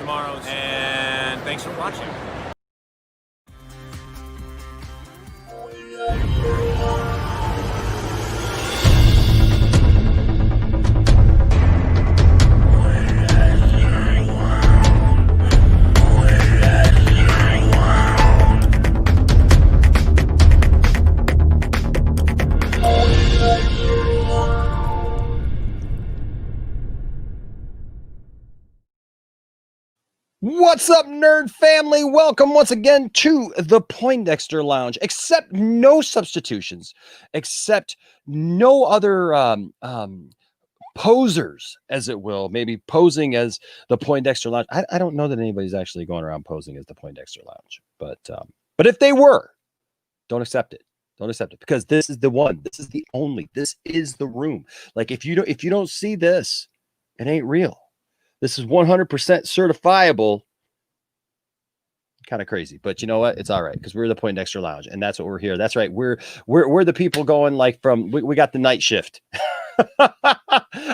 tomorrow. And thanks for watching. What's up, nerd family? Welcome once again to the Poindexter Lounge. Except no substitutions, except no other posers, as it will, maybe posing as the Poindexter Lounge. I don't know that anybody's actually going around posing as the Poindexter Lounge, but if they were, don't accept it. Don't accept it, because this is the one. This is the only. This is the room. Like if you don't see this, it ain't real. This is 100% certifiable. Kind of crazy, but you know what? It's all right, because we're the Poindexter Lounge, and that's what we're here. That's right. We're the people going like from we got the night shift.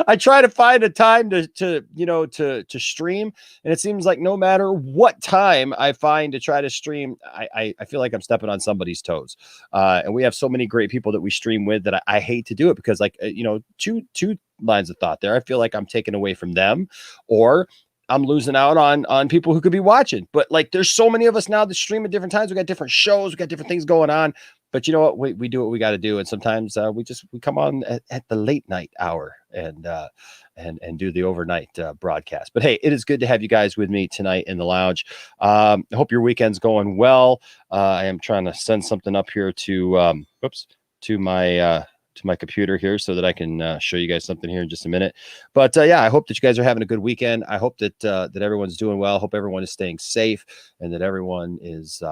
I try to find a time to stream, and it seems like no matter what time I find to try to stream, I feel like I'm stepping on somebody's toes. And we have so many great people that we stream with that I hate to do it, because two lines of thought there. I feel like I'm taking away from them, or I'm losing out on people who could be watching. But like, there's so many of us now that stream at different times. We got different shows, we got different things going on. But you know what? We do what we got to do, and sometimes we come on at the late night hour and do the overnight broadcast. But hey, it is good to have you guys with me tonight in the lounge. I hope your weekend's going well. I am trying to send something up here to my computer here so that I can show you guys something here in just a minute. But yeah, I hope that you guys are having a good weekend. I hope that that everyone's doing well. I hope everyone is staying safe, and that everyone is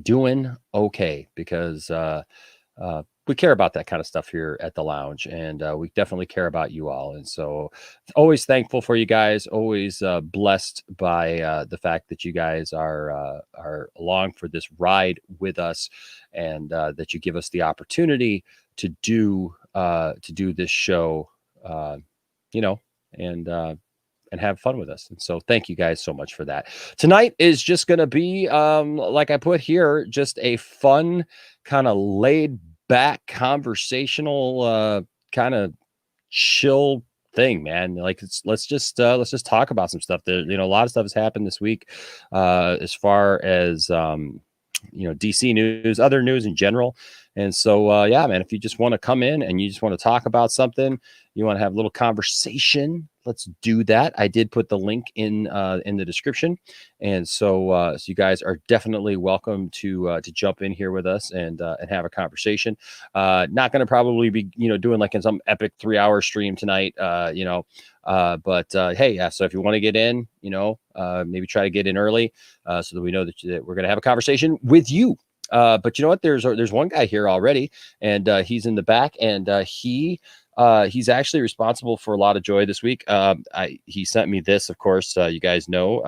doing okay, because we care about that kind of stuff here at the lounge, and we definitely care about you all. And so always thankful for you guys, always blessed by the fact that you guys are along for this ride with us, and that you give us the opportunity to do this show, and have fun with us. And so thank you guys so much for that. Tonight is just going to be, like I put here, just a fun, kind of laid back, conversational, kind of chill thing, man. Like, let's just talk about some stuff. There, a lot of stuff has happened this week, as far as, DC news, other news in general. And so, yeah, man, if you just want to come in and you just want to talk about something, you want to have a little conversation, let's do that. I did put the link in the description. And so you guys are definitely welcome to jump in here with us and have a conversation. Not going to probably be, doing like in some epic 3-hour stream tonight, but hey, yeah. So if you want to get in, maybe try to get in early, so that we know that we're going to have a conversation with you. But you know what? There's one guy here already, and he's in the back, and he's actually responsible for a lot of joy this week. He sent me this, of course. You guys know,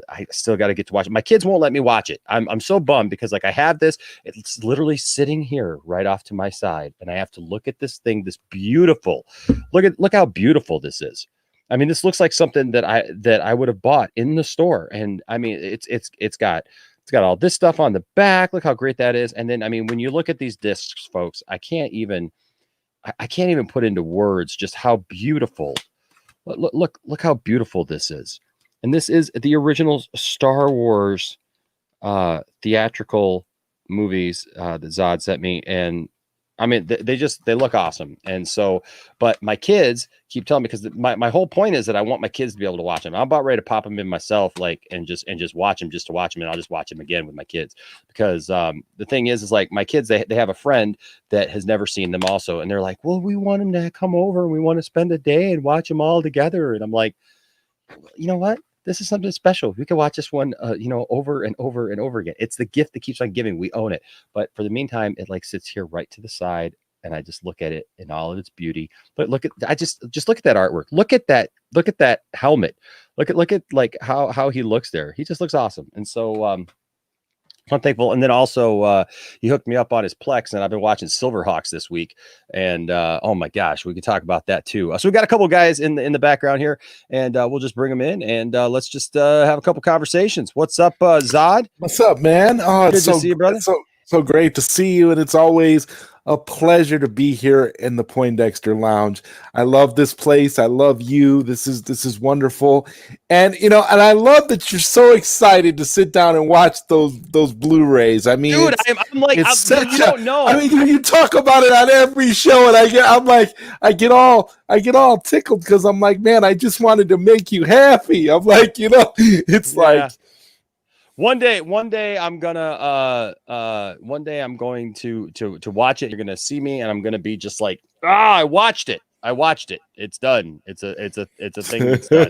I still got to get to watch it. My kids won't let me watch it. I'm so bummed, because like I have this, it's literally sitting here right off to my side, and I have to look at this thing, this beautiful. Look how beautiful this is. I mean, this looks like something that I would have bought in the store, and I mean, it's got all this stuff on the back. Look how great that is. And then, I mean, when you look at these discs, folks, I can't even put into words just how beautiful. Look how beautiful this is. And this is the original Star Wars theatrical movies that Zod sent me. And I mean, they look awesome. And so, but my kids keep telling me, because my whole point is that I want my kids to be able to watch them. I'm about ready to pop them in myself, and just watch them, just to watch them. And I'll just watch them again with my kids, because the thing is like my kids, they have a friend that has never seen them also. And they're like, well, we want them to come over, and we want to spend a day and watch them all together. And I'm like, you know what? This is something special. We can watch this one, over and over and over again. It's the gift that keeps on giving. We own it. But for the meantime, it like sits here right to the side, and I just look at it in all of its beauty. But just look at that artwork. Look at that helmet. Look at like how he looks there. He just looks awesome. And so, I'm thankful. And then also, he hooked me up on his Plex, and I've been watching Silverhawks this week. And oh my gosh, we could talk about that too. So we got a couple guys in the background here, and we'll just bring them in, and let's just have a couple conversations. What's up, Zod? What's up, man? Oh, Good to see you, brother. It's so great to see you, and it's always a pleasure to be here in the Poindexter Lounge. I love this place. I love you. This is wonderful, and and I love that you're so excited to sit down and watch those Blu-rays. I mean, dude, I'm like, you don't know. I mean, you talk about it on every show, and I get all tickled because I'm like, man, I just wanted to make you happy. I'm like, it's like. One day I'm gonna one day I'm going to watch it. You're gonna see me, and I'm gonna be just like, I watched it. It's done. It's a thing that's done.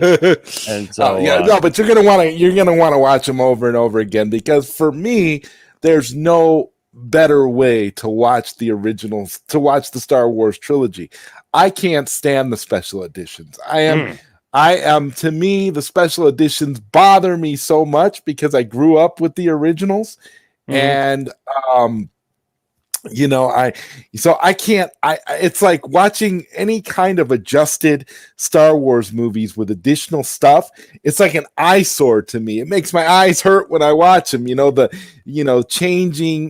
And so but you're gonna want to watch them over and over again, because for me, there's no better way to watch the originals, to watch the Star Wars trilogy. I can't stand the special editions. To me, the special editions bother me so much because I grew up with the originals, and it's like watching any kind of adjusted Star Wars movies with additional stuff. It's like an eyesore to me. It makes my eyes hurt when I watch them. Changing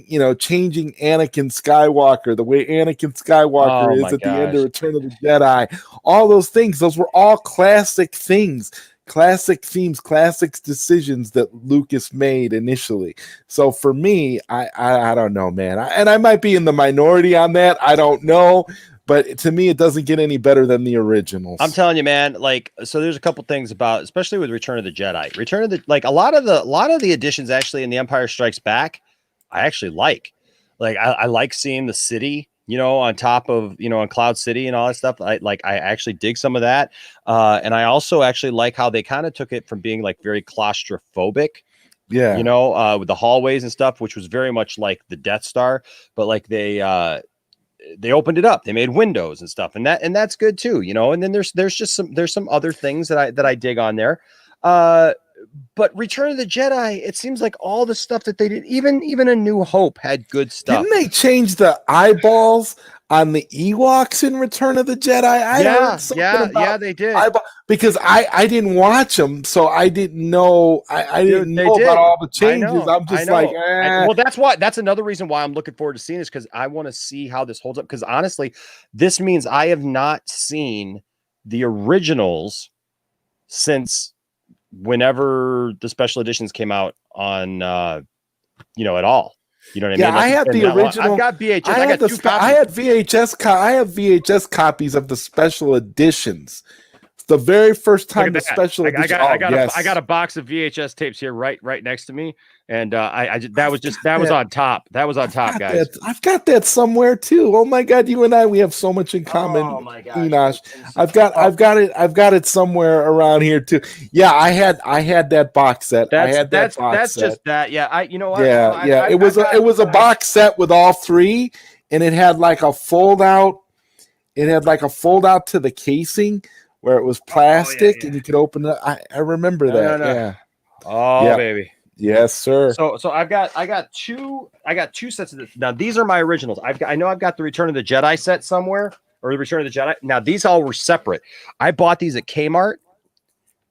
Anakin Skywalker, the way Anakin Skywalker is at the end of Return of the Jedi. All those things, those were all classic things. Classic themes, classic decisions that Lucas made initially. So for me, I don't know, man. And I might be in the minority on that. I don't know. But to me, it doesn't get any better than the originals. I'm telling you, man. So there's a couple things about, especially with Return of the Jedi. A lot of the additions actually in The Empire Strikes Back, I actually like. I like seeing the city, on top of, on Cloud City and all that stuff. I actually dig some of that. And I also actually like how they kind of took it from being very claustrophobic. Yeah. With the hallways and stuff, which was very much like the Death Star, but they opened it up. They made windows and stuff, and that's good too, and then there's some other things that I dig on there. But Return of the Jedi, it seems like all the stuff that they did, even A New Hope had good stuff. Didn't they change the eyeballs on the Ewoks in Return of the Jedi? Yeah, they did. Because I didn't watch them, so I didn't know. I didn't know about all the changes. I'm just like, well, that's another reason why I'm looking forward to seeing this, because I want to see how this holds up. Because honestly, this means I have not seen the originals since whenever the special editions came out on at all. You know what I mean? I had the original. I've got VHS. I had VHS copies of the special editions. The very first time the special edition. I got a box of VHS tapes here right next to me, and that was on top. That was on top, guys. I've got that somewhere too. Oh my God, you and I, we have so much in common. Oh my God, Enosh. I've got it somewhere around here too. Yeah, I had that box set. Just that. Yeah, you know what? Yeah. It was a box set with all three, and it had a fold out. It had a fold out to the casing, where it was plastic and you could open it. I remember that. No. Yeah. Oh, yeah. Baby. Yes, sir. So I got two sets of this. Now these are my originals. I know I've got the Return of the Jedi set somewhere, or the Return of the Jedi. Now these all were separate. I bought these at Kmart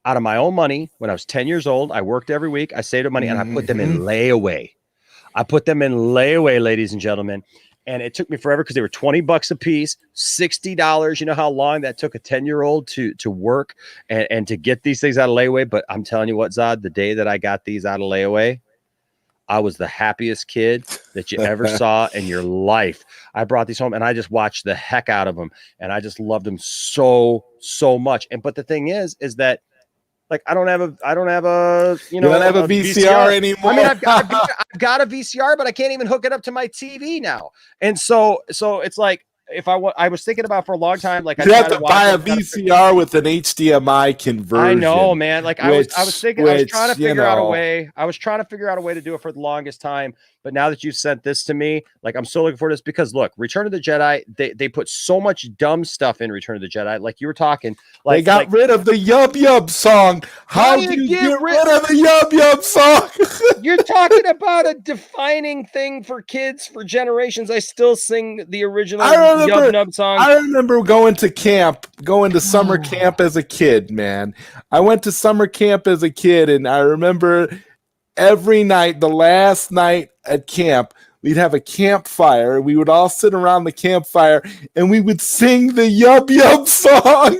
out of my own money when I was 10 years old. I worked every week. I saved up money and I put them in layaway. Ladies and gentlemen. And it took me forever because they were $20 a piece, $60. You know how long that took a 10-year-old to work and to get these things out of layaway. But I'm telling you what, Zod, the day that I got these out of layaway, I was the happiest kid that you ever saw in your life. I brought these home and I just watched the heck out of them. And I just loved them so much. But the thing is that I don't have a you don't have a VCR anymore. I mean, I've got a VCR, but I can't even hook it up to my TV now. And so it's like, if I was thinking about for a long time, you have to buy a VCR with an HDMI conversion. I know, man. I was trying to figure out a way. I was trying to figure out a way to do it for the longest time. But now that you sent this to me, I'm so looking for this, because look, Return of the Jedi, they put so much dumb stuff in Return of the Jedi. Like you were talking, they got rid of the Yub Yub song. How do you get rid of the Yub Yub song? talking about a defining thing for kids for generations. I still sing the original Yub Nub song. I remember going to summer camp as a kid, man. I went to summer camp as a kid, and I remember every night, the last night at camp, we'd have a campfire. We would all sit around the campfire, and we would sing the Yub Yub song.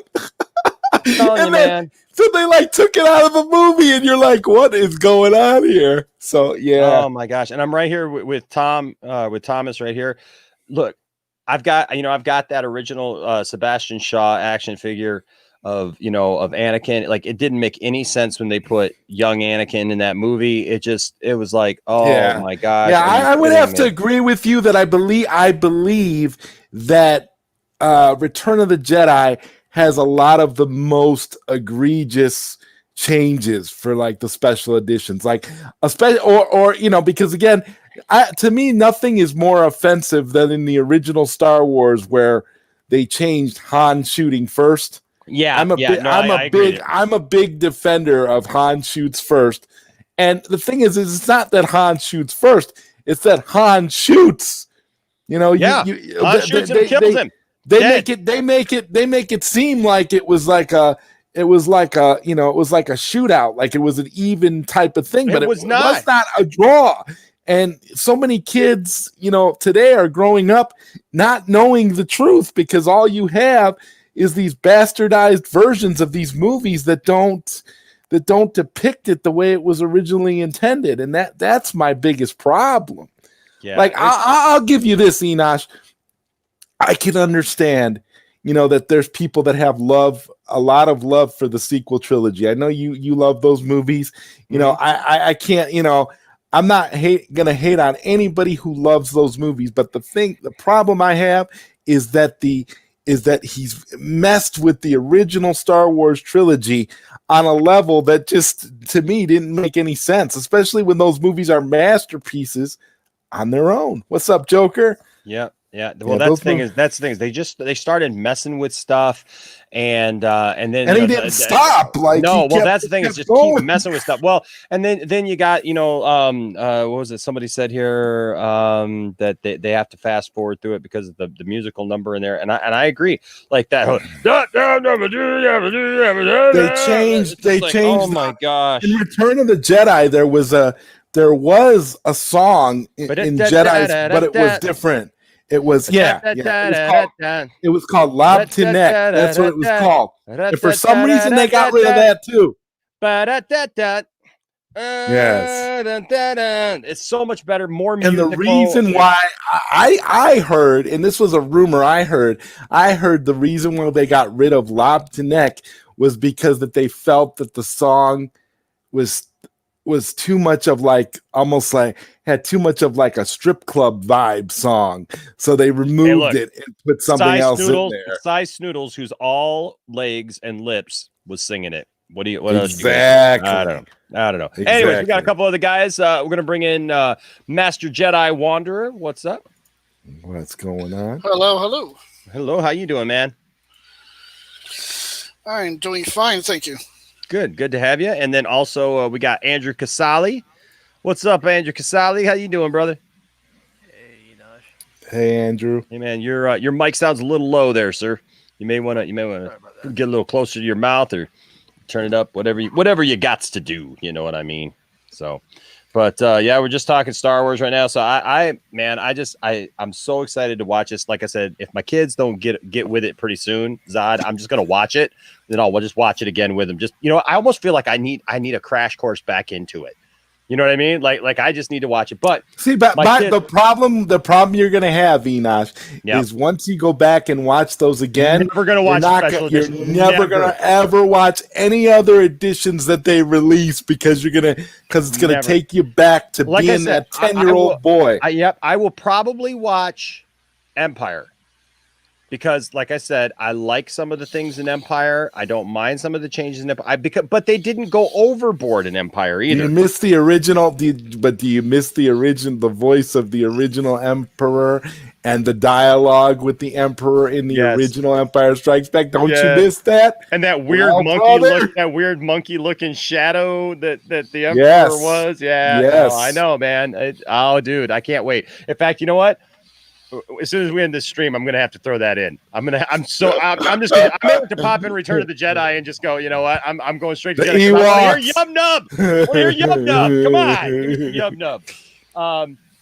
Man. So they like took it out of the movie, and you're like, "What is going on here?" So yeah. Oh my gosh! And I'm right here with Tom, with Thomas right here. Look, I've got that original Sebastian Shaw action figure of Anakin. Like, it didn't make any sense when they put young Anakin in that movie. It was like, oh my gosh. Yeah, I would have to agree with you that I believe that Return of the Jedi has a lot of the most egregious changes for like the special editions, like especially or because again, to me, nothing is more offensive than in the original Star Wars where they changed Han shooting first. Yeah, I'm a big defender of Han shoots first, and the thing is it's not that Han shoots first; it's that Han shoots. Han shoots him, kills him. They make it seem like it was like a shootout, like it was an even type of thing, but it was not a draw. And so many kids, today are growing up not knowing the truth because all you have is these bastardized versions of these movies that don't depict it the way it was originally intended, and that's my biggest problem. Yeah, like I'll give you this, Enosh. I can understand, that there's people that have a lot of love for the sequel trilogy. I know you love those movies. I can't, I'm not gonna hate on anybody who loves those movies. But the problem I have is that he's messed with the original Star Wars trilogy on a level that just, to me, didn't make any sense, especially when those movies are masterpieces on their own. What's up, Joker? Yeah. Yeah, well, that's the thing is they started messing with stuff, and then he didn't stop. Like, no, well, that's the thing is just keep messing with stuff. Well, and then you got what was it? Somebody said here that they have to fast forward through it because of the musical number in there, and I agree. Like that. They changed. Oh my gosh! In Return of the Jedi, there was a song in Jedi's, but it was different. It was it was called Lob to Neck. That's what it was called. And for some reason they got rid of that too. Yes. It's so much better, more musical. And the reason why I heard, and this was a rumor I heard the reason why they got rid of Lob to Neck was because that they felt that the song was too much of had too much of like a strip club vibe song, so they removed it and put something else in there. Size Snoodles, who's all legs and lips, was singing it. What exactly? Else I don't know. Exactly. Anyways, we got a couple other guys. We're gonna bring in Master Jedi Wanderer. What's up? What's going on? Hello. How you doing, man? I'm doing fine, thank you. Good to have you. And then also we got Andrew Casali. What's up, Andrew Casali? How you doing, brother? Hey, Enosh. Hey, Andrew. Hey, man, your mic sounds a little low there, sir. You may want to get a little closer to your mouth or turn it up. Whatever you got to do. You know what I mean? So, but yeah, we're just talking Star Wars right now. So I'm so excited to watch this. Like I said, if my kids don't get with it pretty soon, Zod, I'm just gonna watch it. Then we'll just watch it again with them. Just I almost feel like I need a crash course back into it. You know what I mean? Like I just need to watch it. But see, but the problem you're gonna have, Enosh, is once you go back and watch those again, you're never gonna ever watch any other editions that they release because it's gonna take you back to being that 10-year-old boy. I will probably watch Empire. Because, like I said, I like some of the things in Empire. I don't mind some of the changes in Empire. But they didn't go overboard in Empire either. You miss the original, do you miss the voice of the original Emperor and the dialogue with the Emperor in the original Empire Strikes Back. Don't you miss that? And that weird monkey looking shadow that the Emperor was. Yeah, yes. No, I know, man. Dude, I can't wait. In fact, you know what? As soon as we end this stream, I'm gonna have to throw that in. I'm gonna have to pop in Return of the Jedi and just go. You know what? I'm going straight to Jedi. I want to hear Yub Nub. Come on, Yub Nub.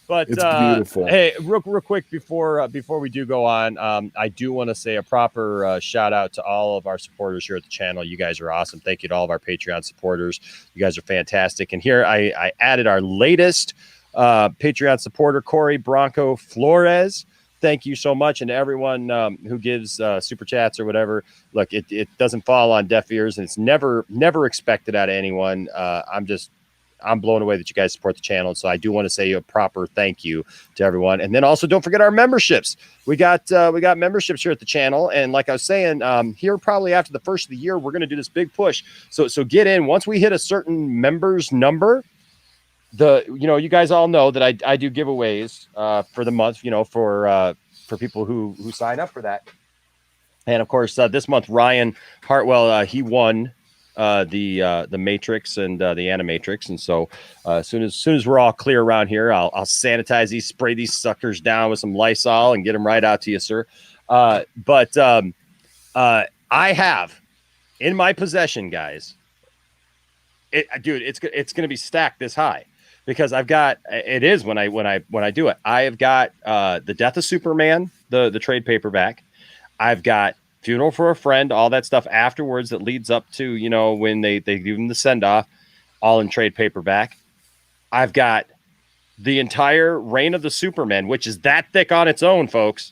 But it's beautiful. Hey, real quick before we do go on, I do want to say a proper shout out to all of our supporters here at the channel. You guys are awesome. Thank you to all of our Patreon supporters. You guys are fantastic. And here I added our latest Patreon supporter, Corey Bronco Flores. Thank you so much. And to everyone who gives super chats or whatever, look, it doesn't fall on deaf ears, and it's never expected out of anyone. I'm blown away that you guys support the channel. So I do want to say a proper thank you to everyone. And then also don't forget our memberships. We got memberships here at the channel. And like I was saying, here probably after the first of the year, we're going to do this big push. So get in. Once we hit a certain members number, you guys all know that I do giveaways for the month, for people who sign up for that. And of course, this month, Ryan Hartwell, he won the Matrix and the Animatrix. And so as soon as we're all clear around here, I'll sanitize these, spray these suckers down with some Lysol and get them right out to you, sir. But I have in my possession, guys, it's going to be stacked this high. Because I've got when I do it, I have got the Death of Superman, the trade paperback. I've got Funeral for a Friend, all that stuff afterwards that leads up to when they give him the send off, all in trade paperback. I've got the entire Reign of the Supermen, which is that thick on its own, folks.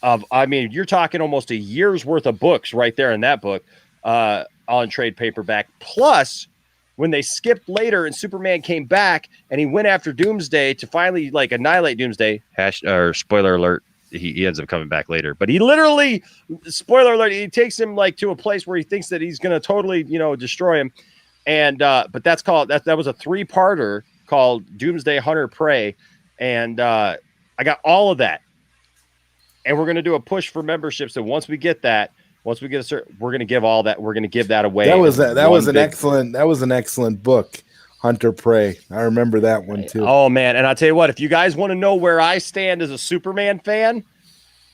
You're talking almost a year's worth of books right there in that book, all in trade paperback. Plus, when they skipped later and Superman came back and he went after Doomsday to finally annihilate Doomsday, spoiler alert, he ends up coming back later. But he literally, spoiler alert, he takes him to a place where he thinks that he's going to totally, destroy him. And but that's called that was a 3-parter called Doomsday Hunter Prey. And I got all of that. And we're going to do a push for memberships. And once we get a certain, we're going to give all that. We're going to give that away. That was an excellent book, Hunter Prey. I remember that one too. Oh man! And I'll tell you what, if you guys want to know where I stand as a Superman fan,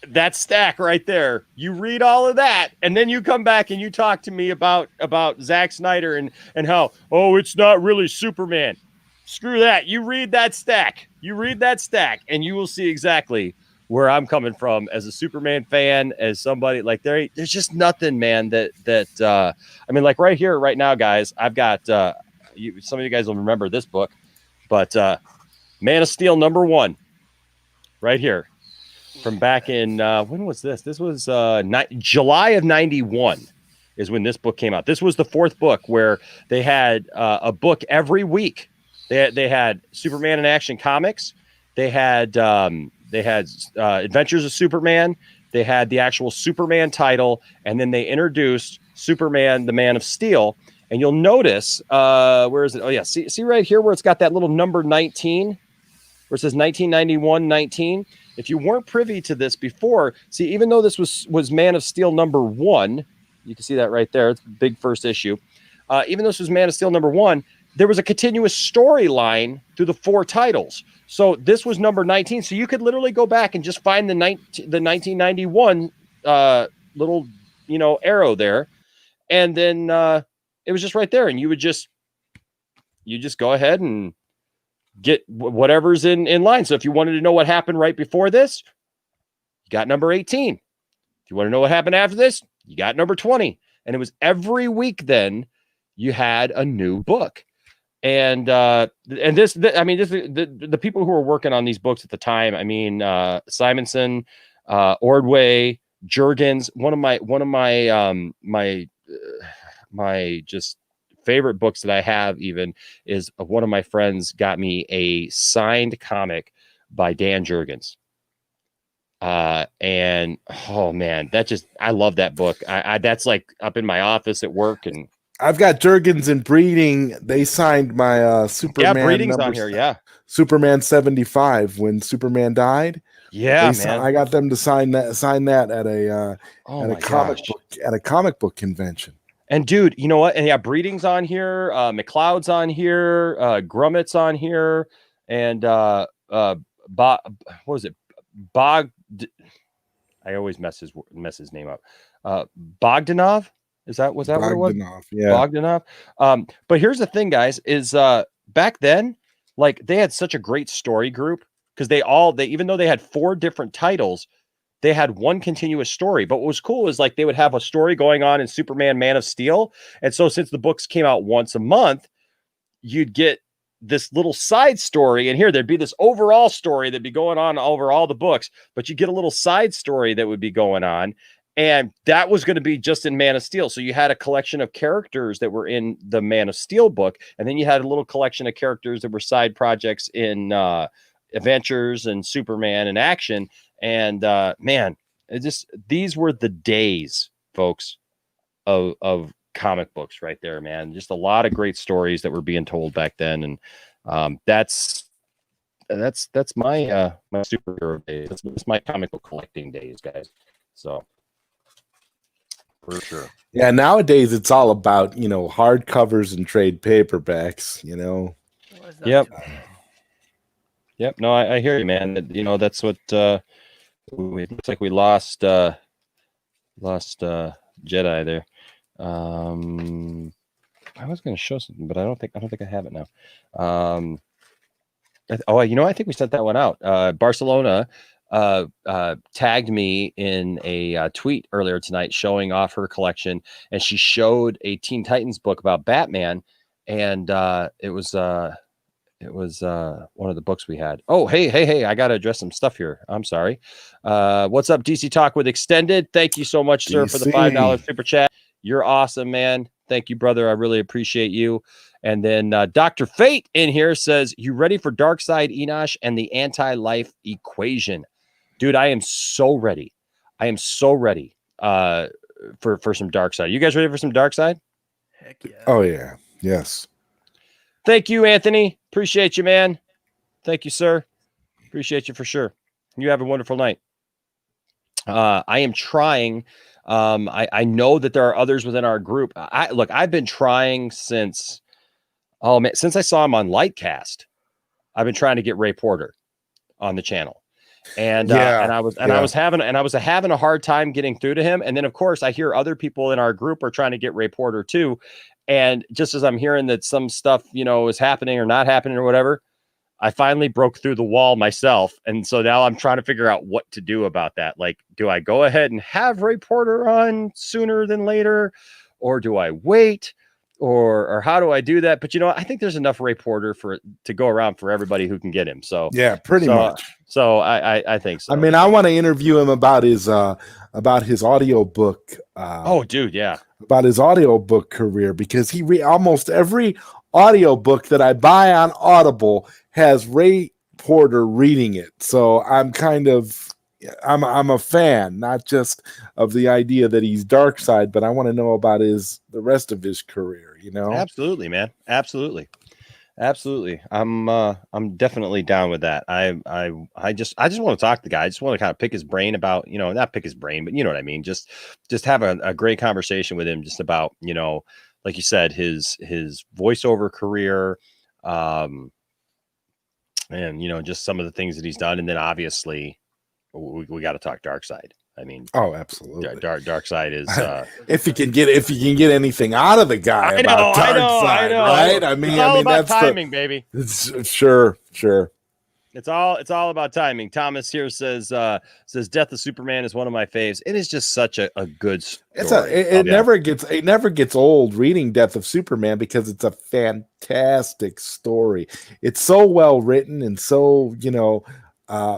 that stack right there. You read all of that, and then you come back and you talk to me about Zack Snyder and how it's not really Superman. Screw that. You read that stack. And you will see exactly where I'm coming from as a Superman fan, as somebody there's just nothing, man, that right here, right now, guys, I've got, some of you guys will remember this book, but Man of Steel #1 right here from back in, when was this? This was July of 91 is when this book came out. This was the 4th book where they had a book every week. They had Superman in Action Comics. They had Adventures of Superman. They had the actual Superman title, and then they introduced Superman, the Man of Steel. And you'll notice, where is it? Oh yeah, see right here where it's got that little number 19, where it says 1991-19. If you weren't privy to this before, see, even though this was Man of Steel #1, you can see that right there. It's the big first issue. Even though this was Man of Steel #1, there was a continuous storyline through the 4 titles. So this was number 19. So you could literally go back and just find the 1991 little, arrow there. And then it was just right there. And you just go ahead and get whatever's in line. So if you wanted to know what happened right before this, you got number 18. If you want to know what happened after this, you got number 20. And it was every week then you had a new book. And the people who were working on these books at the time, Simonson, Ordway, Jurgens, one of my just favorite books that I have even is one of my friends got me a signed comic by Dan Jurgens. And oh man, I love that book. I that's up in my office at work, and I've got Jurgens and Breeding. They signed my Superman. Yeah, Breeding's on here. Yeah, Superman 75 when Superman died. Yeah, man. I got them to sign that at a Oh my gosh. comic book convention. And dude, you know what? And yeah, Breeding's on here, McLeod's on here, Grummet's on here, and what was it? Bog. I always mess his name up. Bogdanov. Was that what it was? Yeah. Bogdanov. But here's the thing, guys, is back then, like they had such a great story group because they even though they had 4 different titles, they had one continuous story. But what was cool is like they would have a story going on in Superman, Man of Steel. And so since the books came out once a month, you'd get this little side story. And here there'd be this overall story that'd be going on over all the books, but you get a little side story that would be going on. And that was going to be just in Man of Steel. So you had a collection of characters that were in the Man of Steel book. And then you had a little collection of characters that were side projects in Adventures and Superman and Action. And man, these were the days, folks, of comic books right there, man. Just a lot of great stories that were being told back then. And that's my my superhero days. That's my comic book collecting days, guys. So for sure. Yeah, nowadays it's all about, hardcovers and trade paperbacks, Yep. Yep. No, I hear you, man. That's what it looks like we lost Jedi there. I was going to show something, but I don't think I have it now. I think we sent that one out. Barcelona tagged me in a tweet earlier tonight showing off her collection, and she showed a Teen Titans book about Batman, and it was one of the books we had. Oh, hey, I got to address some stuff here. I'm sorry. What's up, DC Talk with Extended? Thank you so much, sir, for the $5 super chat. You're awesome, man. Thank you, brother. I really appreciate you. And then Dr. Fate in here says, you ready for Darkseid, Enosh, and the anti-life equation? Dude, I am so ready. I am so ready for some Darkseid. You guys ready for some Darkseid? Heck yeah. Oh, yeah. Yes. Thank you, Anthony. Appreciate you, man. Thank you, sir. Appreciate you for sure. You have a wonderful night. I am trying. I know that there are others within our group. I've been trying since I saw him on Lightcast. I've been trying to get Ray Porter on the channel. And I was having a hard time getting through to him. And then of course I hear other people in our group are trying to get Ray Porter too. And just as I'm hearing that some stuff, is happening or not happening or whatever, I finally broke through the wall myself. And so now I'm trying to figure out what to do about that. Like, do I go ahead and have Ray Porter on sooner than later? Or do I wait? Or how do I do that? But I think there's enough Ray Porter to go around for everybody who can get him. So yeah, pretty much. So I think so. I mean, I want to interview him about his audio book. Oh, dude, yeah. About his audio book career, because he almost every audio book that I buy on Audible has Ray Porter reading it. So I'm a fan, not just of the idea that he's Darkseid, but I want to know about the rest of his career, Absolutely, man. Absolutely. I'm definitely down with that. I just want to talk to the guy. I just want to kind of pick his brain about, not pick his brain, but you know what I mean? Just have a great conversation with him just about, like you said, his voiceover career, and just some of the things that he's done. And then obviously we got to talk Darkseid. I mean, oh, absolutely. Darkseid is if you can get anything out of the guy about Darkseid, right? I mean, that's timing, baby. Sure. It's all about timing. Thomas here says Death of Superman is one of my faves. It is just such a good story. It never gets old reading Death of Superman because it's a fantastic story. It's so well written and so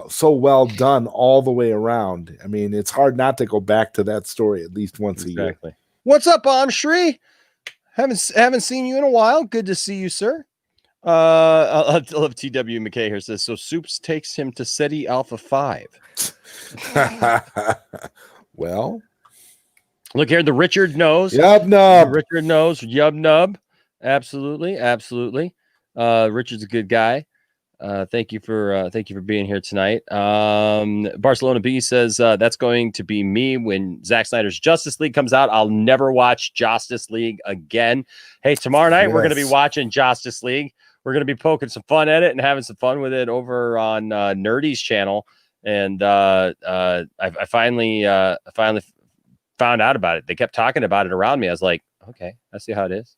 so well done all the way around. I mean, it's hard not to go back to that story at least once a year. What's up, Shri? Haven't seen you in a while. Good to see you, sir. I love TW McKay here says, so Soups takes him to SETI Alpha 5. Well, look here, the Richard knows. Yub Nub. Richard knows. Yub Nub. Absolutely. Richard's a good guy. Thank you for being here tonight. Barcelona B says that's going to be me when Zack Snyder's Justice League comes out. I'll never watch Justice League again. Hey, tomorrow night we're going to be watching Justice League. We're going to be poking some fun at it and having some fun with it over on Nerdy's channel. And I finally found out about it. They kept talking about it around me. I was like, okay, I see how it is.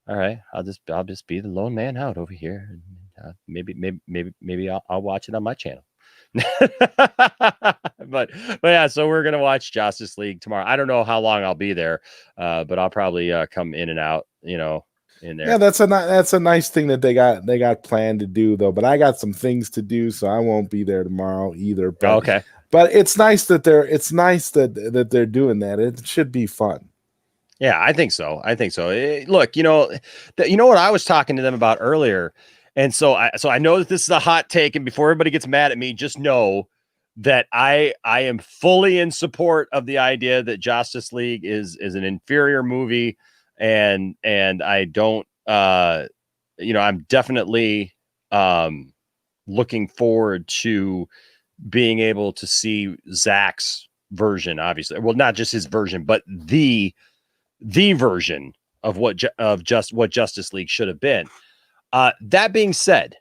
All right, I'll just be the lone man out over here. Maybe I'll watch it on my channel. but yeah, so we're gonna watch Justice League tomorrow. I don't know how long I'll be there, but I'll probably come in and out, in there. Yeah, that's a nice thing that they got planned to do though. But I got some things to do, so I won't be there tomorrow either. But, okay. But it's nice that they're doing that. It should be fun. Yeah, I think so. Look, what I was talking to them about earlier. And so I know that this is a hot take, and before everybody gets mad at me, just know that I am fully in support of the idea that Justice League is an inferior movie, and I don't I'm definitely looking forward to being able to see Zack's version, obviously. Well, not just his version, but the version of what Justice League should have been. That being said,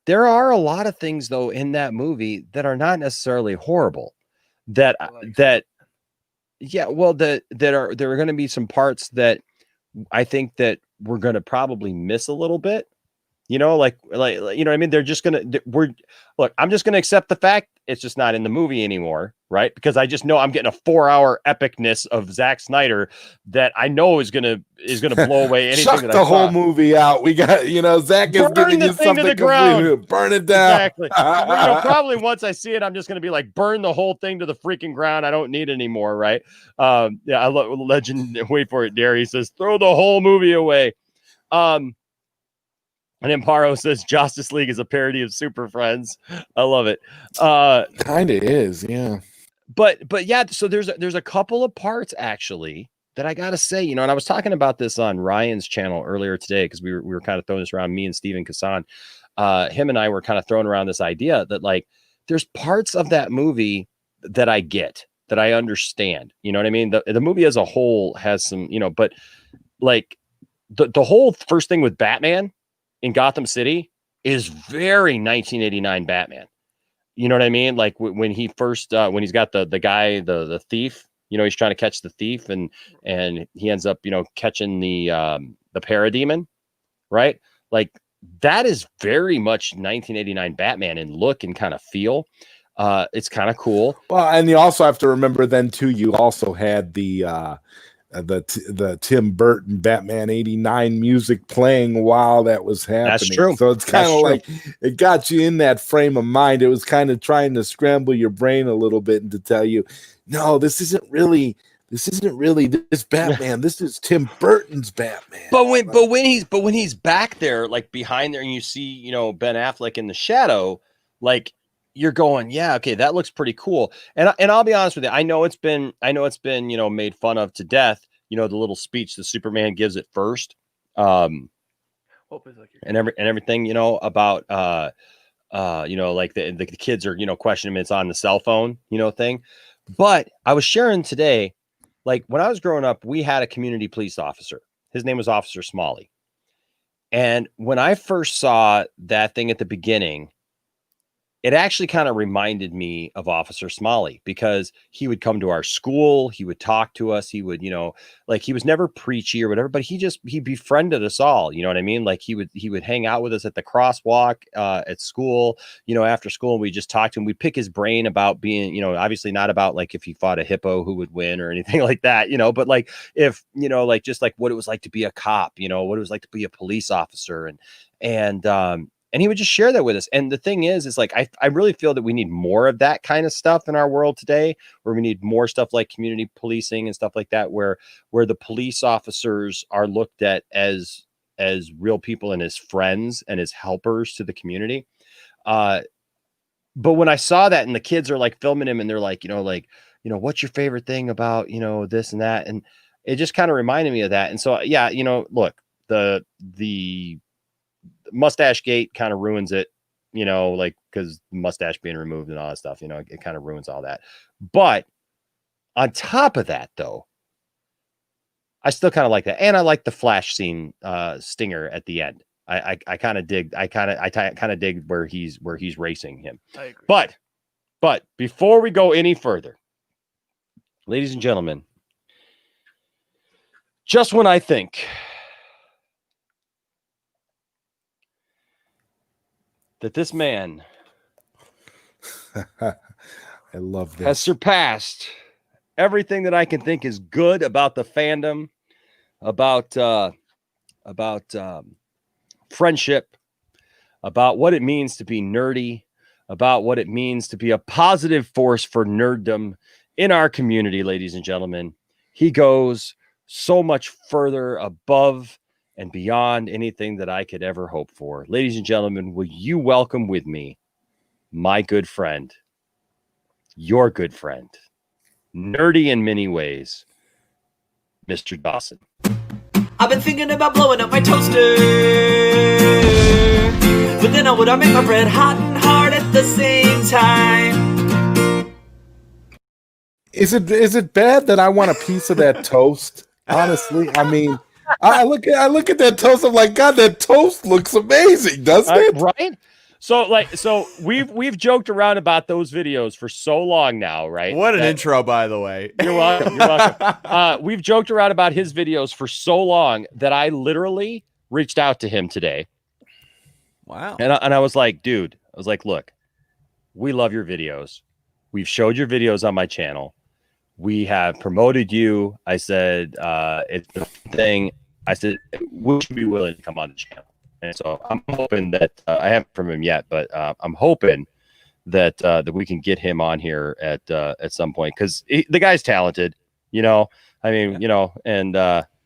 there are a lot of things though in that movie that are not necessarily horrible. There are going to be some parts that I think that we're going to probably miss a little bit. Like what I mean? They're just I'm just going to accept the fact it's just not in the movie anymore, right? Because I just know I'm getting a 4-hour epicness of Zack Snyder that I know is gonna blow away anything. Chuck the whole movie out. We got, Zack is giving you something to the ground. Burn it down. Exactly. Probably once I see it, I'm just gonna be like, burn the whole thing to the freaking ground. I don't need it anymore, right? I love Legend. Wait for it, Derry says, throw the whole movie away. And Amparo says Justice League is a parody of Super Friends. I love it. Kind of is, yeah. But yeah, so there's a couple of parts actually that I gotta say, and I was talking about this on Ryan's channel earlier today because we were kind of throwing this around, me and Steven Kassan. Him and I were kind of throwing around this idea that like there's parts of that movie that I get, that I understand. You know what I mean? The movie as a whole has some, but like the whole first thing with Batman in Gotham City is very 1989 Batman. You know what I mean? Like when he first, when he's got the guy, the thief, he's trying to catch the thief and he ends up, catching the parademon, right? Like that is very much 1989 Batman in look and kind of feel. It's kind of cool. Well, and you also have to remember then too, you also had the Tim Burton Batman 89 music playing while that was happening. That's true. So it's kind of like it got you in that frame of mind. It was kind of trying to scramble your brain a little bit and to tell you, no, this isn't really this Batman. This is Tim Burton's Batman. But when he's back there, like behind there, and you see, Ben Affleck in the shadow, like you're going, yeah, okay, that looks pretty cool. And I'll be honest with you, I know it's been made fun of to death. The little speech the Superman gives at first, and everything, about like the kids are questioning him, it's on the cell phone, thing. But I was sharing today, like when I was growing up, we had a community police officer. His name was Officer Smalley. And when I first saw that thing at the beginning, it actually kind of reminded me of Officer Smalley because he would come to our school. He would talk to us. He would, like he was never preachy or whatever, but he befriended us all. You know what I mean? Like he would hang out with us at the crosswalk at school, after school. And we just talked to him. We pick his brain about being, obviously not about like if he fought a hippo who would win or anything like that, but like if, like just like what it was like to be a cop, what it was like to be a police officer and he would just share that with us. And the thing is like, I really feel that we need more of that kind of stuff in our world today, where we need more stuff like community policing and stuff like that, where the police officers are looked at as real people and as friends and as helpers to the community. But when I saw that and the kids are like filming him and they're like, what's your favorite thing about, this and that? And it just kind of reminded me of that. And so, yeah, look, the Mustache Gate kind of ruins it you know, like because mustache being removed and all that stuff, you know, it kind of ruins all that. But on top of that, though, I still kind of like that, and I like the Flash scene, stinger at the end. I kind of dig. I kind of dig where he's racing him. I agree. But before we go any further, ladies and gentlemen, just when I think that this man I love this. has surpassed everything that I can think is good about the fandom, about friendship, about what it means to be nerdy, about what it means to be a positive force for nerddom in our community, ladies and gentlemen. He goes so much further above and beyond anything that I could ever hope for. Ladies and gentlemen, will you welcome with me my good friend, your good friend, nerdy in many ways, Mr. Dawson. I've been thinking about blowing up my toaster, but then I would make my bread hot and hard at the same time. Is it bad that I want a piece of that toast? Honestly, I mean, I look at that toast. I'm like, God, that toast looks amazing, doesn't it? Right? So we've joked around about those videos for so long now, right? What an intro, by the way. You're welcome. You're welcome. We've joked around about his videos for so long that I literally reached out to him today. Wow. And I was like, dude, look, we love your videos. We've showed your videos on my channel. We have promoted you. I said, it's the thing. I said, would you be willing to come on the channel? And so I'm hoping that I haven't from him yet, but I'm hoping that that we can get him on here at some point, because the guy's talented, you know. I mean, you know, and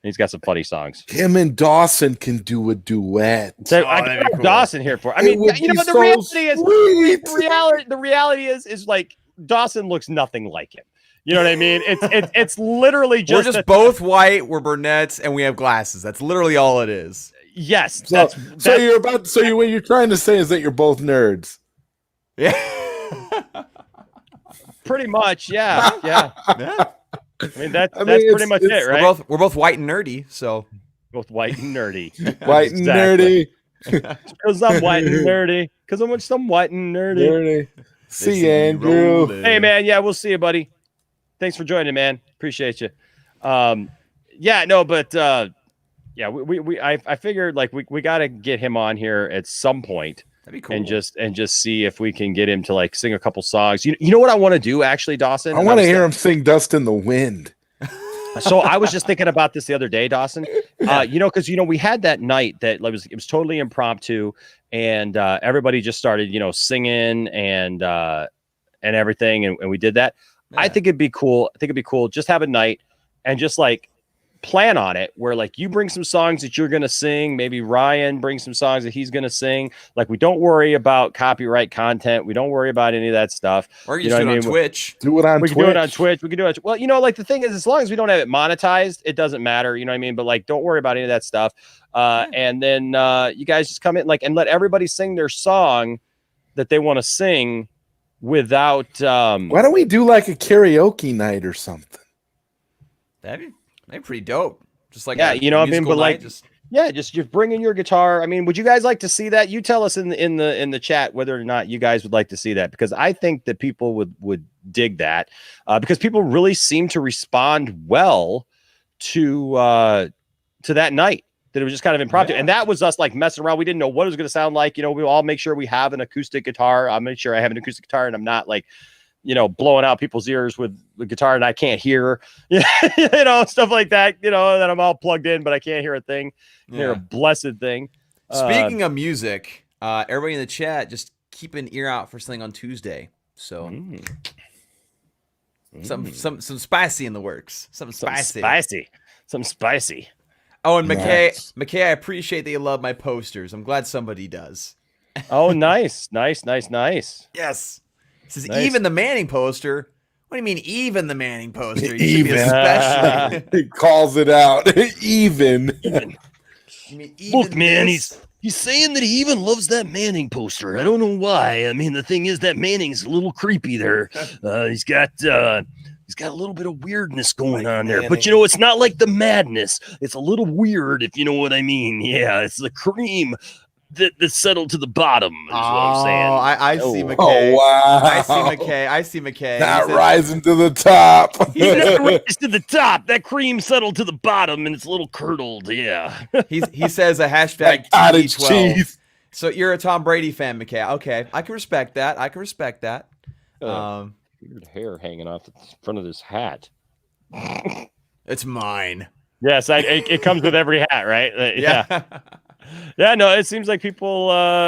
he's got some funny songs. Him and Dawson can do a duet. So I got cool. Dawson here for. I mean, you know, the reality is like Dawson looks nothing like him. You know what I mean? It's literally just we're just both white. We're brunettes, and we have glasses. That's literally all it is. Yes. So what you're trying to say is that you're both nerds. Yeah. Pretty much. Yeah. Yeah. I mean, that's pretty much it, right? We're both white and nerdy, so Both white and nerdy. White and nerdy. Because I'm white and nerdy. Because I'm some white and nerdy. See you, Andrew. Hey, man. Yeah, we'll see you, buddy. Thanks for joining, man. Appreciate you. Yeah, no, but yeah, I figured like we got to get him on here at some point. That'd be cool. And just see if we can get him to like sing a couple songs. You know what I want to do actually, Dawson? I want to hear him sing "Dust in the Wind." So I was just thinking about this the other day, Dawson. You know, because we had that night that it was totally impromptu, and everybody just started singing and everything, and we did that. Yeah. I think it'd be cool. Just have a night and just like plan on it where like you bring some songs that you're gonna sing. Maybe Ryan brings some songs that he's gonna sing. Like we don't worry about copyright content. We don't worry about any of that stuff. Or you just do it on Twitch. Do it on Twitch. We can do it on Twitch. We can do it. Well, like the thing is, as long as we don't have it monetized, it doesn't matter. You know what I mean? But like, don't worry about any of that stuff. And then you guys just come in and let everybody sing their song that they want to sing without. Why don't we do like a karaoke night or something? That'd be pretty dope. Just like but like just you're bringing your guitar. I mean, would you guys like to see that? You tell us in the chat whether or not you guys would like to see that, because I think that people would dig that, because people really seem to respond well to that night. That it was just kind of impromptu, and that was us like messing around. We didn't know what it was going to sound like. We all make sure we have an acoustic guitar. I'll make sure I have an acoustic guitar, and I'm not like blowing out people's ears with the guitar and I can't hear, stuff like that, that I'm all plugged in, but I can't hear a thing, hear a blessed thing. Speaking of music, everybody in the chat, just keep an ear out for something on Tuesday. So some spicy in the works, some spicy. Oh, and McKay, I appreciate that you love my posters. I'm glad somebody does. Oh, nice. Yes. This is nice. Even the Manning poster. What do you mean, even the Manning poster? Even. He calls it out. Even. You mean look, man, he's He's saying that he even loves that Manning poster. I don't know why. I mean, the thing is that Manning's a little creepy there. He's got a little bit of weirdness going on there. But, it's not like the madness. It's a little weird, if you know what I mean. Yeah, it's the cream that's settled to the bottom, is what I'm saying. I see McKay. Oh, wow. I see McKay. Not rising to the top. He's not raised to the top. That cream settled to the bottom, and it's a little curdled. Yeah. He says a hashtag cottage TB12. cheese. So you're a Tom Brady fan, McKay. Okay, I can respect that. Weird hair hanging off the front of this hat. It's mine. Yes, it comes with every hat, right? Yeah. Yeah, no, it seems like people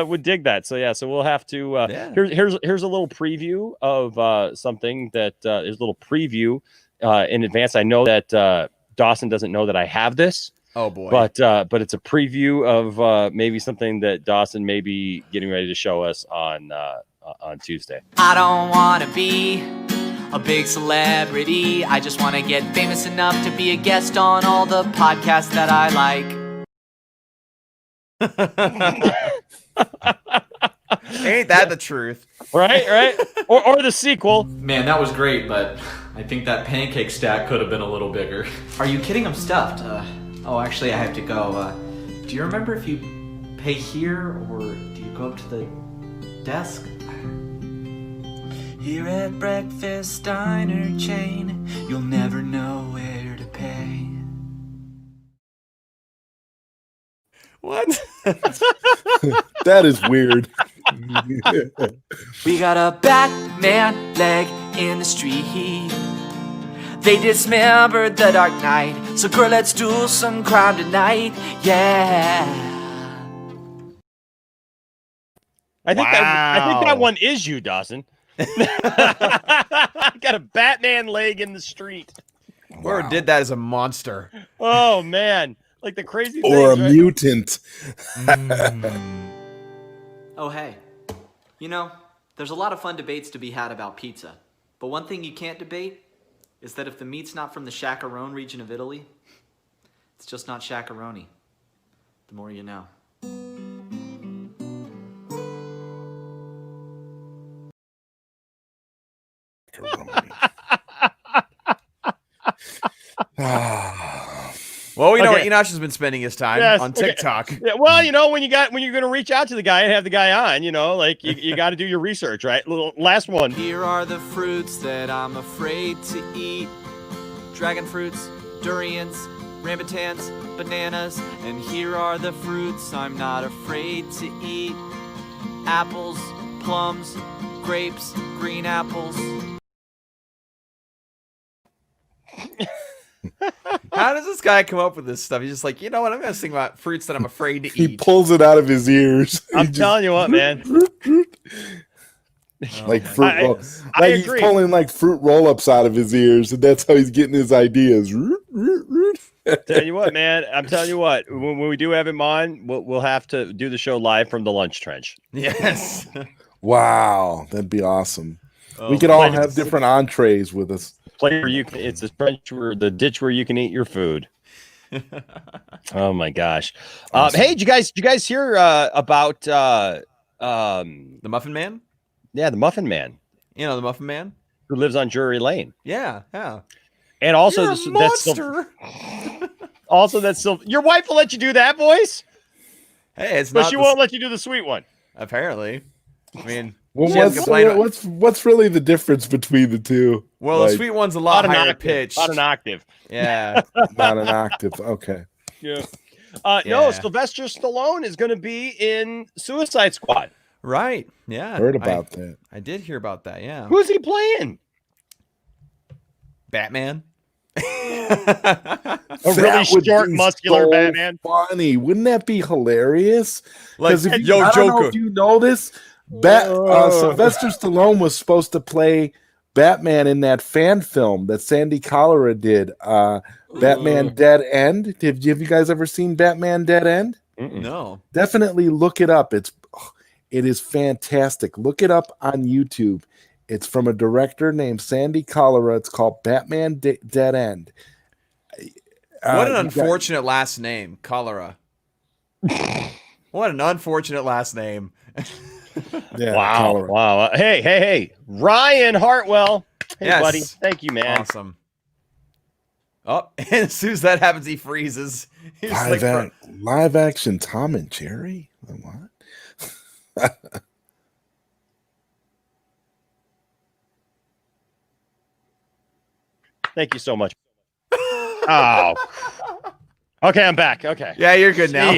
would dig that. So yeah, so we'll have to. Here's a little preview of something that is a little preview in advance. I know that Dawson doesn't know that I have this. Oh boy! But it's a preview of maybe something that Dawson may be getting ready to show us on Tuesday. I don't want to be a big celebrity. I just want to get famous enough to be a guest on all the podcasts that I like. Ain't that the truth? Right? Or the sequel. Man, that was great, but I think that pancake stack could have been a little bigger. Are you kidding? I'm stuffed. Actually, I have to go. Do you remember if you pay here or do you go up to the desk? Here at Breakfast Diner Chain, you'll never know where to pay. What? That is weird. We got a Batman leg in the street. They dismembered the Dark Knight. So girl, let's do some crime tonight. Yeah. I think that one is you, Dawson. Got a Batman leg in the street. Whoever did that is a monster. Oh man. Like the crazy or things, a right? mutant. Oh, hey. There's a lot of fun debates to be had about pizza. But one thing you can't debate is that if the meat's not from the Chacarone region of Italy, it's just not Chacaroni. The more you know. Well, we know where Enosh has been spending his time on TikTok. Yeah, well, when you're going to reach out to the guy and have the guy on, like you got to do your research, right? Last one. Here are the fruits that I'm afraid to eat. Dragon fruits, durians, rambutans, bananas. And here are the fruits I'm not afraid to eat. Apples, plums, grapes, green apples. How does this guy come up with this stuff? He's just like, you know what? I'm going to sing about fruits that I'm afraid to eat. He pulls it out of his ears. I'm telling you what, man. Like fruit roll. I He's agree. pulling like fruit roll-ups out of his ears, and that's how he's getting his ideas. Tell you what, man. I'm telling you what. When we do have him on, we'll have to do the show live from the lunch trench. Yes. Wow, that'd be awesome. We could all have different entrees with us. Where you can, it's the trench where the ditch where you can eat your food. Oh my gosh! Awesome. Hey, did you guys hear about the Muffin Man? Yeah, the Muffin Man. You know the Muffin Man who lives on Drury Lane. Yeah. And also You're a monster. That's still your wife will let you do that voice. Hey, it's but not. She won't let you do the sweet one. Apparently, I mean. Well, what's really the difference between the two? Well, the sweet one's a lot higher pitched. Not an octave. Yeah. Not an octave. Okay. Yeah. No, Sylvester Stallone is going to be in Suicide Squad. Right. Yeah. Heard about that. I did hear about that. Yeah. Who's he playing? Batman. A really short, muscular Batman. Funny. Wouldn't that be hilarious? Like, I don't Joker. know if you know this. Sylvester Stallone was supposed to play Batman in that fan film that Sandy Cholera did. Batman Dead End. Have you guys ever seen Batman Dead End? No. Definitely look it up. It is fantastic. Look it up on YouTube. It's from a director named Sandy Cholera. It's called Batman Dead End. What an unfortunate last name, Cholera. What an unfortunate last name. Yeah, wow. Hey. Ryan Hartwell. Hey, yes. buddy. Thank you, man. Awesome. Oh, and as soon as that happens, he freezes. He's live action Tom and Jerry? What? Thank you so much. Oh. Okay, I'm back. Okay. Yeah, you're good now.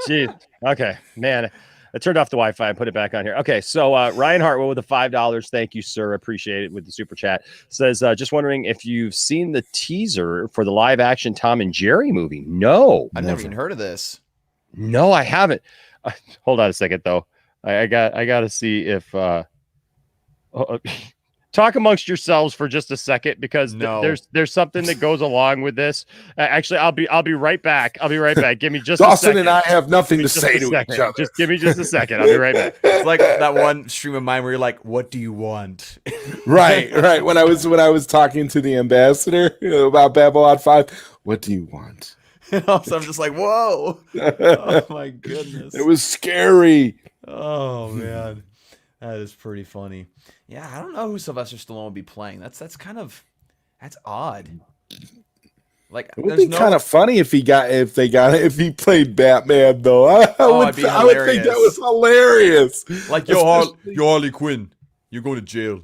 Jeez. Okay, man. I turned off the Wi-Fi and put it back on here. Okay, so Ryan Hartwell with the $5. Thank you, sir. Appreciate it with the super chat. Says, just wondering if you've seen the teaser for the live action Tom and Jerry movie. No. I've never even heard of this. No, I haven't. Hold on a second, though. I got to see if talk amongst yourselves for just a second, because there's something that goes along with this. Actually, I'll be right back. Give me just Dawson a second. and I have nothing to say to each other. Just give me just a second. I'll be right back. It's like that one stream of mine where you're like, "What do you want?" Right. When I was talking to the ambassador about Babylon 5, what do you want? And also, I'm just like, "Whoa! Oh my goodness! It was scary." Oh man, that is pretty funny. Yeah, I don't know who Sylvester Stallone would be playing. That's odd. Like, it would be kind of funny if he played Batman, though. I would think that was hilarious. Like, yo, Harley Quinn, you're going to jail.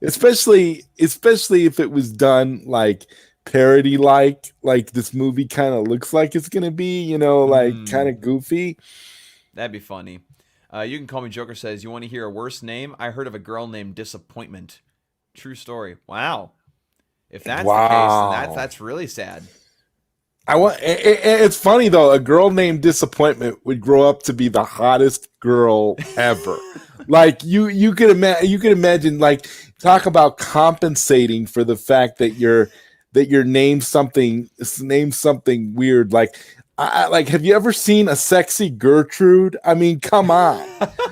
especially if it was done like parody, like this movie kind of looks like it's gonna be, like kind of goofy. That'd be funny. You can call me Joker. Says, you want to hear a worse name? I heard of a girl named Disappointment. True story. Wow. If that's the case, then that's really sad. It's funny though. A girl named Disappointment would grow up to be the hottest girl ever. Like you could imagine. Like, talk about compensating for the fact that you're named something weird. Like, have you ever seen a sexy Gertrude? I mean, come on.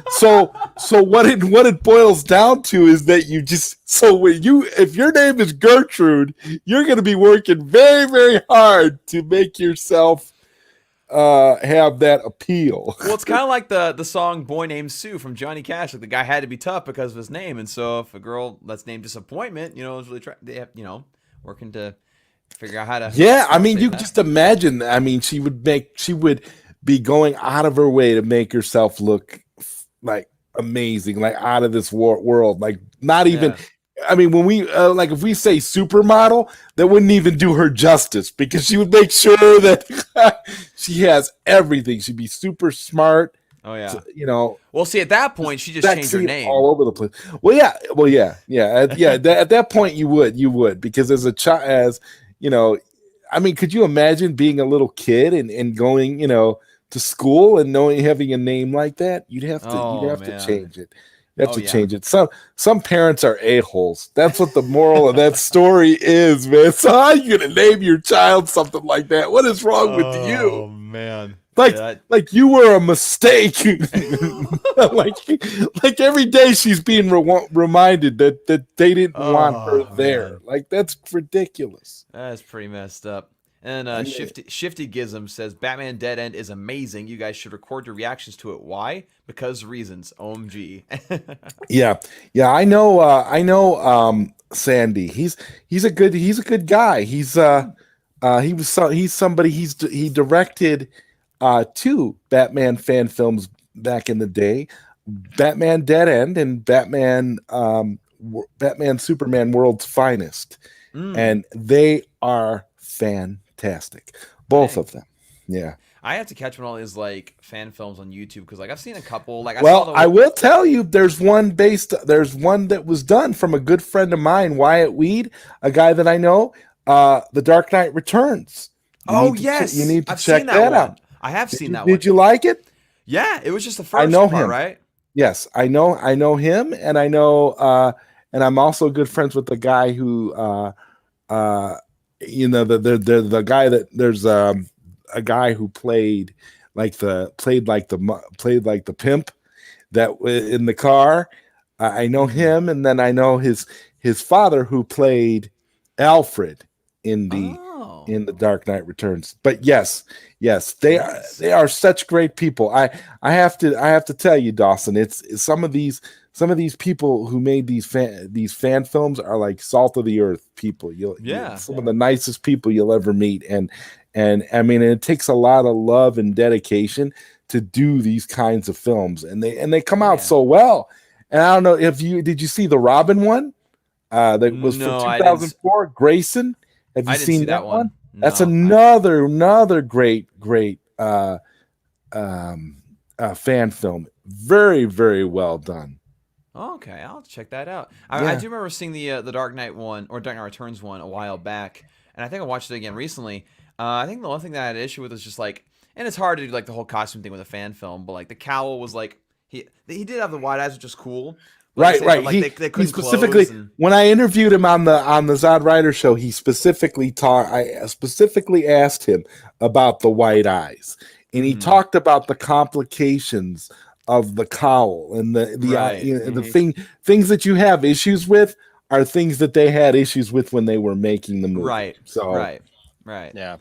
So what it boils down to is that if your name is Gertrude, you're going to be working very, very hard to make yourself have that appeal. Well, it's kind of like the song "Boy Named Sue" from Johnny Cash. Like, the guy had to be tough because of his name, and so if a girl that's named Disappointment, is really working to figure out how to. Yeah, I mean, you just imagine. I mean, she would be going out of her way to make herself look like amazing, like out of this world. Like, not even. Yeah. I mean, when we if we say supermodel, that wouldn't even do her justice, because she would make sure that she has everything. She'd be super smart. Oh yeah. Well, see, at that point, she just changed her name all over the place. Well, yeah. At that point, you would, because as a child, I mean, could you imagine being a little kid and going, to school and having a name like that? You'd have to change it. You have to change it. Some parents are a-holes. That's what the moral of that story is, man. So how are you gonna name your child something like that? What is wrong with you? Oh man. Like you were a mistake. like every day she's being reminded that they didn't want her there. Man. Like, that's ridiculous. That's pretty messed up. And Shifty Gizm says, Batman Dead End is amazing. You guys should record your reactions to it. Why? Because reasons. OMG. Yeah. I know Sandy. He's a good guy. He directed 2 Batman fan films back in the day, Batman Dead End and Batman Superman World's Finest. And they are fantastic, both of them. Yeah, I have to catch one of all his fan films on YouTube, because I've seen a couple. I will tell you, there's one that was done from a good friend of mine, Wyatt Weed, a guy that I know. The Dark Knight Returns. You need to check that out. I have seen that one. Did you like it? Yeah, it was just the first. I know part, him, right? Yes, I know him, and I know, and I'm also good friends with the guy who, the guy that there's a guy who played like the pimp that in the car. I know him, and then I know his father who played Alfred in the in The Dark Knight Returns. But yes, they are such great people. I have to tell you, Dawson, it's some of these people who made these fan films are like salt of the earth people. Some of the nicest people you'll ever meet, and I mean, it takes a lot of love and dedication to do these kinds of films, and they come out so well. And I don't know if did you see the Robin one? That was from 2004. Grayson, have you seen that one? No, that's another great fan film. Very, very well done. Okay, I'll check that out. I do remember seeing the Dark Knight one or Dark Knight Returns one a while back, and I think I watched it again recently. I think the one thing that I had an issue with was just like, and it's hard to do like the whole costume thing with a fan film, but like the cowl was like he did have the wide eyes, which is cool. Right. Like they he specifically, when I interviewed him on the Zod Rider show, he specifically I specifically asked him about the white eyes, and he talked about the complications of the cowl and the things that you have issues with are things that they had issues with when they were making the movie. Right. So right. Yeah.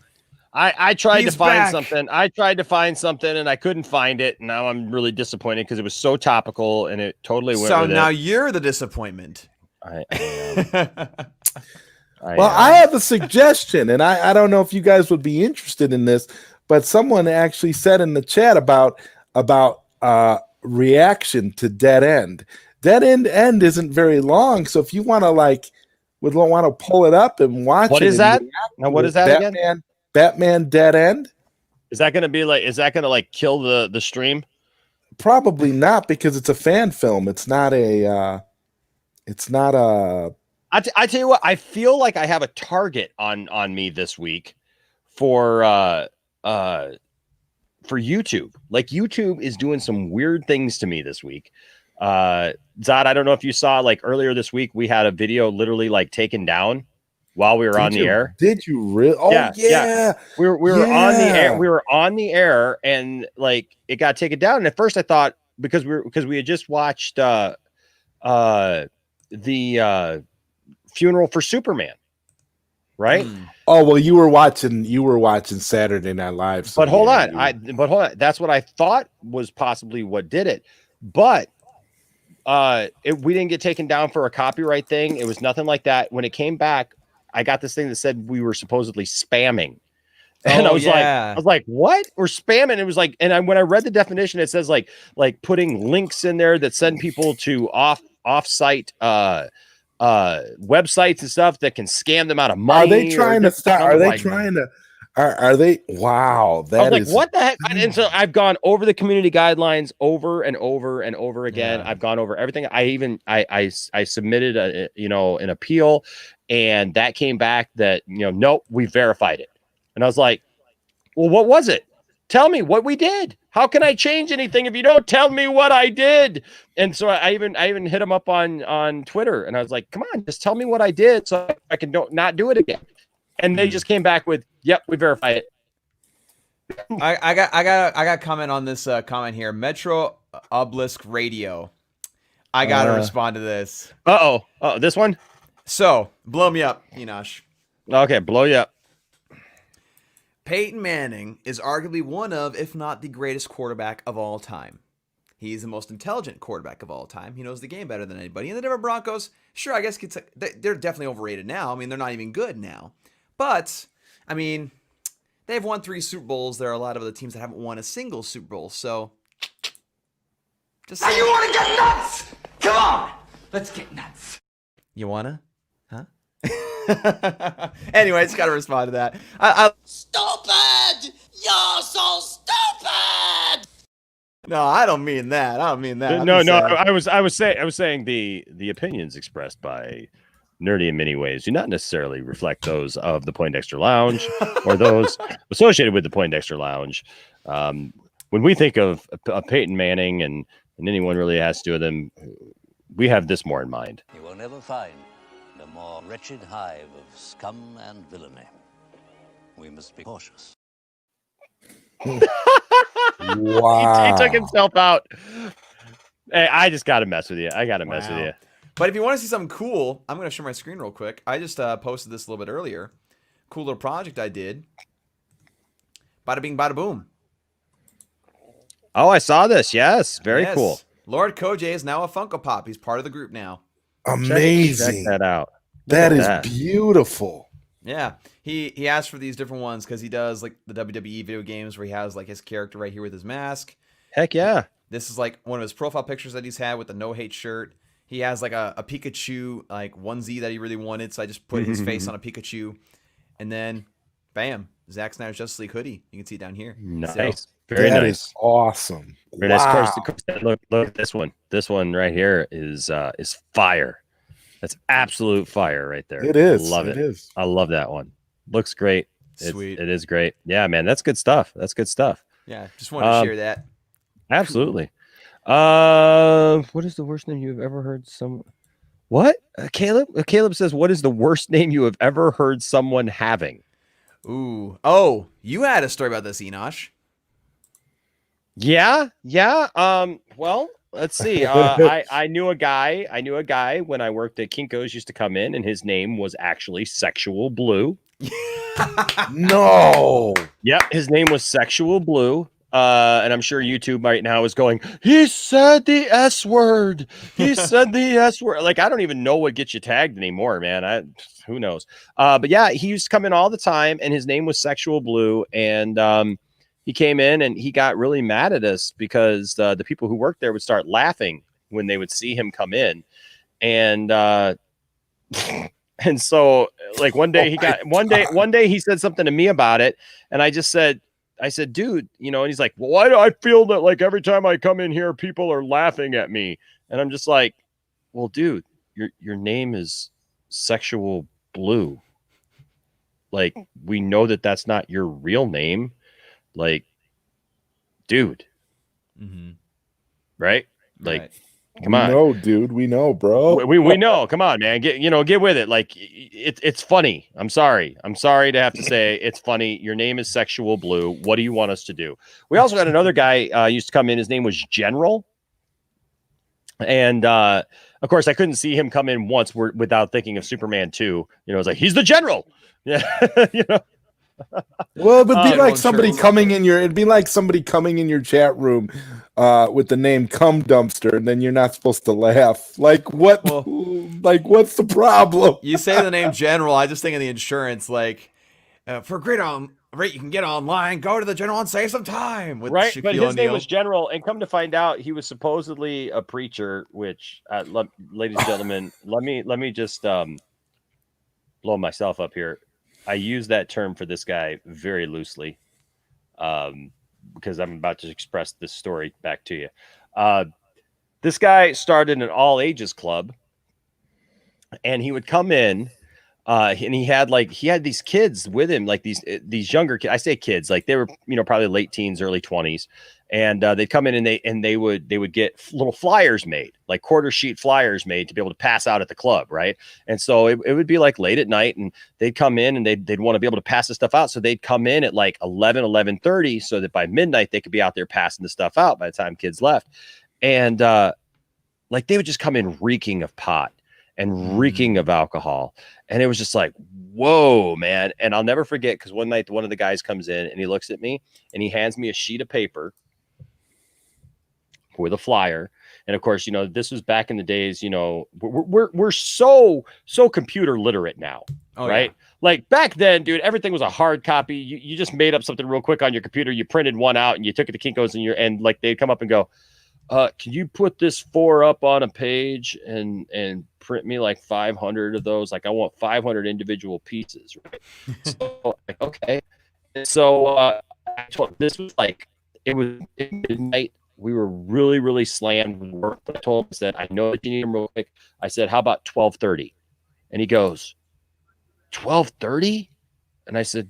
I tried to find something. I tried to find something and I couldn't find it. And now I'm really disappointed because it was so topical and it totally went. So now you're the disappointment. I am. I have a suggestion, and I don't know if you guys would be interested in this, but someone actually said in the chat about reaction to Dead End. Dead End isn't very long, so if you want to pull it up and watch what it. What is that? Now, what is that again? Batman Dead End. Is that going to kill the stream? Probably not, because it's a fan film. It's not a. I tell you what, I feel like I have a target on me this week for YouTube. Like, YouTube is doing some weird things to me this week. Zod, I don't know if you saw, like, earlier this week we had a video literally like taken down while we were on the air. Did you really? Oh yeah. We were on the air. We were on the air, and like it got taken down. And at first I thought because we had just watched the funeral for Superman, right? Oh well, you were watching Saturday Night Live. So but hold on, that's what I thought was possibly what did it, but we didn't get taken down for a copyright thing. It was nothing like that. When it came back, I got this thing that said we were supposedly spamming. And I was like, what? We're spamming. It was like, and when I read the definition, it says like putting links in there that send people to off-site websites and stuff that can scam them out of money. Are they trying to start? Are they trying to? Are they? Wow, that is like, what the heck? And so I've gone over the community guidelines over and over and over again. I've gone over everything. I submitted an appeal, and that came back that nope, we verified it. And I was like, well, what was it? Tell me what we did. How can I change anything if you don't tell me what I did? And so I even hit him up on Twitter, and I was like, come on, just tell me what I did so I can not do it again. And they just came back with, yep, we verified it. I got a comment on this comment here. Metro Obelisk Radio. I gotta respond to this. Oh, this one? So blow me up, Enosh. Okay, blow you up. Peyton Manning is arguably one of, if not the greatest quarterback of all time. He's the most intelligent quarterback of all time. He knows the game better than anybody. And the Denver Broncos, sure, I guess they're definitely overrated now. I mean, they're not even good now. But, I mean, they've won 3 Super Bowls. There are a lot of other teams that haven't won a single Super Bowl. So, just now you want to get nuts? Come on, let's get nuts. You wanna? Huh? Anyway, I just gotta respond to that. Stupid! You're so stupid! No, I don't mean that. I don't mean that. No. I was saying the opinions expressed by Nerdy in Many Ways do not necessarily reflect those of the Poindexter Lounge or those associated with the Poindexter Lounge. When we think of Peyton Manning and anyone really has to do with them, we have this more in mind. You will never find a more wretched hive of scum and villainy. We must be cautious. Wow. He took himself out. Hey, I just got to mess with you. I got to mess with you. But if you want to see something cool, I'm going to share my screen real quick. I just posted this a little bit earlier. cool little project I did. Bada bing, bada boom. Oh, I saw this. Yes, very cool. Lord Koj is now a Funko Pop. He's part of the group now. Amazing. Check that out. That is beautiful. Yeah, he asked for these different ones because he does like the WWE video games where he has like his character right here with his mask. Heck yeah. This is like one of his profile pictures that he's had with the no hate shirt. He has like a Pikachu like onesie that he really wanted, so I just put his face on a Pikachu, and then, bam, Zack Snyder's Justice League hoodie. You can see it down here. Nice, so, very that nice. Is awesome. Very nice. Of course, look at this one. This one right here is fire. That's absolute fire right there. It is. Love it. It is. I love that one. Looks great. Sweet. It is great. Yeah, man, that's good stuff. That's good stuff. Yeah, just wanted to share that. Absolutely. What is the worst name you've ever heard someone? What? Caleb? Caleb says, "What is the worst name you have ever heard someone having?" Ooh. Oh, you had a story about this, Enosh. Yeah. Well, let's see. I knew a guy when I worked at Kinko's used to come in, and his name was actually Sexual Blue. No. Yep, his name was Sexual Blue. And I'm sure YouTube right now is going, he said the S word. He said the S word. Like, I don't even know what gets you tagged anymore, man. Who knows? But yeah, he used to come in all the time, and his name was Sexual Blue. And he came in and he got really mad at us because the people who worked there would start laughing when they would see him come in. And and so like one day one day he said something to me about it, and I said, dude, you know, and he's like, well, why do I feel that like every time I come in here, people are laughing at me? And I'm just like, well, dude, your name is Sexual Blue. Like, we know that that's not your real name. Like, dude, right? Like, Right. come on. No, dude, we know, bro. We know. Come on, man. Get with it. Like, it's funny. I'm sorry to have to say it's funny. Your name is Sexual Blue. What do you want us to do? We also had another guy used to come in. His name was General. And of course, I couldn't see him come in once without thinking of Superman 2. You know, it's like, he's the general. Yeah. You know. Well, it would be like somebody coming in your. It'd be like somebody coming in your chat room with the name "Cum Dumpster," and then you're not supposed to laugh. Like what? Well, like what's the problem? You say the name General, I just think of the insurance. Like for a great rate you can get online, go to the General and save some time. With Right, Shaquille but his name O'Neal. was General, and come to find out, he was supposedly a preacher. Which, ladies and gentlemen, let me just blow myself up here. I use that term for this guy very loosely, because I'm about to express this story back to you. This guy started an all ages club, and he would come in, and he had these kids with him, like these younger kids. I say kids, like they were, you know, probably late teens, early 20s. And they'd come in and they would get little flyers made, like quarter sheet flyers made to be able to pass out at the club. Right. And so it would be like late at night, and they'd come in and they'd want to be able to pass the stuff out. So they'd come in at like 11:30 so that by midnight they could be out there passing the stuff out by the time kids left. And like they would just come in reeking of pot and reeking of alcohol. And it was just like, whoa, man. And I'll never forget, because one night one of the guys comes in and he looks at me and he hands me a sheet of paper with a flyer. And of course, you know, this was back in the days, you know, we're so computer literate now. Right. Yeah. Like back then, dude, everything was a hard copy. You just made up something real quick on your computer. You printed one out and you took it to Kinko's, and like they'd come up and go, can you put this 4 up on a page and print me like 500 of those? Like I want 500 individual pieces. Right. So like, okay. And so this was like, it was midnight. We were really, really slammed with work. I told him, I said, I know that you need them real quick. I said, how about 12:30? And he goes, 12:30? And I said,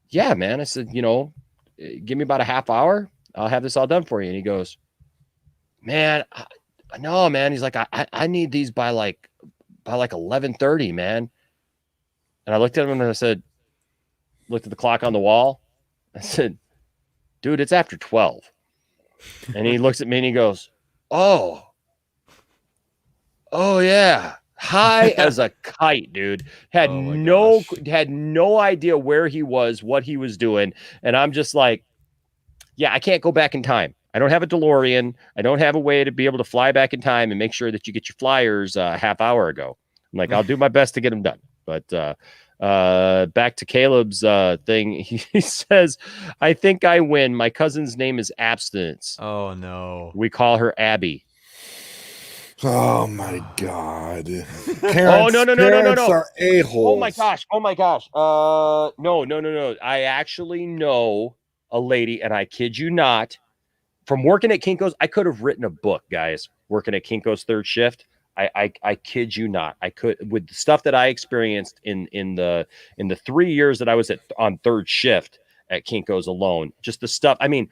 yeah, man. I said, you know, give me about a half hour. I'll have this all done for you. And he goes, man, no, man. He's like, I need these by like 11:30, man. And I looked at him and I said, looked at the clock on the wall. I said, dude, it's after 12. And he looks at me and he goes, oh yeah. high as a kite, dude. Had no idea where he was, what he was doing, and I'm just like, yeah, I can't go back in time. I don't have a DeLorean. I don't have a way to be able to fly back in time and make sure that you get your flyers a half hour ago. I'm like, I'll do my best to get them done. But back to Caleb's thing. He says, I think I win. My cousin's name is Abstinence. Oh, no. We call her Abby. Oh, my God. Parents, no. Are a-holes. Oh, my gosh. No. I actually know a lady, and I kid you not, from working at Kinko's, I could have written a book, guys, working at Kinko's third shift. I kid you not. I could, with the stuff that I experienced in the 3 years that I was on third shift at Kinko's alone, just the stuff. I mean,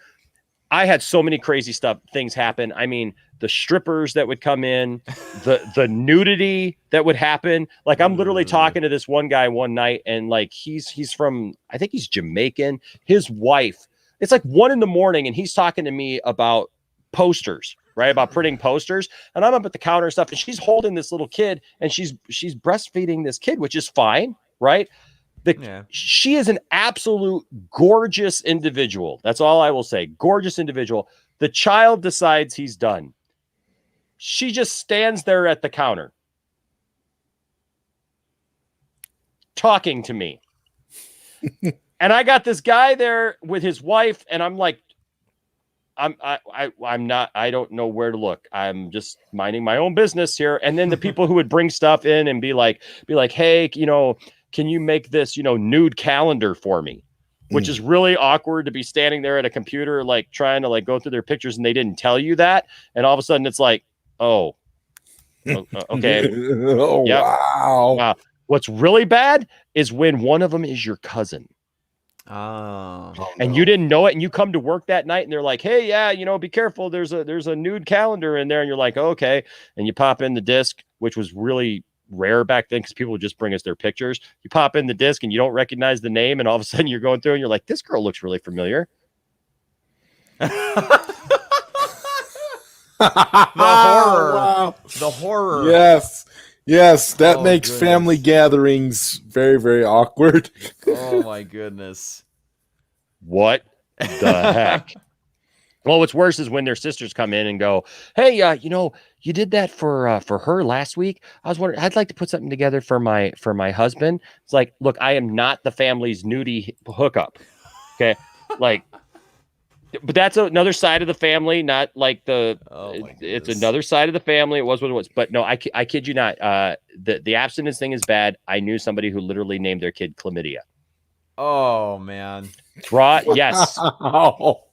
I had so many crazy things happen. I mean, the strippers that would come in, the nudity that would happen. Like, I'm literally talking to this one guy one night, and like he's from, I think he's Jamaican. His wife, it's like 1 a.m, and he's talking to me about posters, right? About printing posters. And I'm up at the counter and stuff, and she's holding this little kid, and she's breastfeeding this kid, which is fine, right? She is an absolute gorgeous individual. That's all I will say. Gorgeous individual. The child decides he's done. She just stands there at the counter talking to me. And I got this guy there with his wife, and I'm like, I'm not, I don't know where to look. I'm just minding my own business here. And then the people who would bring stuff in and be like, hey, can you make this, nude calendar for me? Which is really awkward to be standing there at a computer, like trying to like go through their pictures, and they didn't tell you that. And all of a sudden it's like, oh, okay. Oh, yep. Wow. What's really bad is when one of them is your cousin. And you didn't know it, and you come to work that night, and they're like, hey, yeah, be careful. There's a nude calendar in there. And you're like, oh, okay. And you pop in the disc, which was really rare back then because people would just bring us their pictures. You pop in the disc and you don't recognize the name, and all of a sudden you're going through and you're like, this girl looks really familiar. The horror. Wow. The horror. Yes, that makes family gatherings very, very awkward. Oh my goodness. What the heck? Well, what's worse is when their sisters come in and go, hey, you did that for her last week. I was wondering, I'd like to put something together for my husband. It's like, look, I am not the family's nudie hookup. Okay. Like, but that's another side of the family, not like it's another side of the family. It was what it was. But no, I kid you not. The abstinence thing is bad. I knew somebody who literally named their kid Chlamydia. Oh, man. Yes.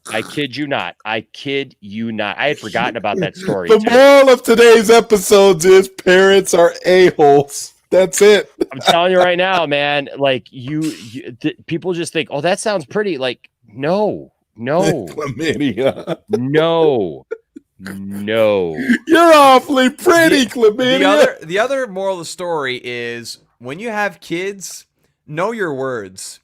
I kid you not. I had forgotten about that story. The moral of today's episodes is parents are a-holes. That's it. I'm telling you right now, man. Like people just think, oh, that sounds pretty. Like, no. Chlamydia. No. You're awfully pretty, Chlamydia. The other moral of the story is when you have kids, know your words.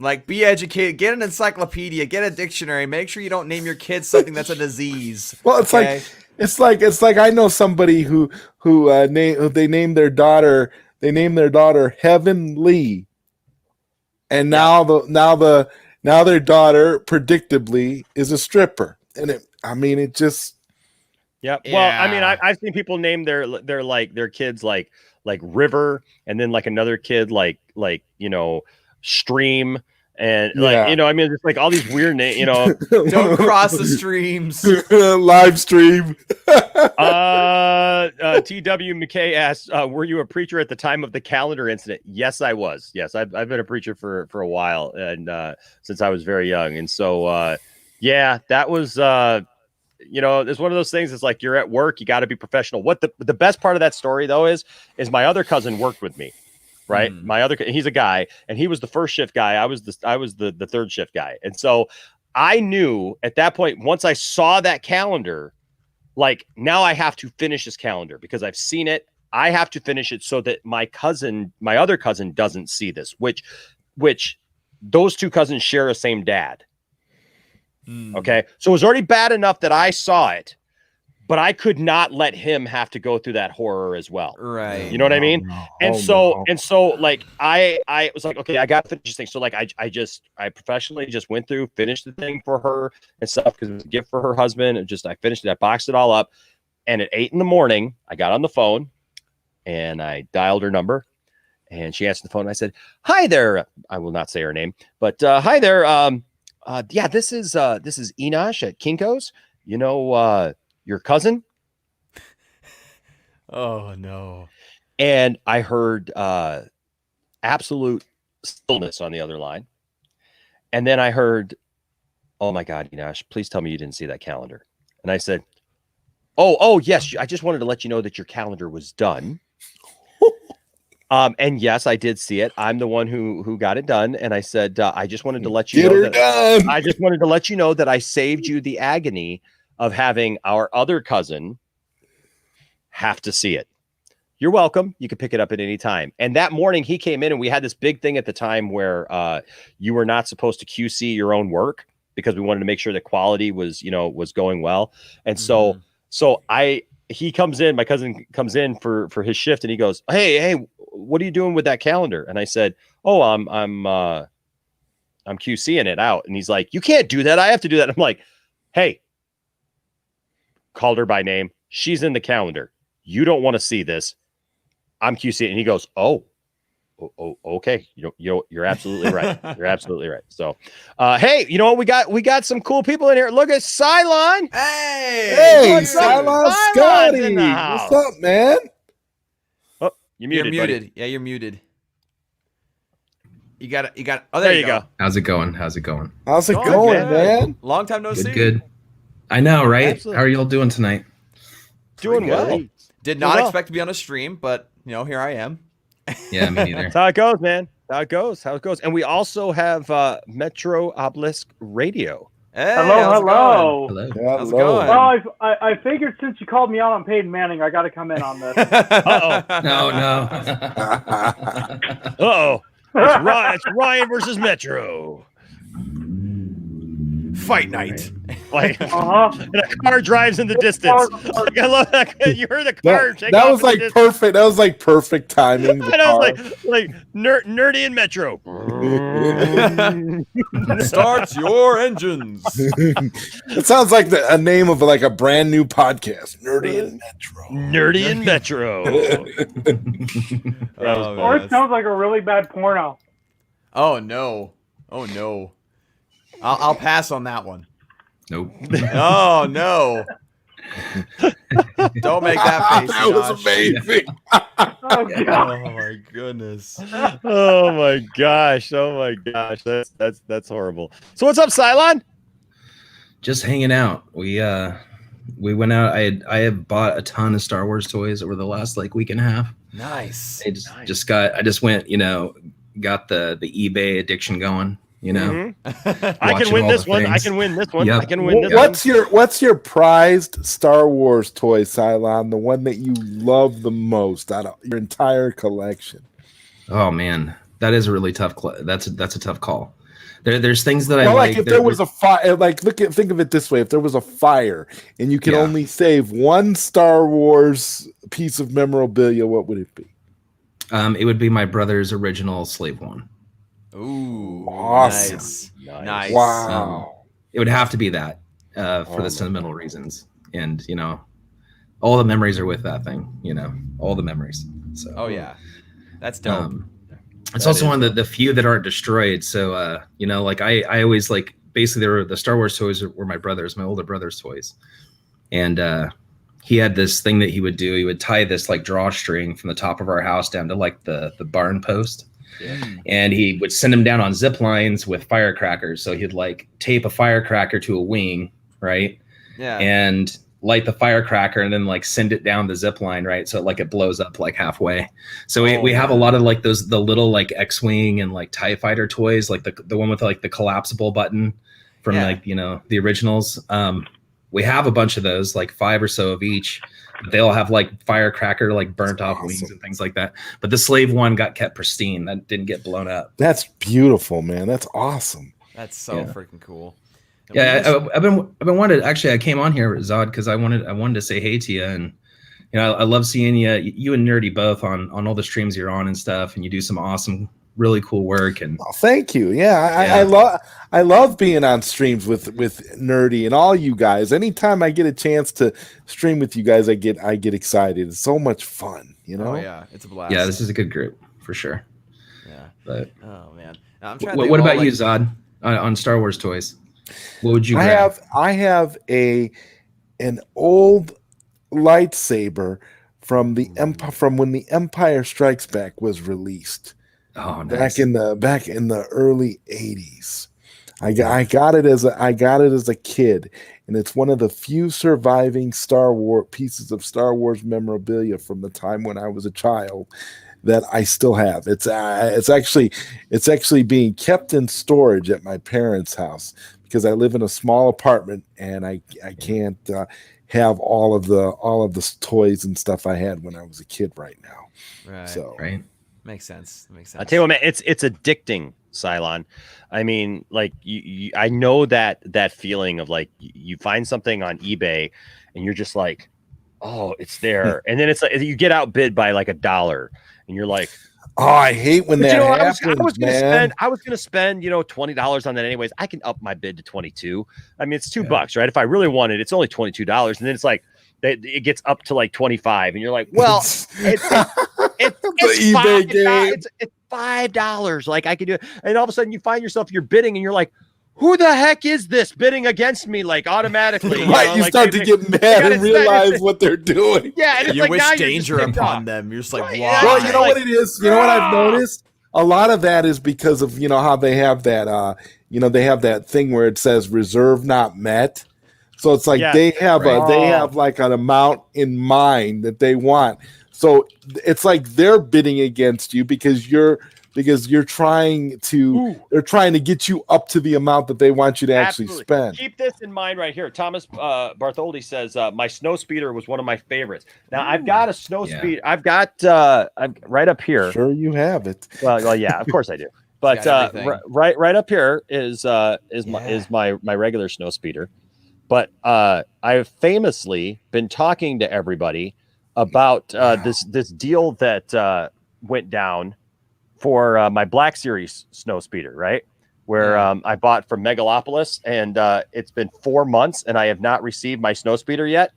Like, be educated, get an encyclopedia, get a dictionary, make sure you don't name your kids something that's a disease. Well, it's like I know somebody who they named their daughter Heavenly, and now their daughter predictably is a stripper, and it just. Yeah. Well, I mean, I've seen people name their kids like River, and then like another kid like Stream, and just like all these weird names, Don't cross the streams. Live stream. TW McKay asks, were you a preacher at the time of the calendar incident? Yes, I was. Yes, I've been a preacher for a while, and since I was very young, and so that was it's one of those things. It's like you're at work, you got to be professional. What the best part of that story though is my other cousin worked with me. Right. He's a guy, and he was the first shift guy. I was the third shift guy. And so I knew at that point, once I saw that calendar, like, now I have to finish this calendar because I've seen it. I have to finish it so that my other cousin doesn't see this, which those two cousins share the same dad. Okay. So it was already bad enough that I saw it, but I could not let him have to go through that horror as well. Right. You know what I mean? No. And Oh, so like I was like, okay, I got to finish this thing. So like I professionally just went through, finished the thing for her and stuff because it was a gift for her husband. And I finished it, I boxed it all up. And at 8 a.m, I got on the phone and I dialed her number. And she answered the phone. And I said, "Hi there." I will not say her name, but hi there. Yeah, this is Enosh at Kinko's. You know, your cousin. Oh no. And I heard absolute stillness on the other line. And then I heard, "Oh my God, Enosh, please tell me you didn't see that calendar." And I said, Oh, yes. I just wanted to let you know that your calendar was done. And yes, I did see it. I'm the one who got it done. And I said, I just wanted to let you know that I just wanted to let you know that I saved you the agony of having our other cousin have to see it. You're welcome. You can pick it up at any time. And that morning he came in and we had this big thing at the time where you were not supposed to QC your own work because we wanted to make sure the quality was going well. And so he comes in, my cousin comes in for his shift and he goes, Hey, what are you doing with that calendar? And I said, "Oh, I'm QCing it out." And he's like, "You can't do that. I have to do that." I'm like, "Hey," called her by name. "She's in the calendar. You don't want to see this. I'm QCing." And he goes, "Oh, okay. You're absolutely right. You're absolutely right." So, hey, you know what? We got some cool people in here. Look at Cylon. Hey, Cylon Scotty. What's up, man? Oh, you're muted. Buddy. Yeah, you're muted. You got it. Oh, there you go. How's it going, man? Long time no see. Good. I know, right? Absolutely. How are y'all doing tonight? Doing well. Did not expect to be on a stream, but here I am. Yeah, me neither. That's how it goes, man. How it goes. And we also have Metro Obelisk Radio. Hey, hello. How's it going? Well, I figured since you called me out on Peyton Manning, I got to come in on this. Uh-oh. No. Uh-oh. It's Ryan versus Metro. Fight night. Like, and a car drives in the distance. Like, I love that. You heard the car. That was like perfect. That was like perfect timing. And I was like Nerdy and Metro. Starts your engines. It sounds like a name of like a brand new podcast. Nerdy and Metro. Nerdy and Metro. Or it sounds like a really bad porno. Oh no. I'll pass on that one. Nope. Oh no. Don't make that face. That was amazing. Oh god. Oh my goodness. Oh my gosh. That's horrible. So what's up, Cylon? Just hanging out. We went out. I have bought a ton of Star Wars toys over the last week and a half. Nice. I just went, got the eBay addiction going. I can win this one. Yep. I can win this one. What's your prized Star Wars toy, Cylon? The one that you love the most out of your entire collection? Oh man, that is a really tough. That's a tough call. There's things that I like. If there was a fire, think of it this way: if there was a fire and you could only save one Star Wars piece of memorabilia, what would it be? It would be my brother's original Slave One. Ooh, awesome! Nice. Wow. It would have to be that for the sentimental reasons, and all the memories are with that thing. All the memories. So. Oh yeah, that's dope. It's also one of the few that aren't destroyed. So I always basically the Star Wars toys were my older brother's toys, and he had this thing that he would do. He would tie this drawstring from the top of our house down to the barn post. Yeah. And he would send them down on zip lines with firecrackers. So he'd tape a firecracker to a wing, right? Yeah. And light the firecracker and then send it down the zip line, right? So it blows up halfway. So we have a lot of the little X-Wing and TIE Fighter toys, the one with the collapsible button from the originals. We have a bunch of those, 5 or so of each. They all have firecracker, burnt off wings and things like that. But the Slave One got kept pristine. That didn't get blown up. That's beautiful, man. That's awesome. That's so freaking cool. Yeah, I've been wanted. Actually, I came on here, Zod, because I wanted to say hey to you, and I love seeing you and Nerdy both on all the streams you're on and stuff, and you do some awesome, really cool work. And thank you. Yeah, I love being on streams with Nerdy and all you guys. Anytime I get a chance to stream with you guys, I get excited. It's so much fun, Oh yeah, it's a blast. Yeah, this is a good group for sure. Yeah. But oh man, I'm trying to what about you, Zod, on Star Wars toys? What would you grab? I have an old lightsaber from from when the Empire Strikes Back was released. Oh, nice. Back in the early 80s. I got it as a kid, and it's one of the few surviving Star Wars pieces of Star Wars memorabilia from the time when I was a child that I still have. It's actually being kept in storage at my parents' house because I live in a small apartment and I can't have all of the toys and stuff I had when I was a kid right now. Right. So right. Makes sense. I tell you what, man, it's addicting, Cylon. I mean, like I know that feeling of like you find something on eBay and you're just like, oh, it's there, and then it's like you get outbid by like $1, and you're like, oh, I hate when that happens, I was gonna spend $20 on that anyways. I can up my bid to 22. I mean, it's $2, right? If I really wanted, it's only $22, and then it's like it gets up to like 25, and you're like, well, it's $5. Like I could do it, and all of a sudden you find yourself you're bidding, and you're like, who the heck is this bidding against me? Like automatically, right? You start to get mad and realize what they're doing. Yeah, and it's you like wish now danger you're just upon them. You're just like, right, wow. Well, you know what it is. You know what I've noticed. A lot of that is because of how they have that. They have that thing where it says reserve not met. So it's like they have like an amount in mind that they want. So it's like they're bidding against you because you're trying to they're trying to get you up to the amount that they want you to actually spend. Keep this in mind right here. Thomas Bartholdi says my snow speeder was one of my favorites. Now I've got a snow speeder. I've got I'm right up here. Sure, you have it. Well, yeah, of course I do. But right up here is my regular snow speeder. But I've famously been talking to everybody about this deal that went down for my Black Series snow speeder, right? Where I bought from Megalopolis, and it's been 4 months, and I have not received my snow speeder yet.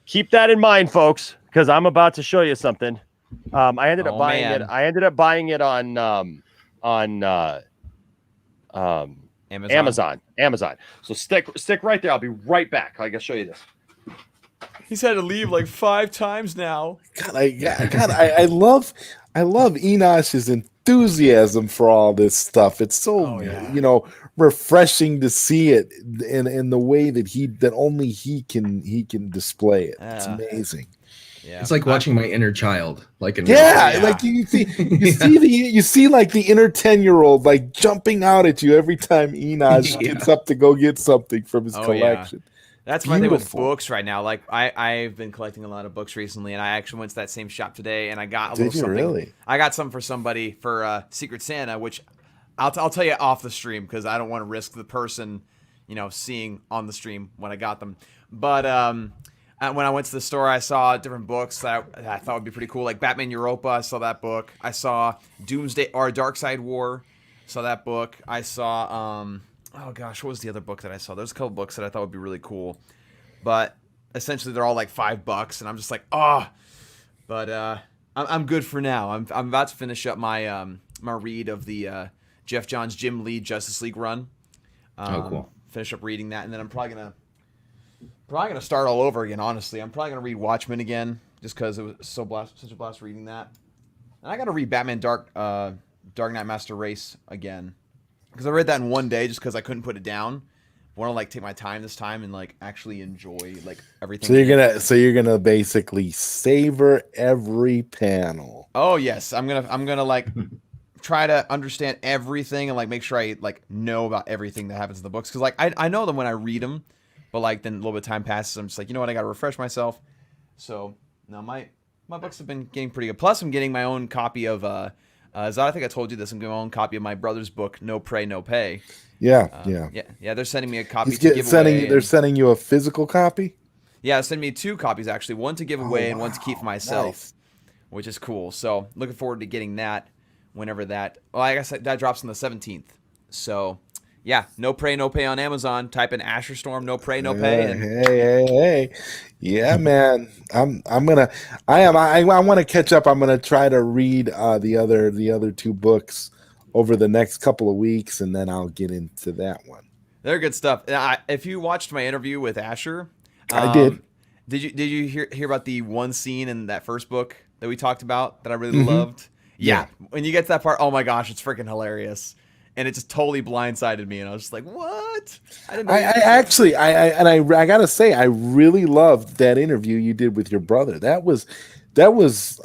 Keep that in mind, folks, because I'm about to show you something. I ended up buying it. I ended up buying it on Amazon. So stick right there. I'll be right back. I gotta show you this. He's had to leave like 5 times now. I love Enosh's enthusiasm for all this stuff. It's so refreshing to see it in the way that only he can display it. It's amazing. Yeah. It's like watching my inner child. Like you see like the inner 10-year-old like jumping out at you every time Enosh gets up to go get something from his collection. Yeah. That's my thing with books right now. Like I've been collecting a lot of books recently, and I actually went to that same shop today, and I got a little something. Really? I got something for somebody for Secret Santa, which I'll tell you off the stream because I don't want to risk the person, seeing on the stream when I got them. But when I went to the store, I saw different books that I thought would be pretty cool, like Batman Europa. I saw that book. I saw Doomsday or Darkseid War. Saw that book. I saw oh gosh, what was the other book that I saw? There's a couple books that I thought would be really cool, but essentially they're all like $5, and I'm just like, oh. But I'm good for now. I'm about to finish up my my read of the Jeff Johns Jim Lee Justice League run. Cool. Finish up reading that, and then I'm probably gonna start all over again. Honestly, I'm probably gonna read Watchmen again, just because it was such a blast reading that. And I gotta read Batman Dark Knight Master Race again, because I read that in one day just because I couldn't put it down. I want to like take my time this time and like actually enjoy like everything. So you're gonna basically savor every panel. Oh yes, I'm gonna like try to understand everything and like make sure I like know about everything that happens in the books, because like I know them when I read them, but like then a little bit of time passes, I'm just like, you know what, I gotta refresh myself. So now my books have been getting pretty good. Plus I'm getting my own copy of As I think I told you this, I'm getting my own copy of my brother's book, No Pray, No Pay. Yeah. Yeah. They're sending me a copy He's to give away. They're sending you a physical copy. Yeah, sending me 2 copies actually, one to give away and one to keep for myself, Nice. which is cool. So looking forward to getting that whenever that. Well, I guess that drops on the 17th. So yeah, No Pray, No Pay on Amazon. Type in Asher Storm, No Pray, No Pay. And Hey. Yeah, man. I want to catch up. I'm gonna try to read the other 2 books over the next couple of weeks, and then I'll get into that one. They're good stuff. If you watched my interview with Asher, I did. Did you hear about the one scene in that first book that we talked about that I really loved? Yeah. When you get to that part, oh my gosh, it's freaking hilarious. And it just totally blindsided me, and I was just like, "What?" I didn't know. I gotta say, I really loved that interview you did with your brother. That was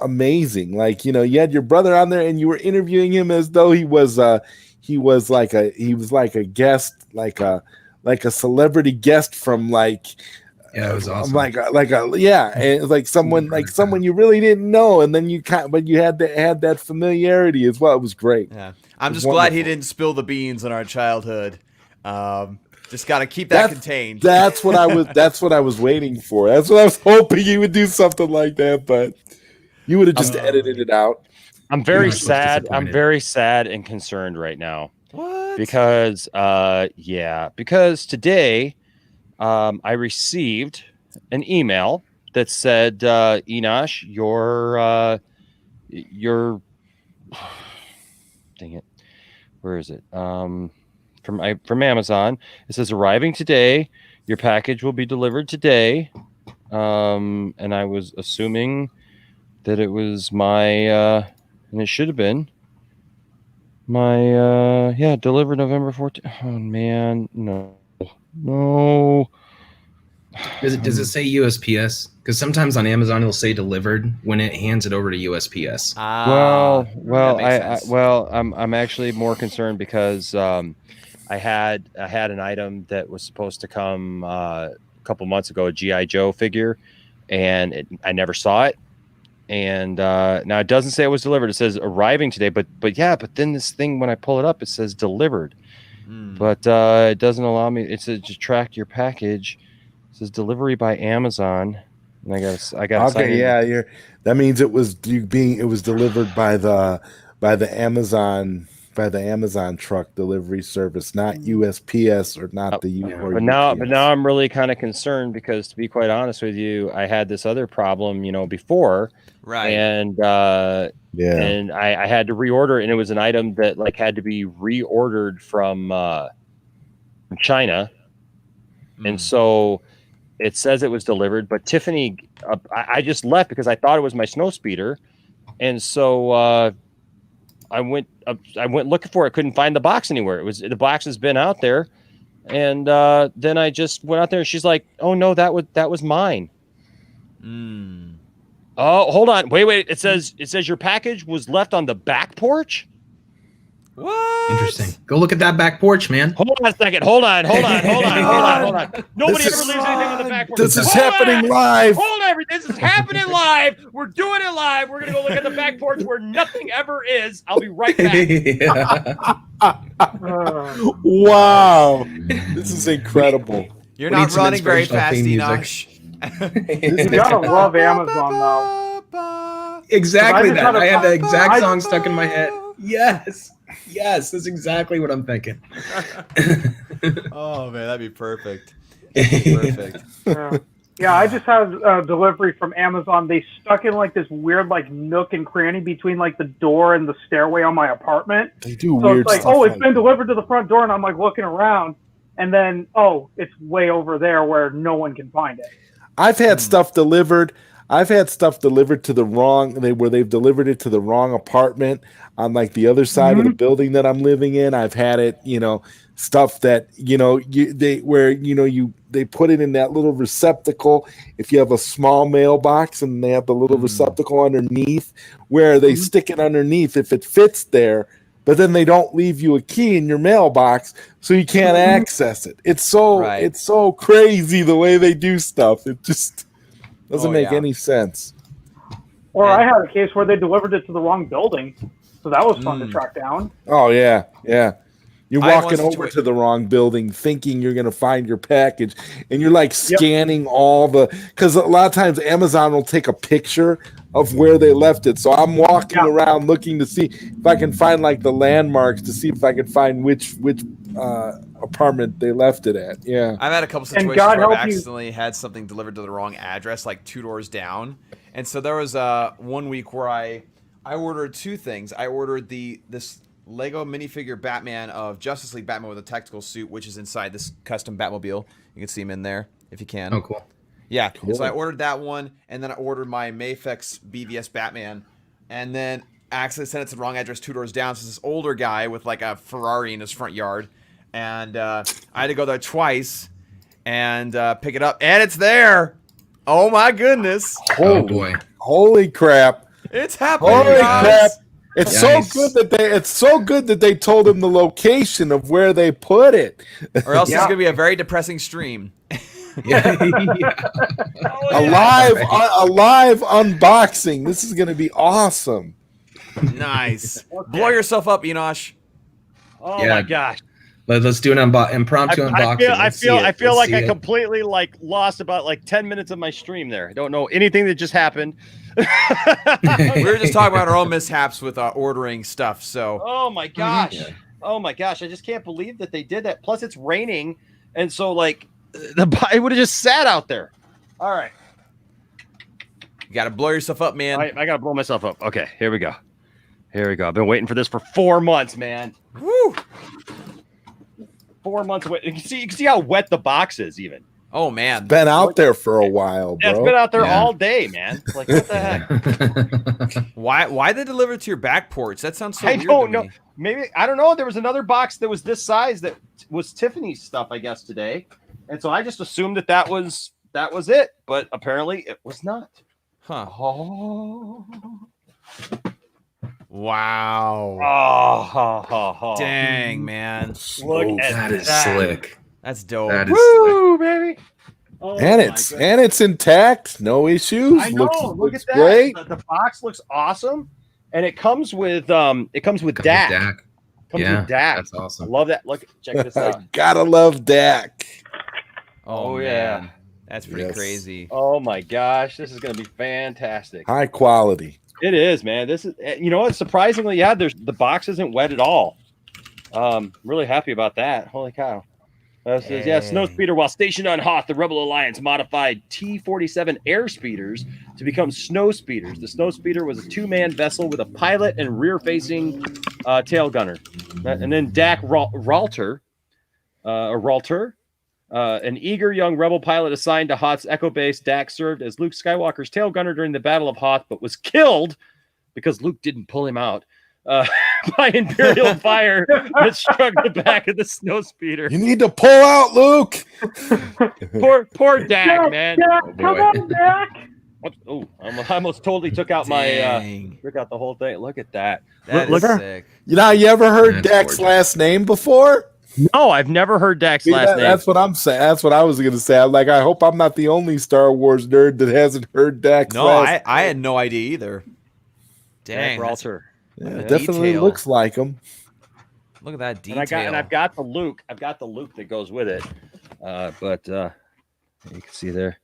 amazing. Like, you had your brother on there, and you were interviewing him as though he was like a guest, like a celebrity guest from like. Yeah, it was awesome. And like someone you really didn't know, and then you had that familiarity as well. It was great. Yeah, I'm just glad he didn't spill the beans on our childhood. Just got to keep that contained. That's what I was waiting for. That's what I was hoping he would do, something like that. But you would have just edited it out. I'm very sad. I'm very sad and concerned right now. What? Because today. I received an email that said, Enosh, your dang it, where is it? From Amazon. It says arriving today. Your package will be delivered today. And I was assuming that it was my, and it should have been my, delivered November 14th. Oh man, no. Does it say USPS? Because sometimes on Amazon it'll say delivered when it hands it over to USPS. I'm actually more concerned because I had an item that was supposed to come a couple months ago, a GI Joe figure, and I never saw it. And now it doesn't say it was delivered. It says arriving today, but then this thing, when I pull it up, it says delivered. But it doesn't allow me. It says to track your package. It says delivery by Amazon. And I got. Okay, yeah, that means it was delivered by the Amazon truck delivery service, not USPS or not the U. But now I'm really kind of concerned because, to be quite honest with you, I had this other problem, before, right? And and I had to reorder, and it was an item that had to be reordered from China, and so it says it was delivered. But Tiffany, I just left because I thought it was my snow speeder, and so I went looking for it. Couldn't find the box anywhere. The box has been out there, and then I just went out there, and she's like, "Oh no, that was mine." Oh, hold on. Wait. It says your package was left on the back porch. What? Interesting. Go look at that back porch, man. Hold on a second. Hold on. Nobody ever leaves anything on the back porch. This is happening live. Hold on. This is happening live. We're doing it live. We're going to go look at the back porch where nothing ever is. I'll be right back. Wow. This is incredible. You're not running very fast, Enosh. You gotta love Amazon, though. Exactly that. I had the exact song stuck in my head. Yes, that's exactly what I'm thinking. Oh man, that'd be perfect. Yeah, I just had a delivery from Amazon. They stuck in this weird nook and cranny between the door and the stairway on my apartment. They do so weird it's stuff. it's been delivered to the front door, and I'm looking around, and then it's way over there where no one can find it. I've had stuff delivered. I've had stuff delivered to the wrong, where they've delivered it to the wrong apartment on the other side of the building that I'm living in. I've had it, stuff that, they put it in that little receptacle. If you have a small mailbox and they have the little receptacle underneath where they stick it underneath if it fits there, but then they don't leave you a key in your mailbox so you can't access it. It's so crazy the way they do stuff. It just doesn't make any sense. Or I had a case where they delivered it to the wrong building. So so that was fun to track down. Oh yeah, yeah. You're I had walking one over to the wrong building thinking you're going to find your package, and you're like scanning all the, because a lot of times Amazon will take a picture of where they left it. So I'm walking around looking to see if I can find like the landmarks to see if I can find which apartment they left it at. Yeah. I've had a couple situations where I've accidentally had something delivered to the wrong address, like 2 doors down. And so there was 1 week where I ordered 2 things. I ordered this Lego minifigure Batman of Justice League Batman with a tactical suit, which is inside this custom Batmobile. You can see him in there if you can. Oh, cool. Yeah. Cool. So I ordered that one, and then I ordered my Mafex BVS Batman, and then accidentally sent it to the wrong address 2 doors down. So this older guy with like a Ferrari in his front yard, and I had to go there twice and pick it up, and it's there. Oh my goodness! Oh boy! Holy crap! It's happening. Holy guys. crap! It's so good that they told him the location of where they put it. Or else it's gonna be a very depressing stream. A live unboxing. This is gonna be awesome. Nice. Blow yourself up, Enosh. Oh my gosh. Let's do an impromptu unboxing. I feel like I completely lost about 10 minutes of my stream there. I don't know anything that just happened. We were just talking about our own mishaps with ordering stuff. So. Oh my gosh. Oh my gosh. I just can't believe that they did that. Plus it's raining, and so it would have just sat out there. All right. You got to blow yourself up, man. I got to blow myself up. Okay, here we go. Here we go. I've been waiting for this for 4 months, man. Woo! 4 months away. You can see how wet the box is, even. Oh man, it's been out there for a while, bro. It's been out there all day, man. What the heck? Why they deliver it to your back porch? That sounds so I weird. don't know. Maybe I don't know. There was another box that was this size that was Tiffany's stuff, I guess, today, and so I just assumed that was it, but apparently it was not. Huh? Oh. Wow. Dang, man. Look at that. Is slick. That's dope. That is Woo, baby. Oh, and it's intact, no issues. I know. Look at that. Great. The box looks awesome, and it comes with DAC. Comes with DAC. That's awesome. I love that. Look, check this out. Gotta love DAC. Oh yeah. Man. That's pretty crazy. Oh my gosh, this is gonna be fantastic. High quality. It is, man. This is, you know what? Surprisingly, the box isn't wet at all. Really happy about that. Holy cow. Says, Snowspeeder, while stationed on Hoth, the Rebel Alliance modified T-47 airspeeders to become snowspeeders. The snowspeeder was a 2-man vessel with a pilot and rear-facing tail gunner. And then Dak Ralter, an eager young rebel pilot assigned to Hoth's Echo Base. Dak served as Luke Skywalker's tail gunner during the Battle of Hoth, but was killed because Luke didn't pull him out by Imperial fire that struck the back of the snowspeeder. You need to pull out, Luke. Poor Dak, man. Come on, Dak. Oh, I almost totally took out took out the whole thing. Look at that. Look is sick. You ever heard Dak's last name before? No, I've never heard Dak's last name. That's what I'm saying. That's what I was going to say. I'm like, I hope I'm not the only Star Wars nerd that hasn't heard Dak's last name. I had no idea either. Dang. Dak Ralter. Yeah, definitely looks like him. Look at that detail. And I've got the Luke. I've got the Luke that goes with it. But you can see there.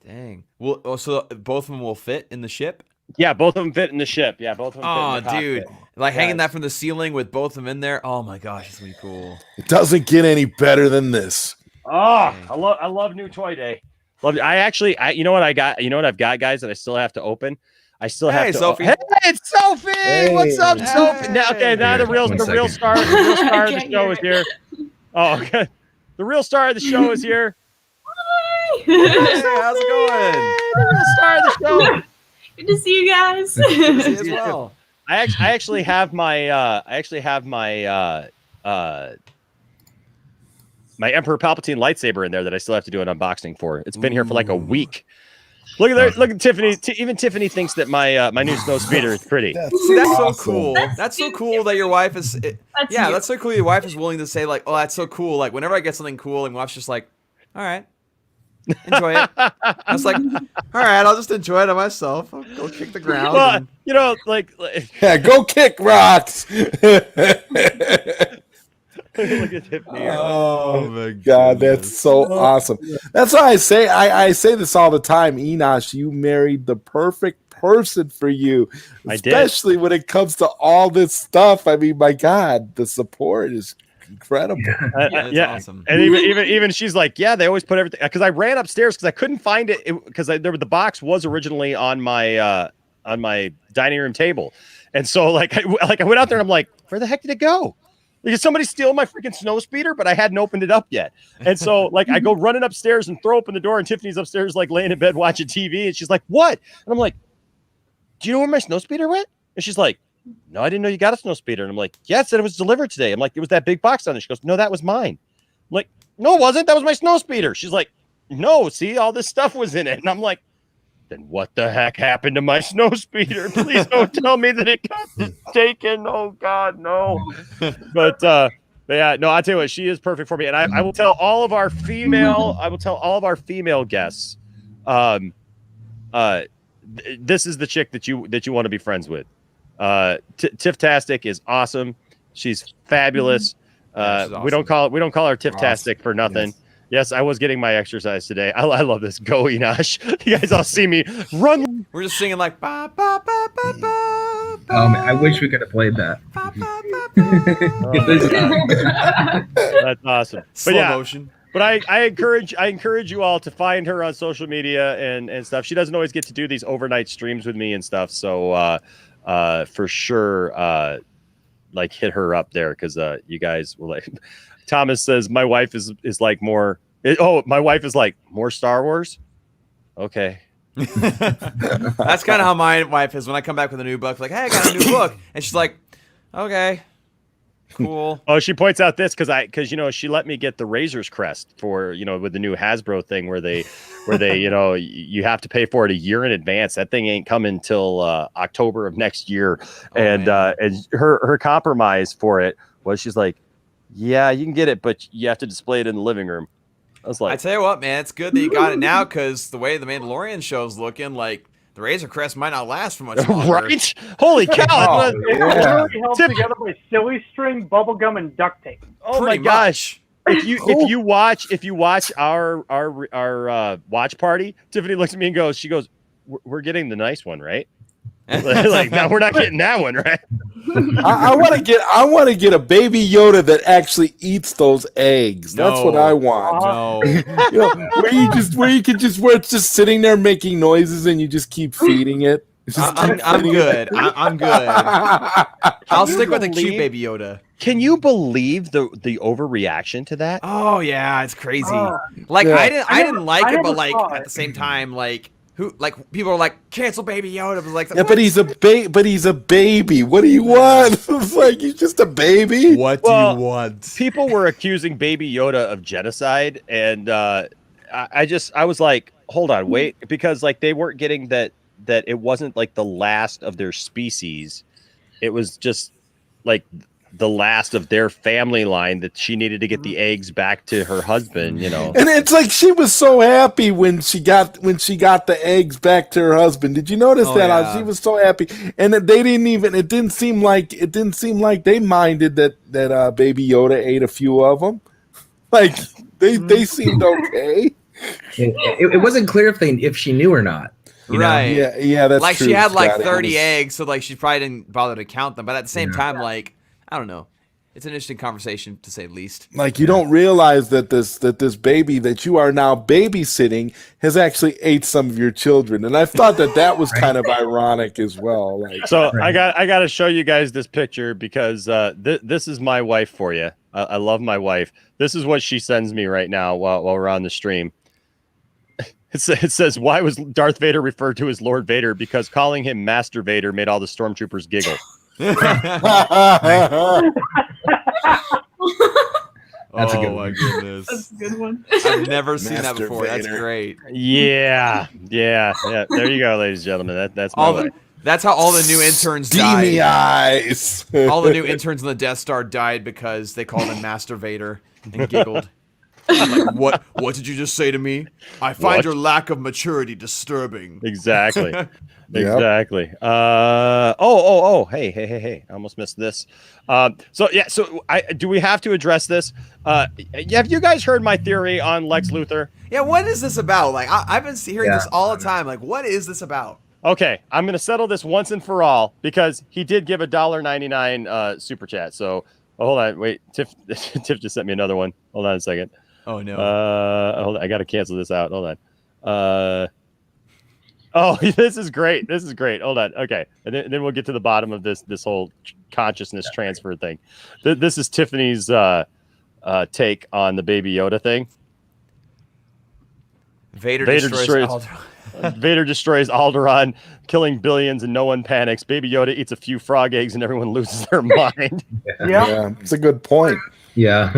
Dang. Well, so both of them will fit in the ship? Yeah, both of them fit in the ship. Yeah, both of them fit in the dude. cockpit. Like hanging that from the ceiling with both of them in there. Oh my gosh, it's gonna be cool. It doesn't get any better than this. Oh, I love new toy day. Love it. You know what I got? You know what I've got, guys, that I still have to open? I still have to. Sophie. Hey, it's Sophie. Hey. What's up, Sophie? Now, now the real star of the show is here. Oh, okay. The real star of the show is here. Hi. Hey, how's it going? The real star of the show. Good to see you guys. Good to see you as well. I actually have my my Emperor Palpatine lightsaber in there that I still have to do an unboxing for. It's been here for like a week. Look at there! Look at Tiffany. Even Tiffany thinks that my new snow speeder is pretty. That's so cool. That's so cool that your wife is. That's so cool. Your wife is willing to say like, "Oh, that's so cool." Like whenever I get something cool, and wife's just like, "All right." Enjoy it. I was like, all right, I'll just enjoy it on myself. I'll go kick the ground. Well, and... you know, like Yeah, go kick rocks. Look at Tiffany. Oh my God, that's so awesome. That's why I say I say this all the time. Enosh, you married the perfect person for you, especially when it comes to all this stuff. I mean, my God, the support is incredible. Yeah, awesome. And even she's like, yeah, they always put everything, because I ran upstairs because I couldn't find it because the box was originally on my dining room table, and so I went out there and I'm like, where the heck did it go? Did somebody steal my freaking snow speeder? But I hadn't opened it up yet. And so I go running upstairs and throw open the door, and Tiffany's upstairs laying in bed watching TV, and she's like, what? And I'm like, do you know where my snow speeder went? And she's like, no, I didn't know you got a snow speeder. And I'm like, yeah, it said it was delivered today. I'm like, it was that big box on it. She goes, no, that was mine. I'm like, no, it wasn't. That was my snow speeder. She's like, no, see, all this stuff was in it. And I'm like, then what the heck happened to my snow speeder? Please don't tell me that it got taken. Oh God, no. But yeah, no, I'll tell you what, she is perfect for me. And I will tell all of our female guests, this is the chick that you want to be friends with. Tiff-tastic is awesome. She's fabulous. Awesome. We don't call her Tiff-tastic for nothing. Yes, I was getting my exercise today. I love this. Go, Enosh. You guys all see me run. We're just singing like ba ba ba ba ba. Man, I wish we could have played that. That's awesome. Slow motion. But I encourage you all to find her on social media and stuff. She doesn't always get to do these overnight streams with me and stuff. So for sure, hit her up there, because you guys will like. Thomas says my wife is like more. My wife is like more Star Wars. Okay. That's kind of how my wife is when I come back with a new book. Like, hey, I got a new book, and she's like, okay, cool. Oh, she points out this because she let me get the Razor's Crest for with the new Hasbro thing where they you have to pay for it a year in advance. That thing ain't coming till October of next year, and her compromise for it was she's like, yeah, you can get it, but you have to display it in the living room. I was like, I tell you what, man, it's good that you got it now, because the way the Mandalorian show's looking, like the Razor Crest might not last for much longer. Right? Holy cow! It's really held together by silly string, bubble gum, and duct tape. Oh my gosh! If you watch our watch party, Tiffany looks at me and goes, we're getting the nice one, right? Like, no, we're not getting that one, right? I want to get a baby Yoda that actually eats those eggs. That's what I want. No. Where it's just sitting there making noises and you just keep feeding it. I'm good. I'm good. I'll stick with the cute baby Yoda. Can you believe the overreaction to that? Oh yeah, it's crazy. I didn't like it, but at the same time, people are like, cancel baby Yoda. But yeah, but he's a baby. What do you want? It's like, he's just a baby. What do you want? People were accusing baby Yoda of genocide, and I was like, hold on, wait, because they weren't getting that it wasn't the last of their species. It was just the last of their family line, that she needed to get the eggs back to her husband, And it's like she was so happy when she got the eggs back to her husband. Did you notice that? Yeah. She was so happy, and it didn't seem like they minded that baby Yoda ate a few of them. Like they seemed okay. It wasn't clear if she knew or not. Right. Yeah, that's true. She had Scott. 30 eggs, so she probably didn't bother to count them. But at the same time, I don't know. It's an interesting conversation, to say the least. You don't realize that this baby that you are now babysitting has actually ate some of your children, and I thought that was kind of ironic as well. I got to show you guys this picture, because this is my wife for you. I love my wife. This is what she sends me right now while we're on the stream. It says, why was Darth Vader referred to as Lord Vader? Because calling him Master Vader made all the stormtroopers giggle. That's a good one. My goodness. That's a good one. I've never seen that Master before. That's Vader. great. Yeah. There you go, ladies and gentlemen. That's my wife. That's how all the new interns Steamy died. eyes. All the new interns on the Death Star died because they called him Master Vader and giggled. Like, what did you just say to me? I find What? your lack of maturity disturbing. Exactly. Exactly. Hey. I almost missed this. So do we have to address this? Have you guys heard my theory on Lex Luthor? Yeah, what is this about? Like, I've been hearing this all the time. Like, what is this about? Okay, I'm going to settle this once and for all because he did give a $1.99 super chat. So hold on, wait. Tiff just sent me another one. Hold on a second. Oh no. Hold on, I got to cancel this out. Hold on. Oh, this is great. This is great. Hold on. Okay, and then we'll get to the bottom of this whole consciousness transfer thing. This is Tiffany's take on the Baby Yoda thing. Vader destroys Alderaan. Vader destroys Alderaan, killing billions, and no one panics. Baby Yoda eats a few frog eggs, and everyone loses their mind. Yeah, it's a good point. Yeah,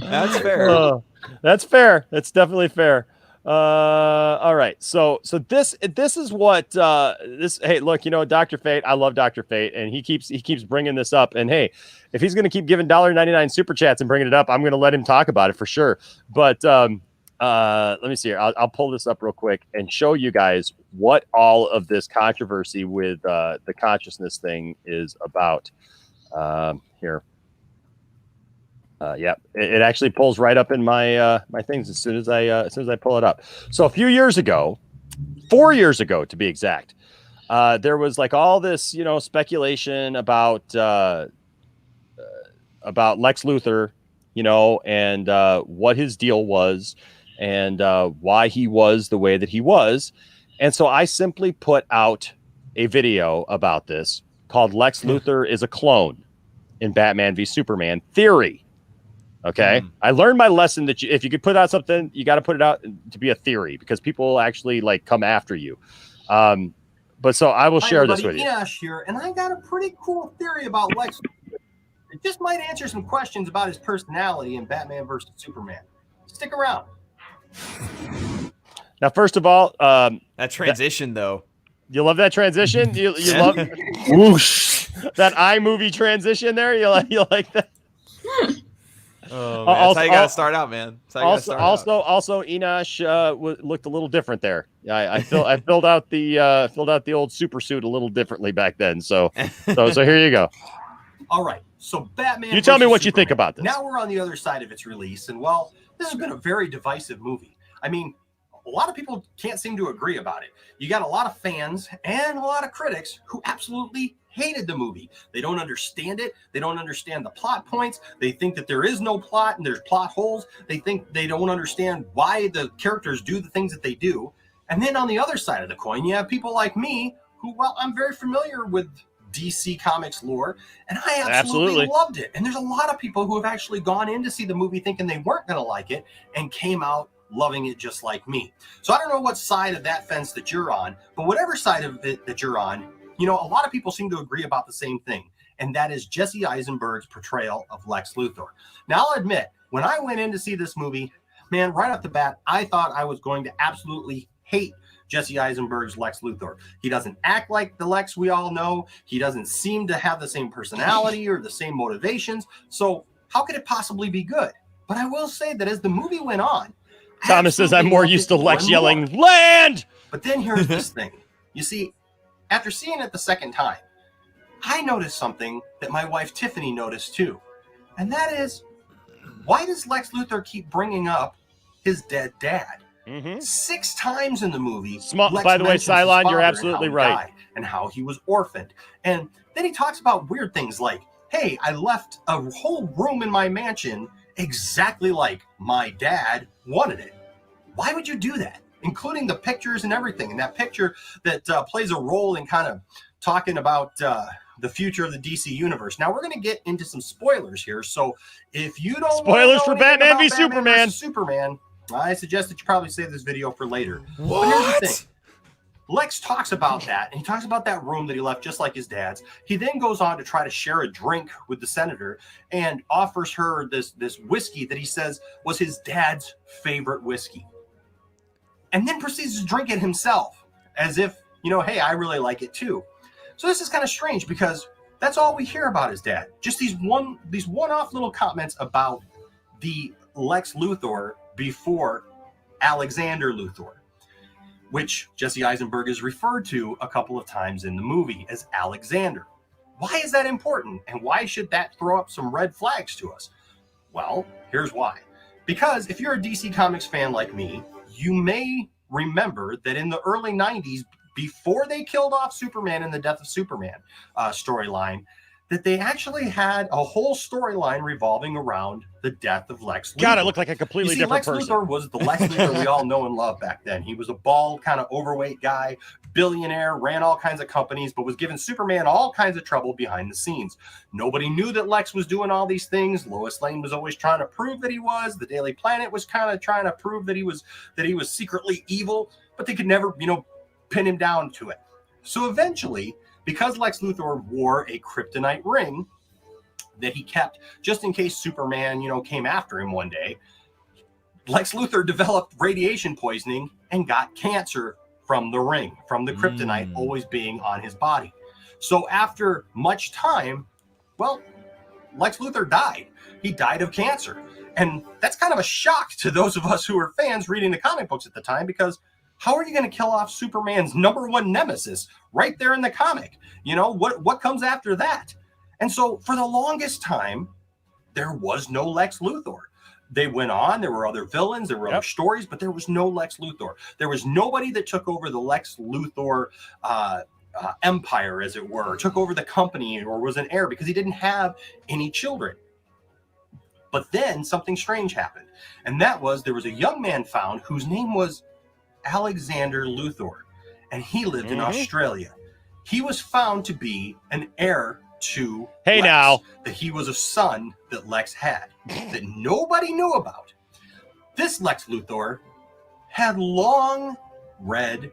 that's fair. That's fair. That's definitely fair. All right. So this is what this. Hey, look, Dr. Fate. I love Dr. Fate, and he keeps bringing this up. And hey, if he's going to keep giving $1.99 super chats and bringing it up, I'm going to let him talk about it for sure. But let me see here. I'll pull this up real quick and show you guys what all of this controversy with the consciousness thing is about. Here. Yeah, it actually pulls right up in my my things as soon as I pull it up. So a few years ago, 4 years ago to be exact, there was like all this speculation about Lex Luthor, and what his deal was, and why he was the way that he was. And so I simply put out a video about this called "Lex Luthor is a Clone" in Batman v Superman theory. Okay. I learned my lesson that if you could put out something, you got to put it out to be a theory because people will actually come after you. But so I will share this with you. Enosh here, and I got a pretty cool theory about Lex. It just might answer some questions about his personality in Batman versus Superman. Stick around. Now, first of all, that transition though. You love that transition? You love whoosh that iMovie transition there? You like that? Oh, man. That's how you gotta start out, man. Also, Enosh looked a little different there. I filled out the old super suit a little differently back then. So here you go. All right. So Batman. You tell me what versus you think Superman. about this. Now we're on the other side of its release, and well, this has been a very divisive movie. I mean, a lot of people can't seem to agree about it. You got a lot of fans and a lot of critics who absolutely hated the movie. They don't understand it. They don't understand the plot points. They think that there is no plot and there's plot holes. They think they don't understand why the characters do the things that they do. And then on the other side of the coin, you have people like me who, well, I'm very familiar with DC Comics lore, and I absolutely loved it. And there's a lot of people who have actually gone in to see the movie thinking they weren't going to like it and came out loving it just like me. So I don't know what side of that fence that you're on, but whatever side of it that you're on, a lot of people seem to agree about the same thing, and that is Jesse Eisenberg's portrayal of Lex Luthor. Now, I'll admit, when I went in to see this movie, man, right off the bat, I thought I was going to absolutely hate Jesse Eisenberg's Lex Luthor. He doesn't act like the Lex we all know. He doesn't seem to have the same personality or the same motivations. So how could it possibly be good? But I will say that as the movie went on, Thomas says I'm more used to Lex yelling, "Land!" But then here's this thing. You see, after seeing it the second time, I noticed something that my wife Tiffany noticed too. And that is, why does Lex Luthor keep bringing up his dead dad? 6 times in the movie. By the way, Cylon, you're absolutely right. And how he was orphaned. And then he talks about weird things like, hey, I left a whole room in my mansion exactly like my dad wanted it. Why would you do that? Including the pictures and everything. And that picture that plays a role in kind of talking about the future of the DC universe. Now, we're going to get into some spoilers here. So if you don't spoilers for Batman v Superman, I suggest that you probably save this video for later. What? But here's the thing. Lex talks about that, and he talks about that room that he left just like his dad's. He then goes on to try to share a drink with the senator and offers her this whiskey that he says was his dad's favorite whiskey. And then proceeds to drink it himself as if, hey, I really like it too. So this is kind of strange because that's all we hear about his dad. Just these one-off little comments about the Lex Luthor before Alexander Luthor, which Jesse Eisenberg is referred to a couple of times in the movie as Alexander. Why is that important? And why should that throw up some red flags to us? Well, here's why. Because if you're a DC Comics fan like me, you may remember that in the early 90s, before they killed off Superman in the Death of Superman storyline, that they actually had a whole storyline revolving around the death of Lex Luthor. God, I look like a completely different Lex person. Luthor was the Lex Luthor we all know and love back then. He was a bald, kind of overweight guy, billionaire, ran all kinds of companies, but was giving Superman all kinds of trouble behind the scenes. Nobody knew that Lex was doing all these things. Lois Lane was always trying to prove that he was. The Daily Planet was kind of trying to prove that he was secretly evil, but they could never, pin him down to it. So eventually, because Lex Luthor wore a kryptonite ring that he kept just in case Superman, came after him one day, Lex Luthor developed radiation poisoning and got cancer from the ring, from the kryptonite always being on his body. So after much time, well, Lex Luthor died. He died of cancer. And that's kind of a shock to those of us who were fans reading the comic books at the time, because how are you going to kill off Superman's number one nemesis right there in the comic? What comes after that? And so for the longest time, there was no Lex Luthor. They went on. There were other villains. There were other stories, but there was no Lex Luthor. There was nobody that took over the Lex Luthor empire, as it were, took over the company or was an heir, because he didn't have any children. But then something strange happened. And that was, there was a young man found whose name was Alexander Luthor, and he lived in Australia. He was found to be an heir to Lex, that he was a son that Lex had that nobody knew about. This Lex Luthor had long red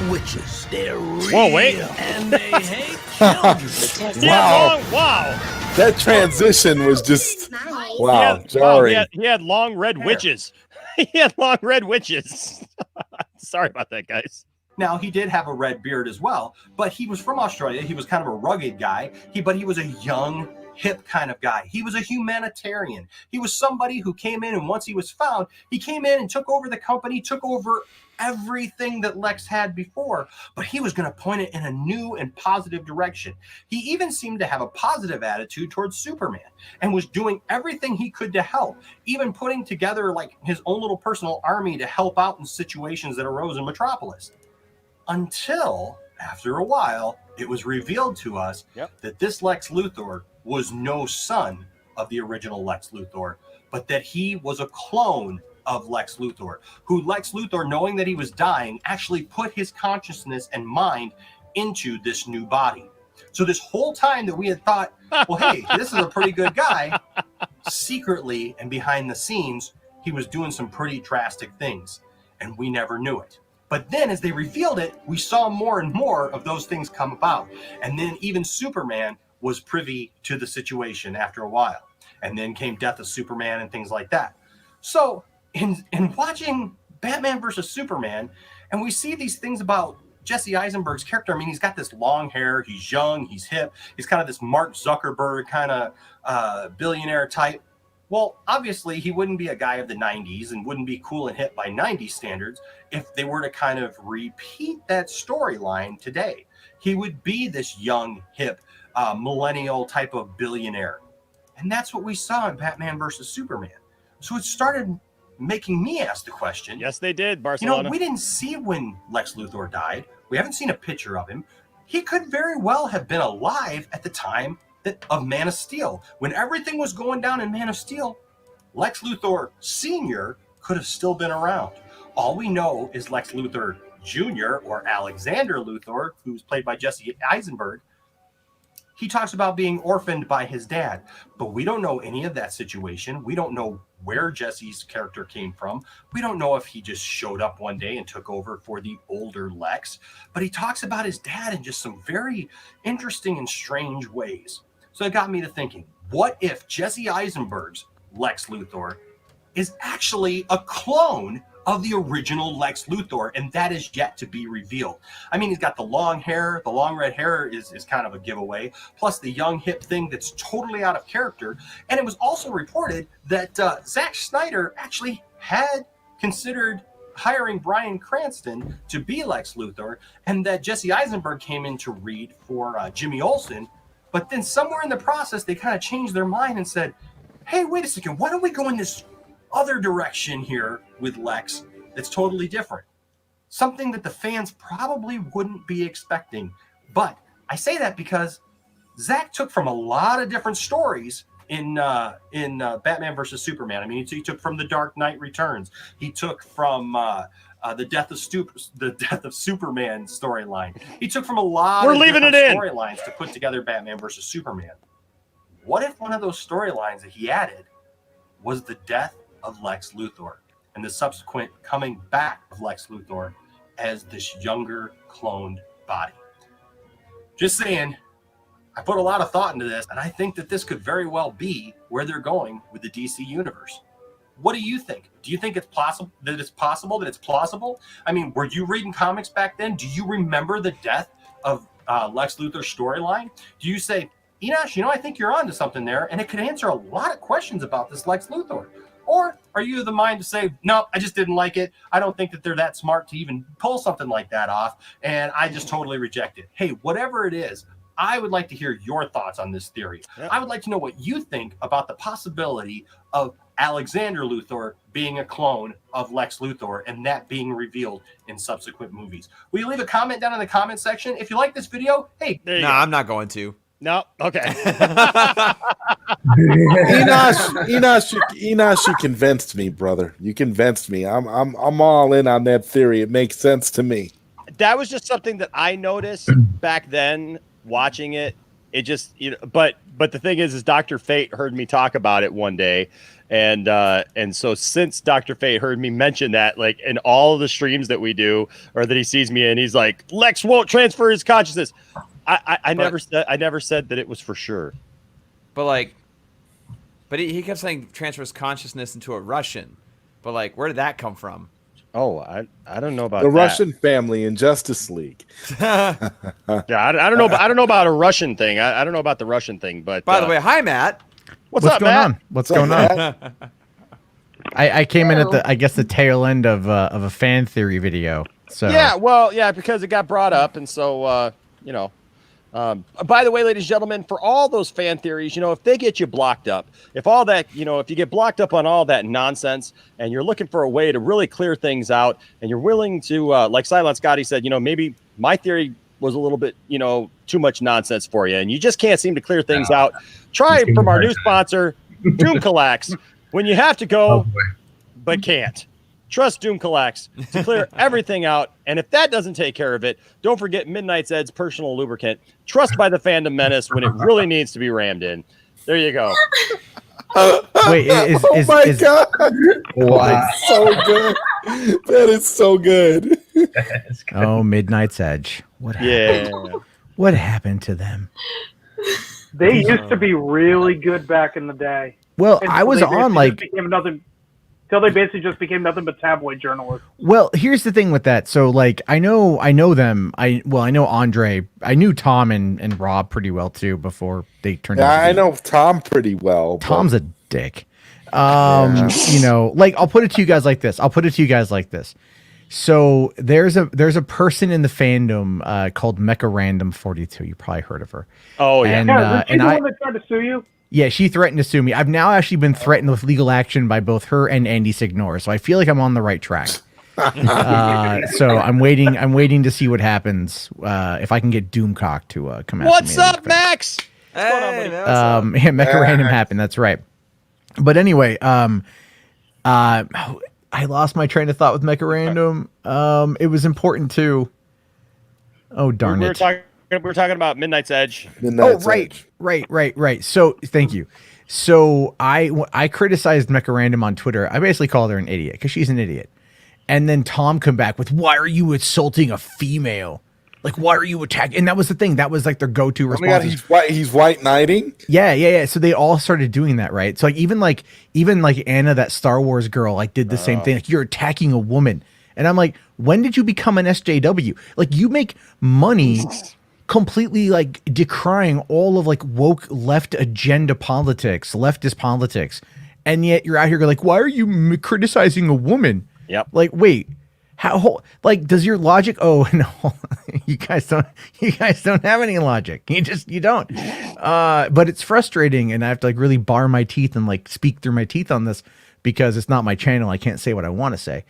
witches. They're real. Whoa, wait. And they hate children. Wow. That transition was just jarring. He had long red witches. He had long red witches. Sorry about that, guys. Now, he did have a red beard as well, but he was from Australia. He was kind of a rugged guy, but he was a young, hip kind of guy. He was a humanitarian. He was somebody who came in, and once he was found, he came in and took over the company, took over everything that Lex had before, but he was going to point it in a new and positive direction. He even seemed to have a positive attitude towards Superman and was doing everything he could to help, even putting together like his own little personal army to help out in situations that arose in Metropolis. Until after a while, it was revealed to us that this Lex Luthor was no son of the original Lex Luthor, but that he was a clone of Lex Luthor, who Lex Luthor, knowing that he was dying, actually put his consciousness and mind into this new body. So this whole time that we had thought, well, hey, this is a pretty good guy, secretly and behind the scenes, he was doing some pretty drastic things, and we never knew it. But then as they revealed it, we saw more and more of those things come about. And then even Superman was privy to the situation after a while. And then came Death of Superman and things like that. So in watching Batman versus Superman, and we see these things about Jesse Eisenberg's character. I mean, he's got this long hair, he's young, he's hip, he's kind of this Mark Zuckerberg kind of billionaire type. Well, obviously, he wouldn't be a guy of the 90s and wouldn't be cool and hip by 90s standards if they were to kind of repeat that storyline today. He would be this young, hip, millennial type of billionaire. And that's what we saw in Batman versus Superman. So it started making me ask the question. Yes, they did, Barcelona. We didn't see when Lex Luthor died. We haven't seen a picture of him. He could very well have been alive at the time of Man of Steel. When everything was going down in Man of Steel, Lex Luthor Sr. could have still been around. All we know is Lex Luthor Jr. or Alexander Luthor, who's played by Jesse Eisenberg, he talks about being orphaned by his dad, but we don't know any of that situation. We don't know where Jesse's character came from. We don't know if he just showed up one day and took over for the older Lex, but he talks about his dad in just some very interesting and strange ways. So it got me to thinking, what if Jesse Eisenberg's Lex Luthor is actually a clone of the original Lex Luthor, and that is yet to be revealed. I mean, he's got the long hair. The long red hair is kind of a giveaway, plus the young hip thing that's totally out of character. And it was also reported that Zack Snyder actually had considered hiring Bryan Cranston to be Lex Luthor, and that Jesse Eisenberg came in to read for Jimmy Olsen. But then somewhere in the process, they kind of changed their mind and said, hey, wait a second, why don't we go in this other direction here with Lex that's totally different? Something that the fans probably wouldn't be expecting. But I say that because Zack took from a lot of different stories in Batman versus Superman. I mean, he took from The Dark Knight Returns. He took from the death of Superman storyline. He took from a lot of different storylines to put together Batman versus Superman. What if one of those storylines that he added was the death of Lex Luthor and the subsequent coming back of Lex Luthor as this younger cloned body? Just saying, I put a lot of thought into this, and I think that this could very well be where they're going with the DC universe. What do you think? Do you think it's possible, that it's plausible? I mean, were you reading comics back then? Do you remember the death of Lex Luthor's storyline? Do you say, Enosh, I think you're onto something there, and it could answer a lot of questions about this Lex Luthor? Or are you of the mind to say, no, I just didn't like it. I don't think that they're that smart to even pull something like that off, and I just totally reject it. Hey, whatever it is, I would like to hear your thoughts on this theory. Yep. I would like to know what you think about the possibility of Alexander Luthor being a clone of Lex Luthor and that being revealed in subsequent movies. Will you leave a comment down in the comment section? If you like this video, hey. No, I'm not going to. No, okay. Enosh, you convinced me, brother. You convinced me. I'm all in on that theory. It makes sense to me. That was just something that I noticed back then watching it. It just, but the thing is Dr. Fate heard me talk about it one day, and so since Dr. Fate heard me mention that, like in all of the streams that we do, or that he sees me in, he's like, Lex won't transfer his consciousness. I never said that it was for sure. But he kept saying transfer his consciousness into a Russian. But like, where did that come from? Oh, I don't know about the that. Russian family in Justice League. Yeah, I don't know. I don't know about a Russian thing. I don't know about the Russian thing. But by the way, hi Matt. What's up, going Matt? on? What's going on? I came in at the tail end of a fan theory video. So yeah, because it got brought up, and so by the way, ladies and gentlemen, for all those fan theories, if they get you blocked up, if all that, if you get blocked up on all that nonsense, and you're looking for a way to really clear things out, and you're willing to, like Silent Scotty said, maybe my theory was a little bit, too much nonsense for you, and you just can't seem to clear things out. Try it from our new sponsor, Doom Collects. When you have to go, but can't. Trust Doom Collects to clear everything out. And if that doesn't take care of it, don't forget Midnight's Ed's personal lubricant. Trust by the Fandom Menace when it really needs to be rammed in. There you go. Wait, God. Wow. So good. That is so good. Oh, Midnight's Edge. What happened? What happened to them? They used to be really good back in the day. Well, I was on until they basically just became nothing but tabloid journalists. Well, here's the thing with that. So, like, I know them. I know Andre. I knew Tom and Rob pretty well too before they turned. I know Tom pretty well. Tom's a dick. Like, I'll put it to you guys like this. So there's a person in the fandom called Mecha Random 42. You probably heard of her. Oh yeah, and the one that tried to sue you. Yeah, she threatened to sue me. I've now actually been threatened with legal action by both her and Andy Signore, so I feel like I'm on the right track. So I'm waiting to see what happens if I can get Doomcock to come out. What's up, Max? What's going on, buddy? Yeah, Mecha Random happened. That's right. But anyway, I lost my train of thought with Mecha Random. It was important to. Oh darn it! We're talking about Midnight's Edge. Right. So thank you. So I criticized Mecha Random on Twitter. I basically called her an idiot because she's an idiot. And then Tom come back with, "Why are you insulting a female?" Like, why are you attacking? And that was the thing. That was like their go-to Oh my response. God, he's white knighting. Yeah. So they all started doing that, right? So like even like Anna, that Star Wars girl, like did the same thing. Like, you're attacking a woman, and I'm like, when did you become an SJW? Like, you make money completely like decrying all of like woke left agenda politics, leftist politics, and yet you're out here going like, why are you criticizing a woman? Yep. Like, wait. How, like, does your logic? Oh no, you guys don't have any logic. You don't. But it's frustrating, and I have to like really bar my teeth and like speak through my teeth on this because it's not my channel. I can't say what I want to say.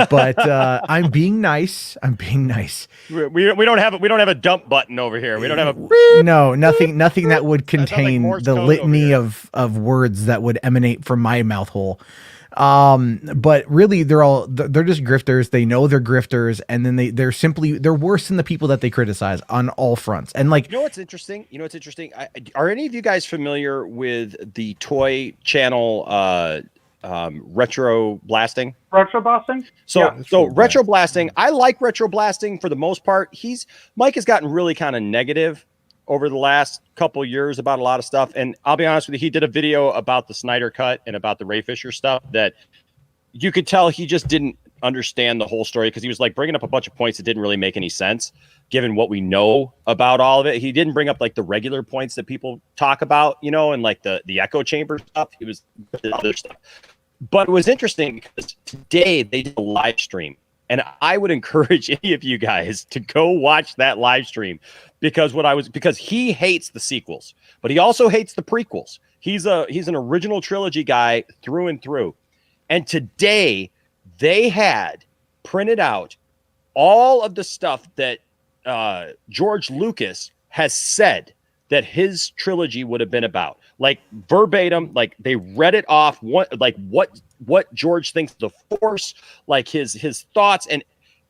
But I'm being nice. We don't have a dump button over here. We don't have a no, nothing that would contain the litany of words that would emanate from my mouth hole. But really they're just grifters. They know they're grifters, and then they're worse than the people that they criticize on all fronts. And like, you know what's interesting? Are any of you guys familiar with the toy channel retro blasting? Retro blasting? So retro blasting, I like retro blasting for the most part. Mike has gotten really kind of negative over the last couple years about a lot of stuff. And I'll be honest with you, he did a video about the Snyder Cut and about the Ray Fisher stuff that you could tell he just didn't understand the whole story, because he was like bringing up a bunch of points that didn't really make any sense given what we know about all of it. He didn't bring up like the regular points that people talk about, and like the echo chamber stuff. He was other stuff. But it was interesting because today they did a live stream. And I would encourage any of you guys to go watch that live stream, because he hates the sequels, but he also hates the prequels. He's an original trilogy guy through and through. And today they had printed out all of the stuff that George Lucas has said that his trilogy would have been about, like verbatim, like they read it off, what George thinks the Force, like his thoughts, and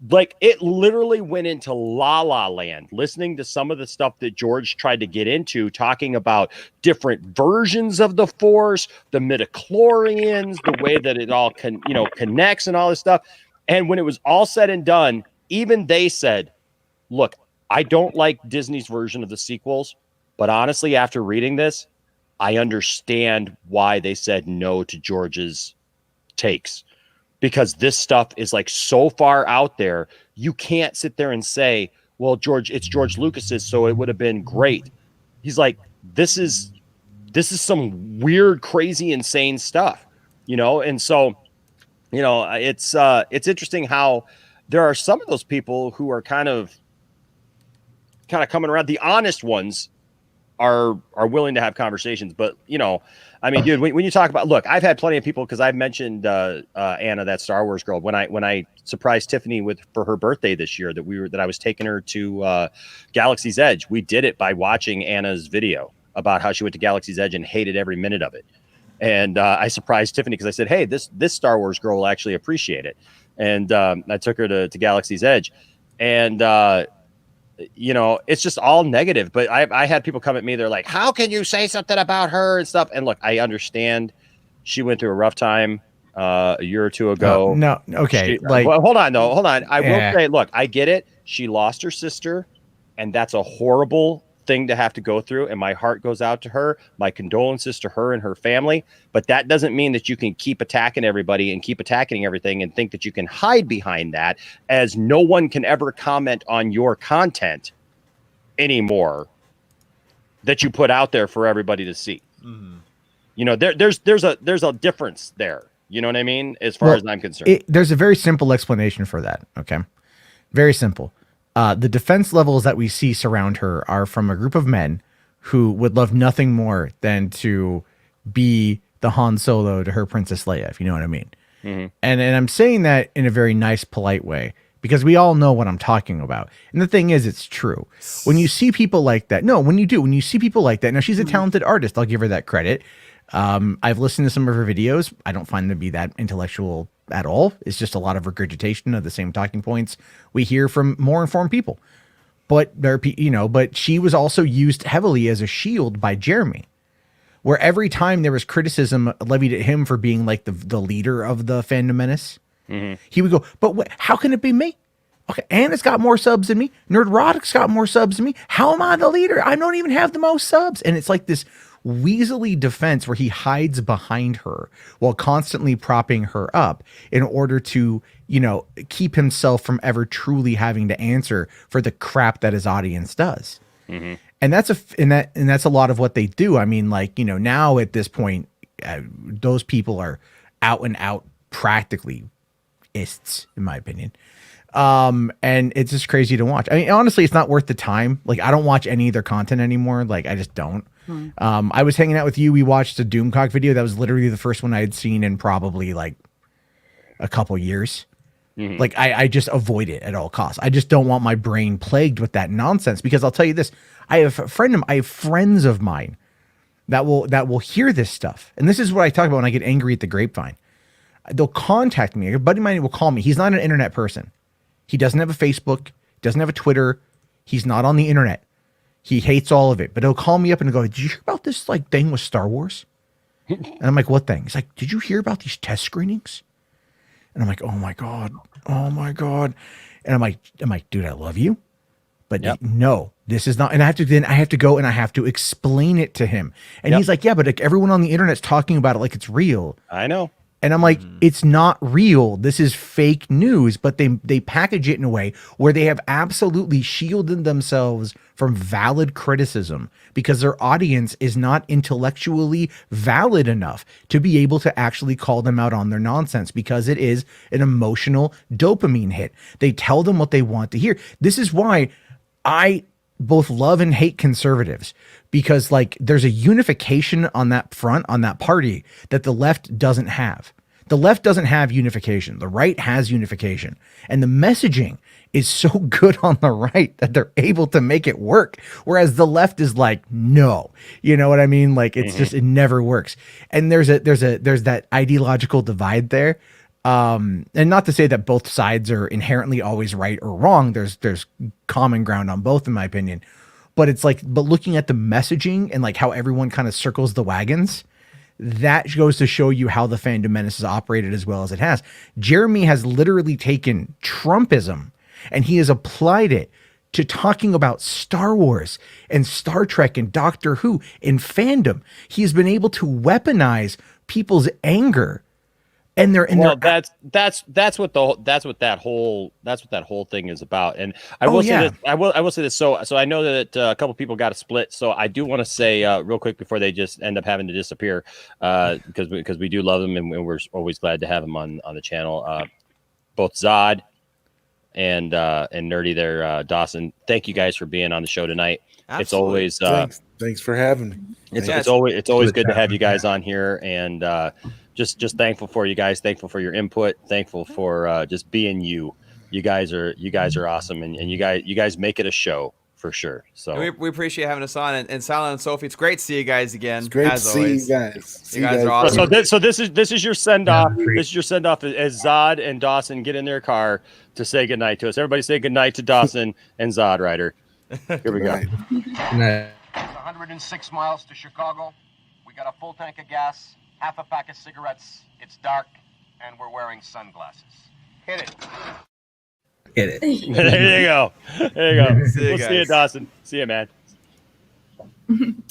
like it literally went into la la land listening to some of the stuff that George tried to get into, talking about different versions of the Force, the midichlorians, the way that it all connects and all this stuff. And when it was all said and done, even they said, look, I don't like Disney's version of the sequels, but honestly, after reading this, I understand why they said no to George's takes, because this stuff is like so far out there. You can't sit there and say, well, it's George Lucas's, so it would have been great. He's like, this is some weird, crazy, insane stuff, and so it's interesting how there are some of those people who are kind of coming around. The honest ones are willing to have conversations, but I mean, dude, when you talk about, look, I've had plenty of people, because I've mentioned Anna, that Star Wars girl, when I surprised Tiffany for her birthday this year, that I was taking her to Galaxy's Edge. We did it by watching Anna's video about how she went to Galaxy's Edge and hated every minute of it. And I surprised Tiffany because I said, hey, this Star Wars girl will actually appreciate it. And I took her to Galaxy's Edge, and it's just all negative. But I had people come at me. They're like, how can you say something about her and stuff? And look, I understand she went through a rough time a year or two ago. No. Okay. Well, hold on. I will say, look, I get it. She lost her sister, and that's a horrible thing to have to go through. And my heart goes out to her. My condolences to her and her family. But that doesn't mean that you can keep attacking everybody and keep attacking everything and think that you can hide behind that, as no one can ever comment on your content anymore that you put out there for everybody to see. Mm-hmm. There's a difference there. You know what I mean? As far as I'm concerned, there's a very simple explanation for that. Okay. Very simple. The defense levels that we see surround her are from a group of men who would love nothing more than to be the Han Solo to her Princess Leia, if you know what I mean. Mm-hmm. And I'm saying that in a very nice, polite way, because we all know what I'm talking about. And the thing is, it's true. When you see people like that, when you see people like that, now she's a talented artist. I'll give her that credit. I've listened to some of her videos. I don't find them to be that intellectual at all. It's just a lot of regurgitation of the same talking points we hear from more informed people. But but she was also used heavily as a shield by Jeremy, where every time there was criticism levied at him for being like the leader of the fandom menace, mm-hmm. he would go, but how can it be me? Okay, and it's got more subs than me. Nerdrotic's got more subs than me. How am I the leader? I don't even have the most subs. And it's like this weaselly defense where he hides behind her while constantly propping her up in order to, keep himself from ever truly having to answer for the crap that his audience does. Mm-hmm. And that's a lot of what they do. I mean, now at this point, those people are out and out practically ists, in my opinion. And it's just crazy to watch. I mean, honestly, it's not worth the time. Like, I don't watch any of their content anymore. Like, I just don't. I was hanging out with you. We watched a Doomcock video. That was literally the first one I had seen in probably like a couple years. Mm-hmm. Like, I just avoid it at all costs. I just don't want my brain plagued with that nonsense, because I'll tell you this. I have friends of mine that will hear this stuff. And this is what I talk about when I get angry at the grapevine. They'll contact me. A buddy of mine will call me. He's not an internet person. He doesn't have a Facebook, doesn't have a Twitter. He's not on the internet. He hates all of it. But he'll call me up and go, "Did you hear about this thing with Star Wars?" And I'm like, "What thing?" He's like, "Did you hear about these test screenings?" And I'm like, "Oh my God. Oh my God." And I'm like, "Dude, I love you. But no, this is not." And I have to go and I have to explain it to him. And he's like, "Yeah, but everyone on the internet's talking about it like it's real." I know. And I'm like, it's not real. This is fake news, but they package it in a way where they have absolutely shielded themselves from valid criticism because their audience is not intellectually valid enough to be able to actually call them out on their nonsense, because it is an emotional dopamine hit. They tell them what they want to hear. This is why I both love and hate conservatives, because there's a unification on that front, on that party, that the left doesn't have. The left doesn't have unification. The right has unification. And the messaging is so good on the right that they're able to make it work. Whereas the left is like, no, you know what I mean? Like, it's just, it never works. And there's that ideological divide there. And not to say that both sides are inherently always right or wrong. There's common ground on both, in my opinion. But it's but looking at the messaging and how everyone kind of circles the wagons, that goes to show you how the Fandom Menace has operated as well as it has. Jeremy has literally taken Trumpism and he has applied it to talking about Star Wars and Star Trek and Doctor Who in fandom. He has been able to weaponize people's anger. And that's what that whole thing is about. And I will say this. I will say this. So I know that a couple people got a split. So I do want to say real quick before they just end up having to disappear, because we do love them and we're always glad to have them on the channel. Both Zod and Nerdy there, Dawson. Thank you guys for being on the show tonight. Absolutely. It's always thanks for having me. It's always good to have you guys on here, and just thankful for you guys, thankful for your input, thankful for just being you. You guys are awesome, and you guys make it a show for sure. So we appreciate having us on, and Silent and Sophie, it's great to see you guys again. It's great as to see always. you guys. You guys are awesome. So this is your send off. This is your send off as Zod and Dawson get in their car to say goodnight to us. Everybody say goodnight to Dawson and Zod Ryder. Here we go. Good 106 miles to Chicago. We got a full tank of gas, half a pack of cigarettes. It's dark, and we're wearing sunglasses. Hit it. There you go. We'll see you, Dawson. See you, man.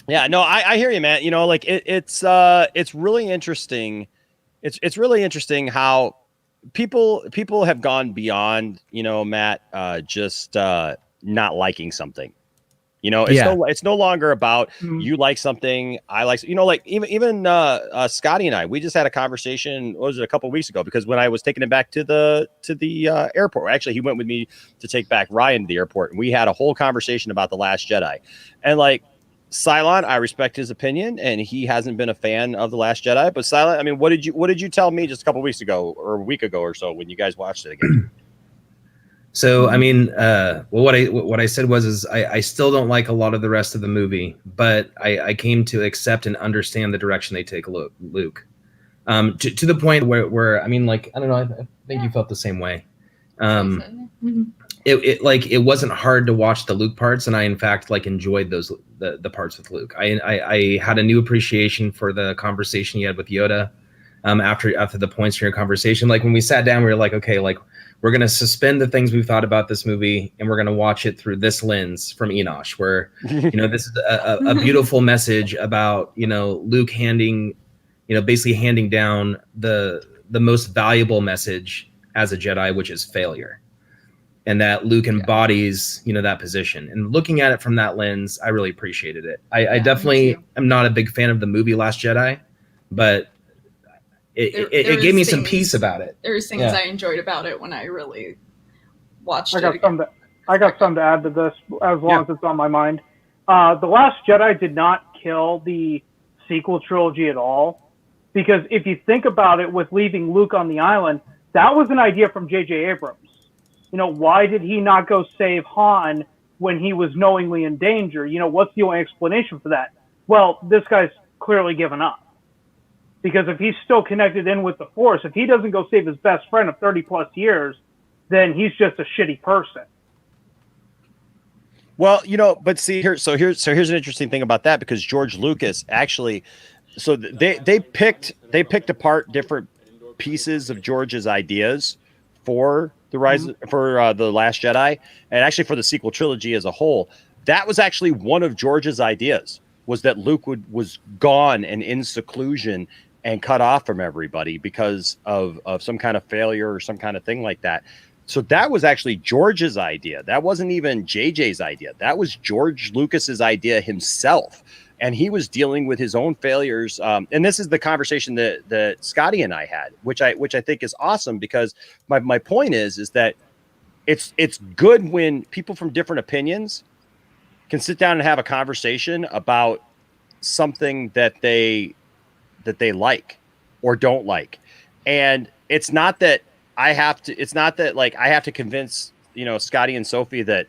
Yeah, no, I hear you, man. It's really interesting. It's really interesting how people have gone beyond, Matt, just not liking something. It's no longer about you like something, I like, even Scotty and I, we just had a conversation, what was it, a couple of weeks ago, because when I was taking him back to the airport, actually he went with me to take back Ryan to the airport, and we had a whole conversation about The Last Jedi. And Cylon, I respect his opinion, and he hasn't been a fan of The Last Jedi. But Cylon, I mean, what did you tell me just a couple of weeks ago or a week ago or so when you guys watched it again? So, I mean, what I said was I still don't like a lot of the rest of the movie, but I came to accept and understand the direction they take Luke, to the point where I mean, I don't know, I think you felt the same way. It wasn't hard to watch the Luke parts, and I in fact enjoyed the parts with Luke. I had a new appreciation for the conversation you had with Yoda, after the points from your conversation. When we sat down, we were like, okay, we're going to suspend the things we've thought about this movie, and we're going to watch it through this lens from Enosh, where, this is a beautiful message about, Luke basically handing down the most valuable message as a Jedi, which is failure. And that Luke embodies, that position. And looking at it from that lens, I really appreciated it. I definitely am not a big fan of the movie Last Jedi, but it gave me some peace about it. There's things I enjoyed about it when I really watched it. I got some to add to this as long as it's on my mind. The Last Jedi did not kill the sequel trilogy at all, because if you think about it, with leaving Luke on the island, that was an idea from J.J. Abrams. Why did he not go save Han when he was knowingly in danger? What's the only explanation for that? Well, this guy's clearly given up. Because if he's still connected in with the Force, if he doesn't go save his best friend of 30 plus years, then he's just a shitty person. Well, but see here's an interesting thing about that, because George Lucas actually, so they picked apart different pieces of George's ideas for the the Last Jedi, and actually for the sequel trilogy as a whole. That was actually one of George's ideas, was that Luke was gone and in seclusion and cut off from everybody because of some kind of failure or some kind of thing like that. So that was actually George's idea. That wasn't even JJ's idea. That was George Lucas's idea himself. And he was dealing with his own failures. And this is the conversation that Scotty and I had, which I think is awesome, because my point is that it's good when people from different opinions can sit down and have a conversation about something that they like or don't like. And it's not that I have to convince, Scotty and Sophie that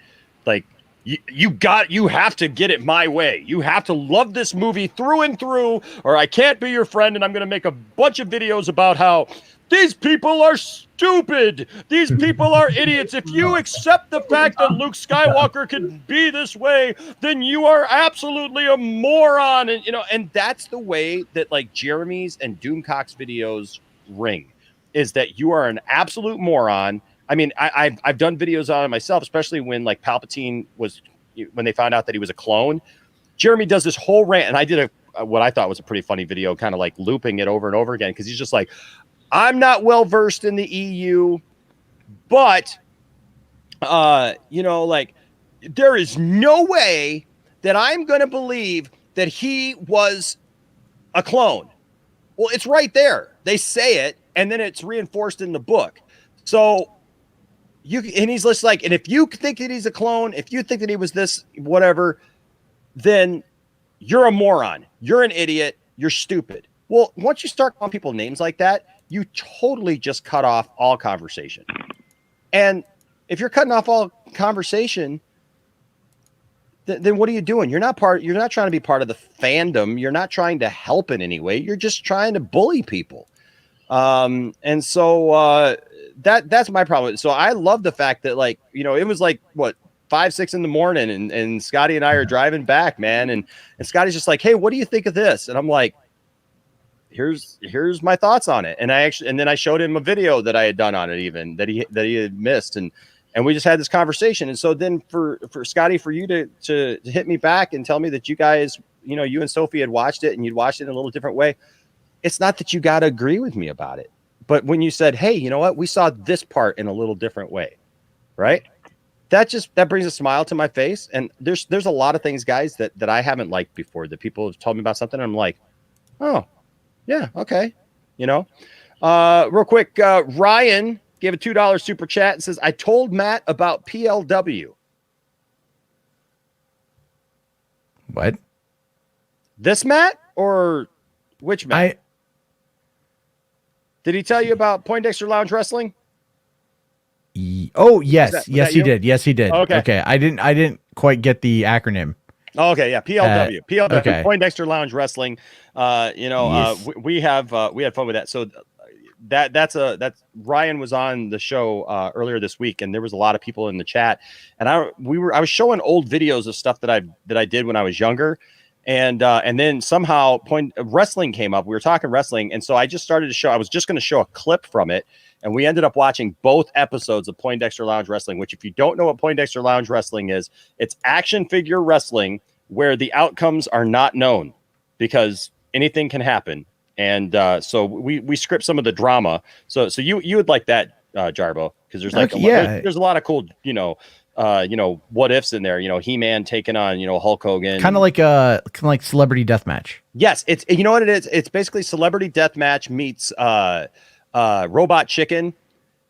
you have to get it my way. You have to love this movie through and through, or I can't be your friend, and I'm going to make a bunch of videos about how these people are stupid. These people are idiots. If you accept the fact that Luke Skywalker could be this way, then you are absolutely a moron. And, and that's the way that Jeremy's and Doomcock's videos ring, is that you are an absolute moron. I mean, I've done videos on it myself, especially when Palpatine when they found out that he was a clone. Jeremy does this whole rant, and I did what I thought was a pretty funny video, kind of looping it over and over again, because he's just like, I'm not well versed in the EU, but there is no way that I'm going to believe that he was a clone. Well, it's right there. They say it, and then it's reinforced in the book. So and he's just and if you think that he's a clone, if you think that he was this, whatever, then you're a moron. You're an idiot. You're stupid. Well, once you start calling people names like that, you totally just cut off all conversation. And if you're cutting off all conversation, then what are you doing? You're not trying to be part of the fandom. You're not trying to help in any way. You're just trying to bully people. And so that's my problem. So I love the fact that it was what, 5, 6 in the morning, and Scotty and I are driving back, man. And Scotty's just like, hey, what do you think of this? And I'm like, here's my thoughts on it. And then I showed him a video that I had done on it, even that he had missed. And we just had this conversation. And so then for Scotty, for you to hit me back and tell me that you guys, you and Sophie had watched it, and you'd watched it in a little different way. It's not that you got to agree with me about it, but when you said, hey, you know what, we saw this part in a little different way, right? That brings a smile to my face. And there's a lot of things, guys, that I haven't liked before, that people have told me about something, and I'm like, oh yeah, okay. Real quick, Ryan gave a $2 super chat and says, I told Matt about PLW. What? This Matt or which Matt? Did he tell you about Poindexter Lounge Wrestling? Oh, yes. Yes, he you? did. Yes, he did. Okay. I didn't quite get the acronym. Okay, yeah, PLW. PLW, okay. Poindexter Lounge Wrestling. Yes. We had fun with that. So that's Ryan was on the show earlier this week, and there was a lot of people in the chat, and I was showing old videos of stuff that I did when I was younger. And then somehow wrestling came up. We were talking wrestling, and so I just started to show. I was just going to show a clip from it, and we ended up watching both episodes of Poindexter Lounge Wrestling, which if you don't know what Poindexter Lounge Wrestling is, it's action figure wrestling where the outcomes are not known because anything can happen. And so we script some of the drama. So you would like that, Jarbo, because there's like there's a lot of cool, what ifs in there. He-Man taking on Hulk Hogan, kind of like Celebrity Deathmatch. Yes, it's you know what it is. It's basically Celebrity Deathmatch meets Robot Chicken.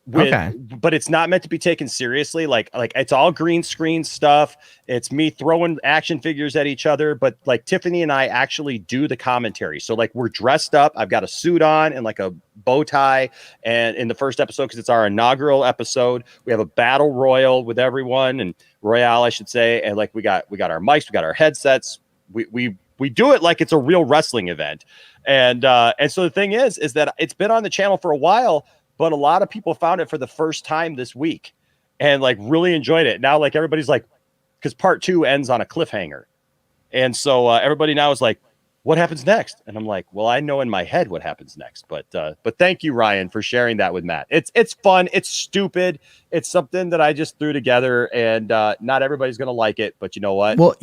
But it's not meant to be taken seriously. Like it's all green screen stuff. It's me throwing action figures at each other. But like Tiffany and I actually do the commentary. So like we're dressed up. I've got a suit on and like a bow tie. And in the first episode, because it's our inaugural episode, we have a battle royal with everyone and royale, I should say. And like we got our mics, we got our headsets. We do it like it's a real wrestling event. And so the thing is that it's been on the channel for a while. But a lot of people found it for the first time this week and like really enjoyed it. Now, like everybody's like, because part 2 ends on a cliffhanger. And so everybody now is like, what happens next? And I'm like, well, I know in my head what happens next. But thank you, Ryan, for sharing that with Matt. It's fun. It's stupid. It's something that I just threw together and not everybody's going to like it. But you know what? Well,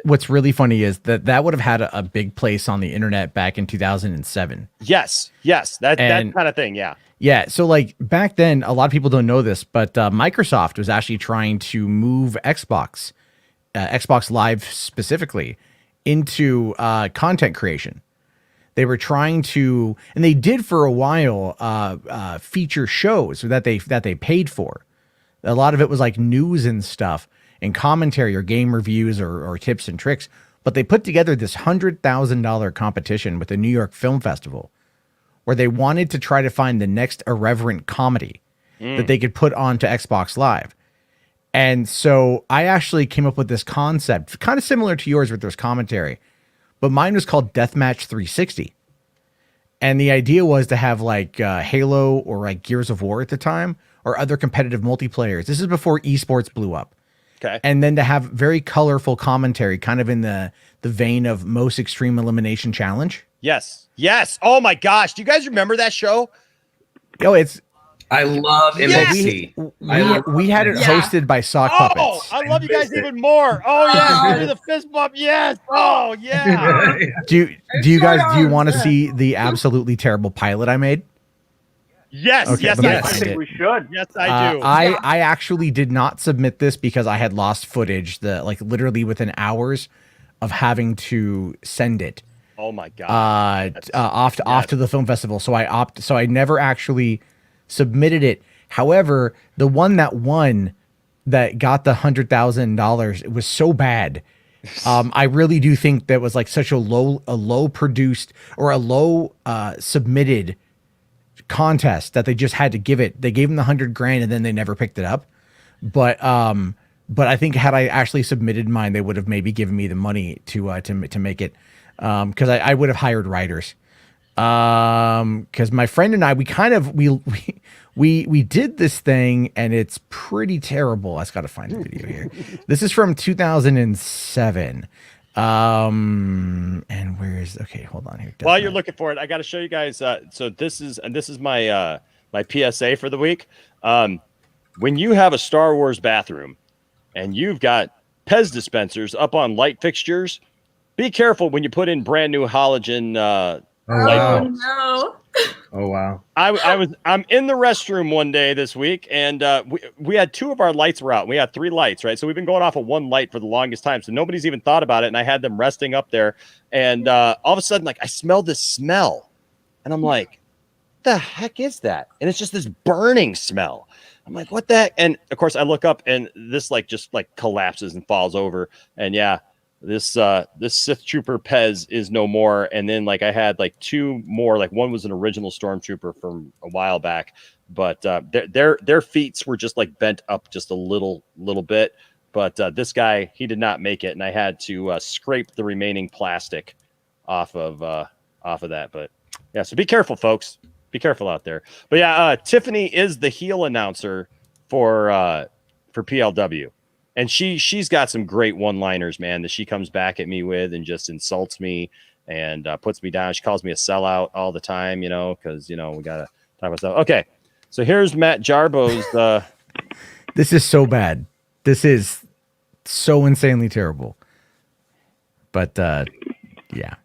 what's really funny is that would have had a big place on the internet back in 2007. Yes. That kind of thing. Yeah. Yeah, so like back then, a lot of people don't know this, but Microsoft was actually trying to move Xbox Live specifically, into content creation. They were trying to, and they did for a while, feature shows that they paid for. A lot of it was like news and stuff, and commentary or game reviews or tips and tricks. But they put together this $100,000 competition with the New York Film Festival, where they wanted to try to find the next irreverent comedy that they could put onto Xbox Live. And so I actually came up with this concept, kind of similar to yours with this commentary, but mine was called Deathmatch 360. And the idea was to have like Halo or like Gears of War at the time, or other competitive multiplayers. This is before esports blew up. Okay. And then to have very colorful commentary, kind of in the vein of Most Extreme Elimination Challenge. Yes. Oh my gosh. Do you guys remember that show? I love MXT. We had it hosted by Sock Puppets. Oh, I love you guys even more. Oh yeah, give me the fist bump. Yes. Oh yeah. Do you want to see the absolutely terrible pilot I made? Yes. Okay, Yes. I think we should. Yes, I do. I actually did not submit this because I had lost footage literally within hours of having to send it. Oh my god. Off to the film festival. So I never actually submitted it. However, the one that won, that got the $100,000, it was so bad. I really do think that was like such a low produced or a low submitted contest that they just had to give it. They gave him the $100,000 and then they never picked it up. But I think had I actually submitted mine, they would have maybe given me the money to make it. Because I would have hired writers. Because my friend and I, we did this thing and it's pretty terrible. I just got to find the video here. This is from 2007. And okay, hold on here. While you're looking for it, I got to show you guys. So this is my my PSA for the week. When you have a Star Wars bathroom and you've got Pez dispensers up on light fixtures, be careful when you put in brand new halogen light bulbs. No. Oh wow! I'm in the restroom one day this week, and we had 2 of our lights were out. We had 3 lights, right? So we've been going off of 1 light for the longest time. So nobody's even thought about it, and I had them resting up there, and all of a sudden, like I smell this smell, and I'm like, "The heck is that?" And it's just this burning smell. I'm like, "What the heck?" And of course, I look up, and this just collapses and falls over, and yeah. This Sith Trooper Pez is no more, and then I had 2 more. One was an original Stormtrooper from a while back, but their feet were just bent up just a little bit. But this guy, he did not make it, and I had to scrape the remaining plastic off of that. But yeah, so be careful, folks. Be careful out there. But yeah, Tiffany is the heel announcer for PLW. And she's got some great one-liners, man, that she comes back at me with and just insults me and puts me down. She calls me a sellout all the time, because, we got to talk about stuff. Okay, So here's Matt Jarbo's. This is so bad. This is so insanely terrible. But yeah.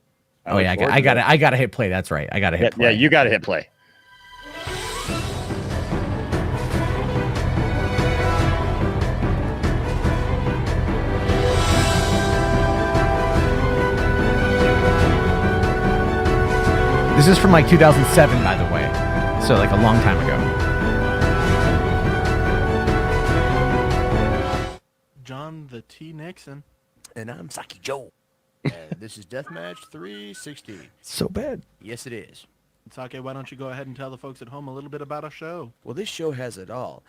Oh yeah, I got to hit play. That's right. I got to hit play. Yeah, you got to hit play. This is from like 2007, by the way. So like a long time ago. John the T. Nixon. And I'm Saki Joe. And this is Deathmatch 360. So bad. Yes, it is. It's okay. Why don't you go ahead and tell the folks at home a little bit about our show? Well, this show has it all.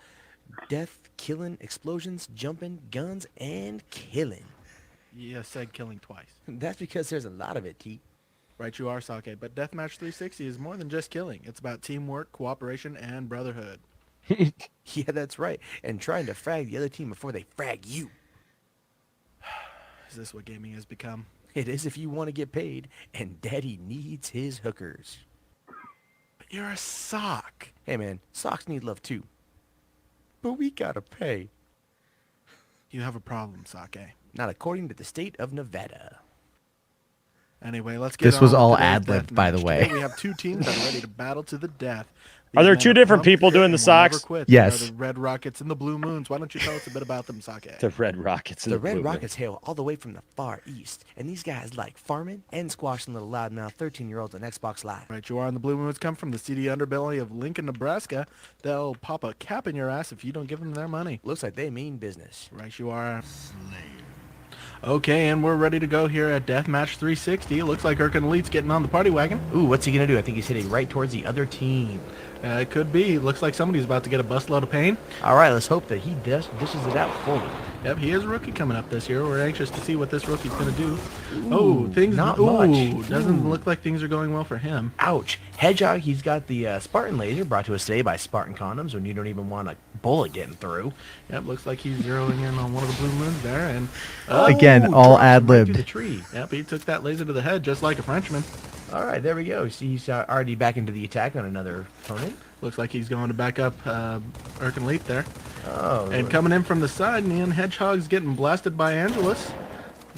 Death, killing, explosions, jumping, guns, and killing. You said killing twice. That's because there's a lot of it, T. Right, you are, Sake. But Deathmatch 360 is more than just killing. It's about teamwork, cooperation, and brotherhood. Yeah, that's right. And trying to frag the other team before they frag you. Is this what gaming has become? It is if you want to get paid, and Daddy needs his hookers. But you're a sock. Hey, man, socks need love too. But we gotta pay. You have a problem, Sake. Not according to the state of Nevada. Anyway, let's get This was on all with today's ad-libbed, death by match. the way. Today we have two teams that are ready to battle to the death. Are there These two men different pumped people doing and the will never socks? quit. Yes. They are the Red Rockets and the Blue Moons. Why don't you tell us a bit about them, Sake? The Red Rockets. The Red Rockets hail all the way from the far east, and these guys like farming and squashing little loudmouth 13-year-olds on Xbox Live. Right, you are. And the Blue Moons come from the seedy underbelly of Lincoln, Nebraska. They'll pop a cap in your ass if you don't give them their money. Looks like they mean business. Right, you are. Okay, and we're ready to go here at Deathmatch 360. It looks like Erkin Elite's getting on the party wagon. Ooh, what's he gonna do? I think he's hitting right towards the other team. It could be. Looks like somebody's about to get a busload of pain. All right, let's hope that he dishes it out fully. Yep, he is a rookie coming up this year. We're anxious to see what this rookie's going to do. Ooh, things not much. Doesn't look like things are going well for him. Ouch. Hedgehog, he's got the Spartan laser brought to us today by Spartan Condoms when you don't even want a bullet getting through. Yep, looks like he's zeroing in on one of the Blue Moons there. And again, all ad-libbed. Right the tree. Yep, he took that laser to the head just like a Frenchman. All right, there we go. See, he's already back into the attack on another opponent. Looks like he's going to back up Erkin Elite there. Oh. And coming in from the side, Neon Hedgehog's getting blasted by Angelus.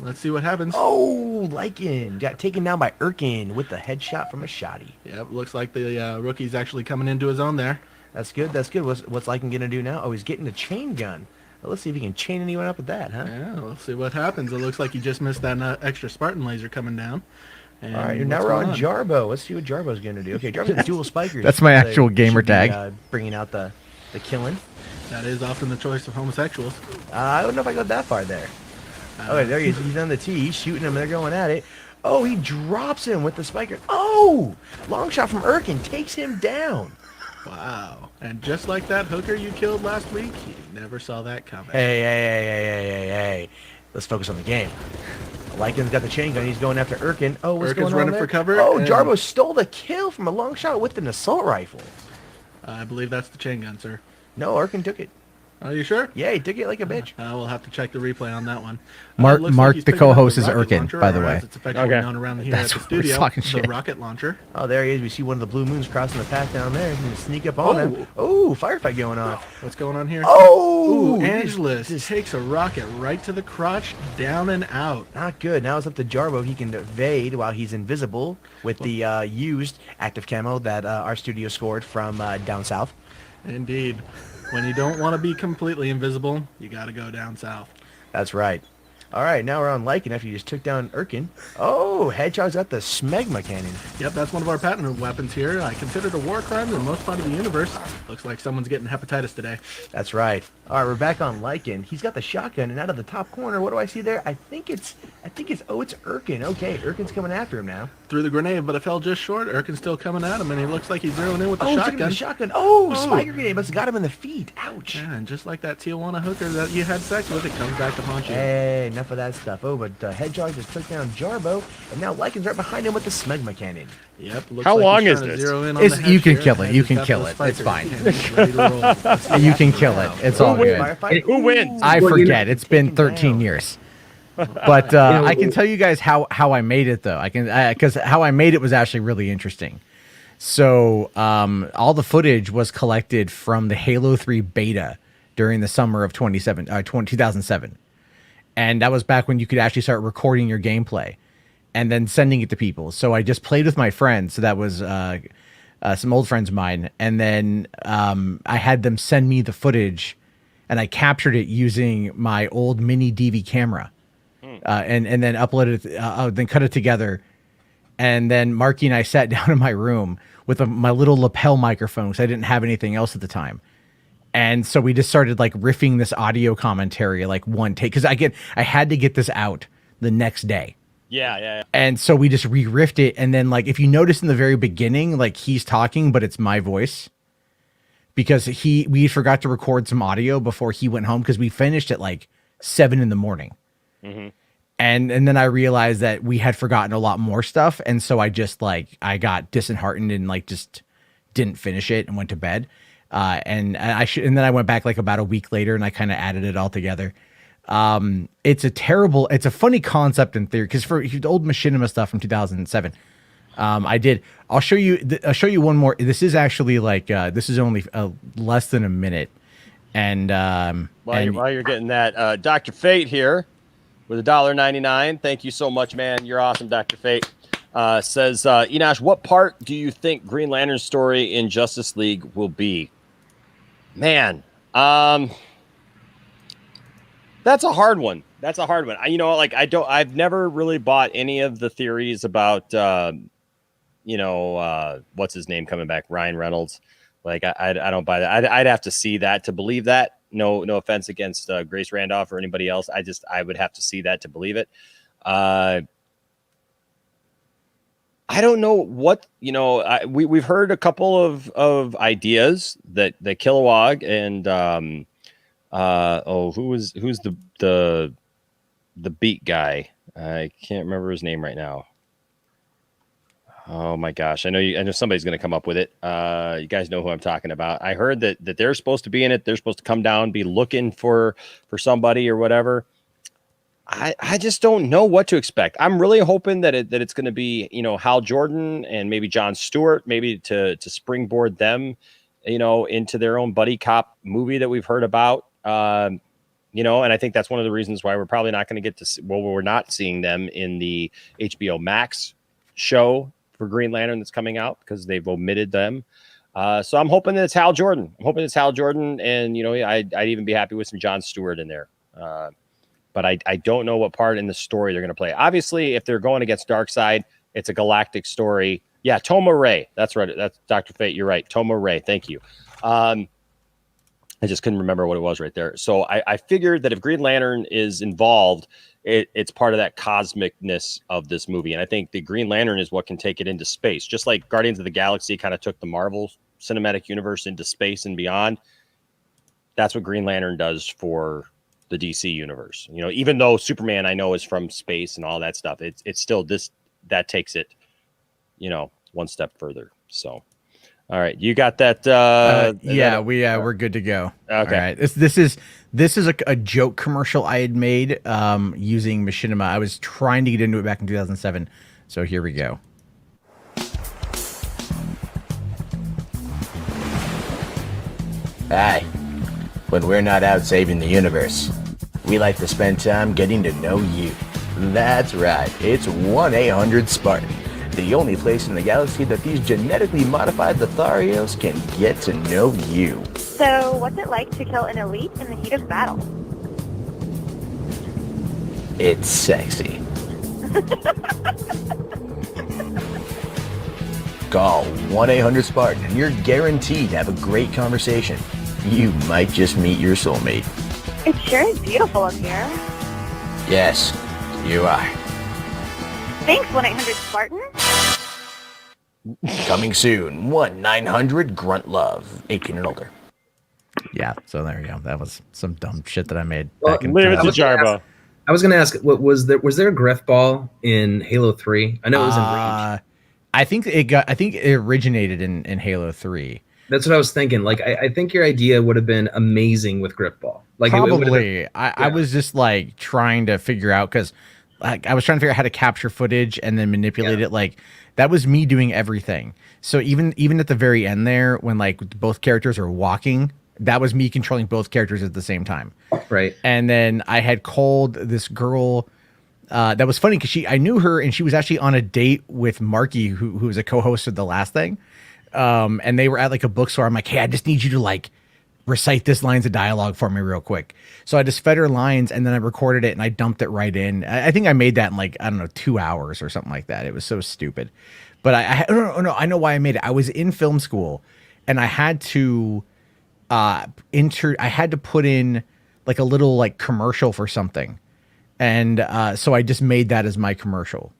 Let's see what happens. Oh, Lycan got taken down by Erkin with the headshot from a shotty. Yep, looks like the rookie's actually coming into his own there. That's good. That's good. What's Lycan gonna do now? Oh, he's getting a chain gun. Well, let's see if he can chain anyone up with that, huh? Yeah, let's see what happens. It looks like he just missed that extra Spartan laser coming down. And all right, now we're on Jarbo. Let's see what Jarbo's going to do. Okay, Jarbo's dual spikers. That's my actual gamer tag. Bringing out the killing. That is often the choice of homosexuals. I don't know if I got that far there. Okay, there he is. He's on the tee. He's shooting him. They're going at it. Oh, he drops him with the spiker. Oh, long shot from Erkin takes him down. Wow. And just like that hooker you killed last week, you never saw that coming. Hey. Let's focus on the game. Lycan's got the chain gun. He's going after Erkin. Oh, what's going on running there? for cover. Oh, Jarbo stole the kill from a long shot with an assault rifle. I believe that's the chain gun, sir. No, Erkin took it. Are you sure? Yeah, he took it like a bitch. We'll have to check the replay on that one. Mark, like the co-host is Erkin, by the way. It's effectively known around here at the studio. The rocket launcher. Oh, there he is. We see one of the Blue Moons crossing the path down there. He's going to sneak up on him. Oh, firefight going on. What's going on here? Oh! Angelus takes a rocket right to the crotch, down and out. Not good. Now it's up to Jarbo. He can evade while he's invisible with the used active camo that our studio scored from down south. Indeed. When you don't want to be completely invisible, you got to go down south. That's right. All right, now we're on Lycan after you just took down Erkin. Oh, Hedgehog's got the smegma cannon. Yep, that's one of our patented weapons here. I consider it a war crime in most part of the universe. Looks like someone's getting hepatitis today. That's right. All right, we're back on Lycan. He's got the shotgun, and out of the top corner, what do I see there? I think it's Erkin. Okay, Erkin's coming after him now. Threw the grenade, but it fell just short. Erkin's still coming at him, and he looks like he's zeroing in with the shotgun. The shotgun. Oh, spiker grenade must have got him in the feet. Ouch. Yeah, and just like that Tijuana hooker that you had sex with, it comes back to haunt you. Hey, enough of that stuff. Oh, but Hedgehog just took down Jarbo, and now Lycan's right behind him with the smegma cannon. Yep. How long is this? You can kill it. You can kill it. It's fine. You can kill it. It's all good. Who wins? I forget. It's been 13 years. But I can tell you guys how I made it though. I can because how I made it was actually really interesting. So all the footage was collected from the Halo 3 beta during the summer of 2007. And that was back when you could actually start recording your gameplay and then sending it to people. So I just played with my friends. So that was some old friends of mine. And then I had them send me the footage, and I captured it using my old mini DV camera, and then uploaded it, then cut it together. And then Marky and I sat down in my room with my little lapel microphone because I didn't have anything else at the time. And so we just started like riffing this audio commentary, like one take, because I had to get this out the next day. Yeah. And so we just re-riffed it. And then, like, if you notice in the very beginning, like, he's talking, but it's my voice because we forgot to record some audio before he went home because we finished at like 7 a.m. Mm-hmm. And then I realized that we had forgotten a lot more stuff. And so I just I got disheartened and like just didn't finish it and went to bed. And then I went back like about a week later and I kind of added it all together. It's a funny concept in theory because for the old machinima stuff from 2007, I'll show you one more. This is actually this is only less than a minute. And while you're getting that, Dr. Fate here with $1.99. Thank you so much, man. You're awesome, Dr. Fate. Says, Enosh, what part do you think Green Lantern's story in Justice League will be? Man, that's a hard one. I've never really bought any of the theories about, what's his name coming back, Ryan Reynolds. Like, I don't buy that. I'd have to see that to believe that. No offense against Grace Randolph or anybody else. I would have to see that to believe it. I don't know what, we've heard a couple of ideas that Kilowog and, who's the beat guy? I can't remember his name right now. Oh my gosh. I know somebody's going to come up with it. You guys know who I'm talking about. I heard that they're supposed to be in it. They're supposed to come down, be looking for somebody or whatever. I just don't know what to expect. I'm really hoping that it's going to be, Hal Jordan and maybe Jon Stewart, maybe to springboard them, into their own buddy cop movie that we've heard about. And I think that's one of the reasons why we're probably not going to get to see, we're not seeing them in the HBO Max show for Green Lantern that's coming out because they've omitted them. So I'm hoping that it's Hal Jordan. And, I'd even be happy with some Jon Stewart in there. But I don't know what part in the story they're going to play. Obviously, if they're going against Darkseid, it's a galactic story. Yeah, Toma Ray. That's right. That's Dr. Fate. You're right. Toma Ray. Thank you. I just couldn't remember what it was right there. So I figured that if Green Lantern is involved, it's part of that cosmicness of this movie. And I think the Green Lantern is what can take it into space. Just like Guardians of the Galaxy kind of took the Marvel Cinematic Universe into space and beyond. That's what Green Lantern does for the DC universe. Even though Superman I know is from space and all that stuff, it's still that takes it, one step further. So, all right, you got that? We're good to go. Okay. All right. This is a joke commercial I had made using Machinima. I was trying to get into it back in 2007. So here we go. Hi. When we're not out saving the universe, we like to spend time getting to know you. That's right, it's 1-800-SPARTAN, the only place in the galaxy that these genetically modified Lotharios can get to know you. So, what's it like to kill an elite in the heat of battle? It's sexy. Call 1-800-SPARTAN and you're guaranteed to have a great conversation. You might just meet your soulmate. It sure is beautiful up here. Yes, you are. Thanks, 1-800-SPARTAN. Coming soon, 1-900-GRUNT-LOVE, 18 and older. Yeah, so there you go. That was some dumb shit that I made. Leave it to Jarbo. I was going to ask, was there a Griff ball in Halo 3? I know it was in Reach. I think it originated in Halo 3. That's what I was thinking. Like, I think your idea would have been amazing with Griff Ball. Like, probably. I was just like trying to figure out because I was trying to figure out how to capture footage and then manipulate it. Like that was me doing everything. So even at the very end there, when like both characters are walking, that was me controlling both characters at the same time. Right. And then I had called this girl. That was funny because I knew her and she was actually on a date with Marky, who was a co-host of the last thing. And they were at like a bookstore. I'm like, hey, I just need you to like recite this lines of dialogue for me real quick. So I just fed her lines and then I recorded it and I dumped it right in. I think I made that in like, I don't know, 2 hours or something like that. It was so stupid. But I know why I made it. I was in film school and I had to I had to put in like a little like commercial for something. And so I just made that as my commercial.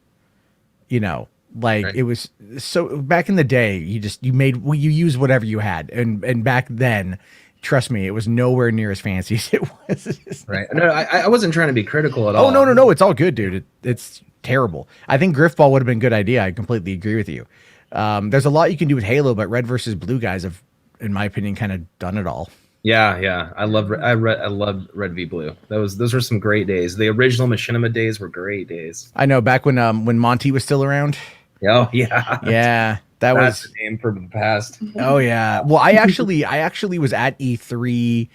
You know, like it was so back in the day, you use whatever you had. And back then, trust me, it was nowhere near as fancy as it was. Right. No, I wasn't trying to be critical at all. Oh, no. It's all good, dude. It's terrible. I think Griffball would have been a good idea. I completely agree with you. There's a lot you can do with Halo, but Red versus Blue guys have, in my opinion, kind of done it all. Yeah. I loved Red v Blue. Those were some great days. The original Machinima days were great days. I know, back when Monty was still around. Oh yeah. Yeah. That's was the name from the past. Oh yeah. Well, I actually was at E3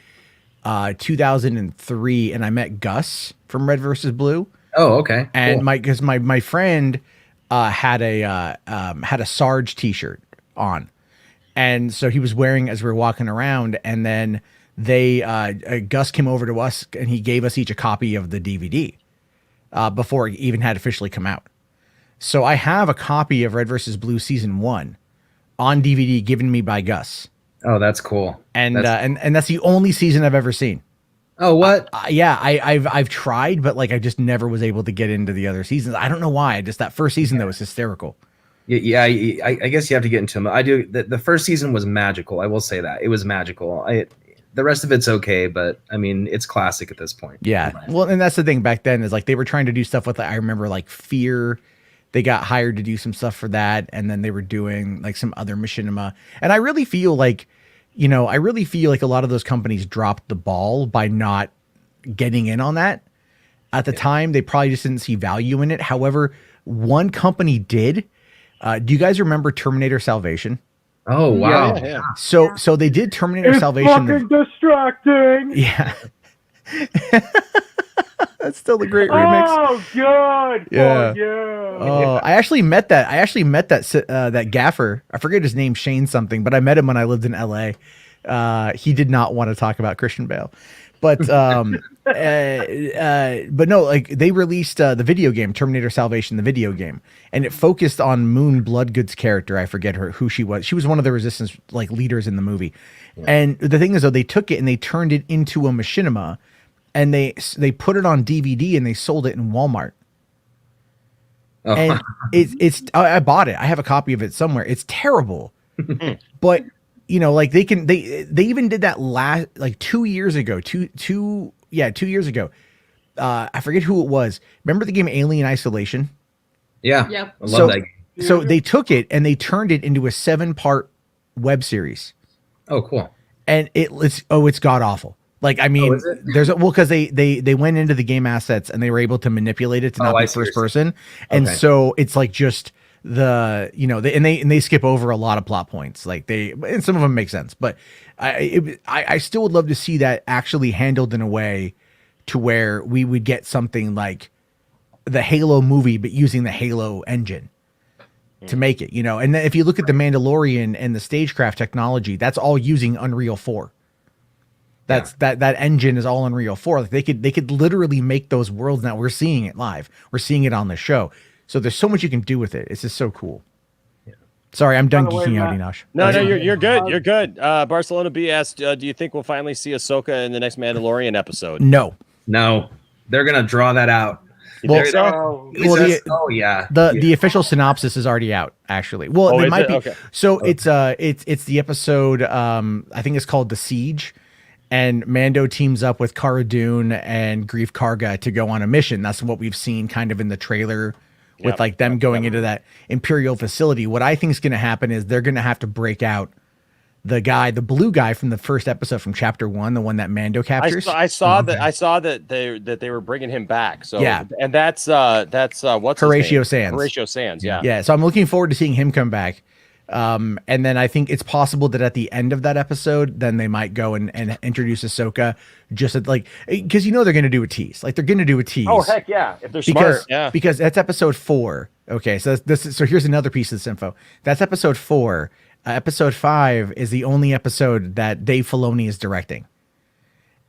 2003 and I met Gus from Red versus Blue. Oh, okay. And cool. because my friend had a Sarge t-shirt on. And so he was wearing as we were walking around, and then Gus came over to us and he gave us each a copy of the DVD before it even had officially come out. So I have a copy of Red vs. Blue season 1 on DVD given me by Gus. Oh, that's cool. And that's the only season I've ever seen. Oh, what? Yeah, I've tried, but like I just never was able to get into the other seasons. I don't know why. Just that first season that was hysterical. Yeah, I guess you have to get into them. I do. The first season was magical. I will say that it was magical. The rest of it's okay, but I mean, it's classic at this point. Yeah. Well, and that's the thing back then is like they were trying to do stuff with. I remember like Fear. They got hired to do some stuff for that, and then they were doing like some other machinima. And I really feel like, a lot of those companies dropped the ball by not getting in on that. At the time, they probably just didn't see value in it. However, one company did. Do you guys remember Terminator Salvation? Oh wow! Yeah. So they did Terminator Salvation. It's fucking distracting. Yeah. That's still the great remix. Oh god! Yeah. Oh yeah. Oh, I actually met that gaffer. I forget his name, Shane something, but I met him when I lived in LA. He did not want to talk about Christian Bale, but but no, like they released the video game Terminator Salvation, the video game, and it focused on Moon Bloodgood's character. I forget who she was. She was one of the Resistance like leaders in the movie. Yeah. And the thing is, though, they took it and they turned it into a machinima. And they put it on DVD and they sold it in Walmart. Oh. And I bought it. I have a copy of it somewhere. It's terrible, but like they even did that like 2 years ago. 2 years ago. I forget who it was. Remember the game Alien Isolation? Yeah. Yep. I love that game. So they took it and they turned it into a 7-part web series. Oh, cool. And it's god awful. Like, I mean, because they went into the game assets and they were able to manipulate it to not be first person. And so it's like just they skip over a lot of plot points. Like and some of them make sense, but I still would love to see that actually handled in a way to where we would get something like the Halo movie, but using the Halo engine to make it, and then if you look at the Mandalorian and the stagecraft technology, that's all using Unreal 4. That engine is all Unreal 4. Like they could literally make those worlds now. We're seeing it live. We're seeing it on the show. So there's so much you can do with it. It's just so cool. Yeah. Sorry, I'm done geeking out, Enosh. No, you're good. You're good. Barcelona B asked, do you think we'll finally see Ahsoka in the next Mandalorian episode? No. They're gonna draw that out. The official synopsis is already out, actually. Well, it might be. Okay. So it's the episode. I think it's called The Siege. And Mando teams up with Cara Dune and Greef Karga to go on a mission. That's what we've seen kind of in the trailer with like them going into that Imperial facility. What I think is going to happen is they're going to have to break out the blue guy from the first episode from chapter 1, the one that Mando captures. I saw that they were bringing him back. So Yeah. and that's what's Horatio his name? Sands. Horatio Sands, yeah. Yeah, so I'm looking forward to seeing him come back. And then I think it's possible that at the end of that episode, then they might go and introduce Ahsoka, just at, like, because they're going to do a tease. Like, they're going to do a tease. Oh heck yeah! If they're because, smart, yeah. Because that's episode 4. Okay, so so here's another piece of this info. That's episode 4. Episode 5 is the only episode that Dave Filoni is directing,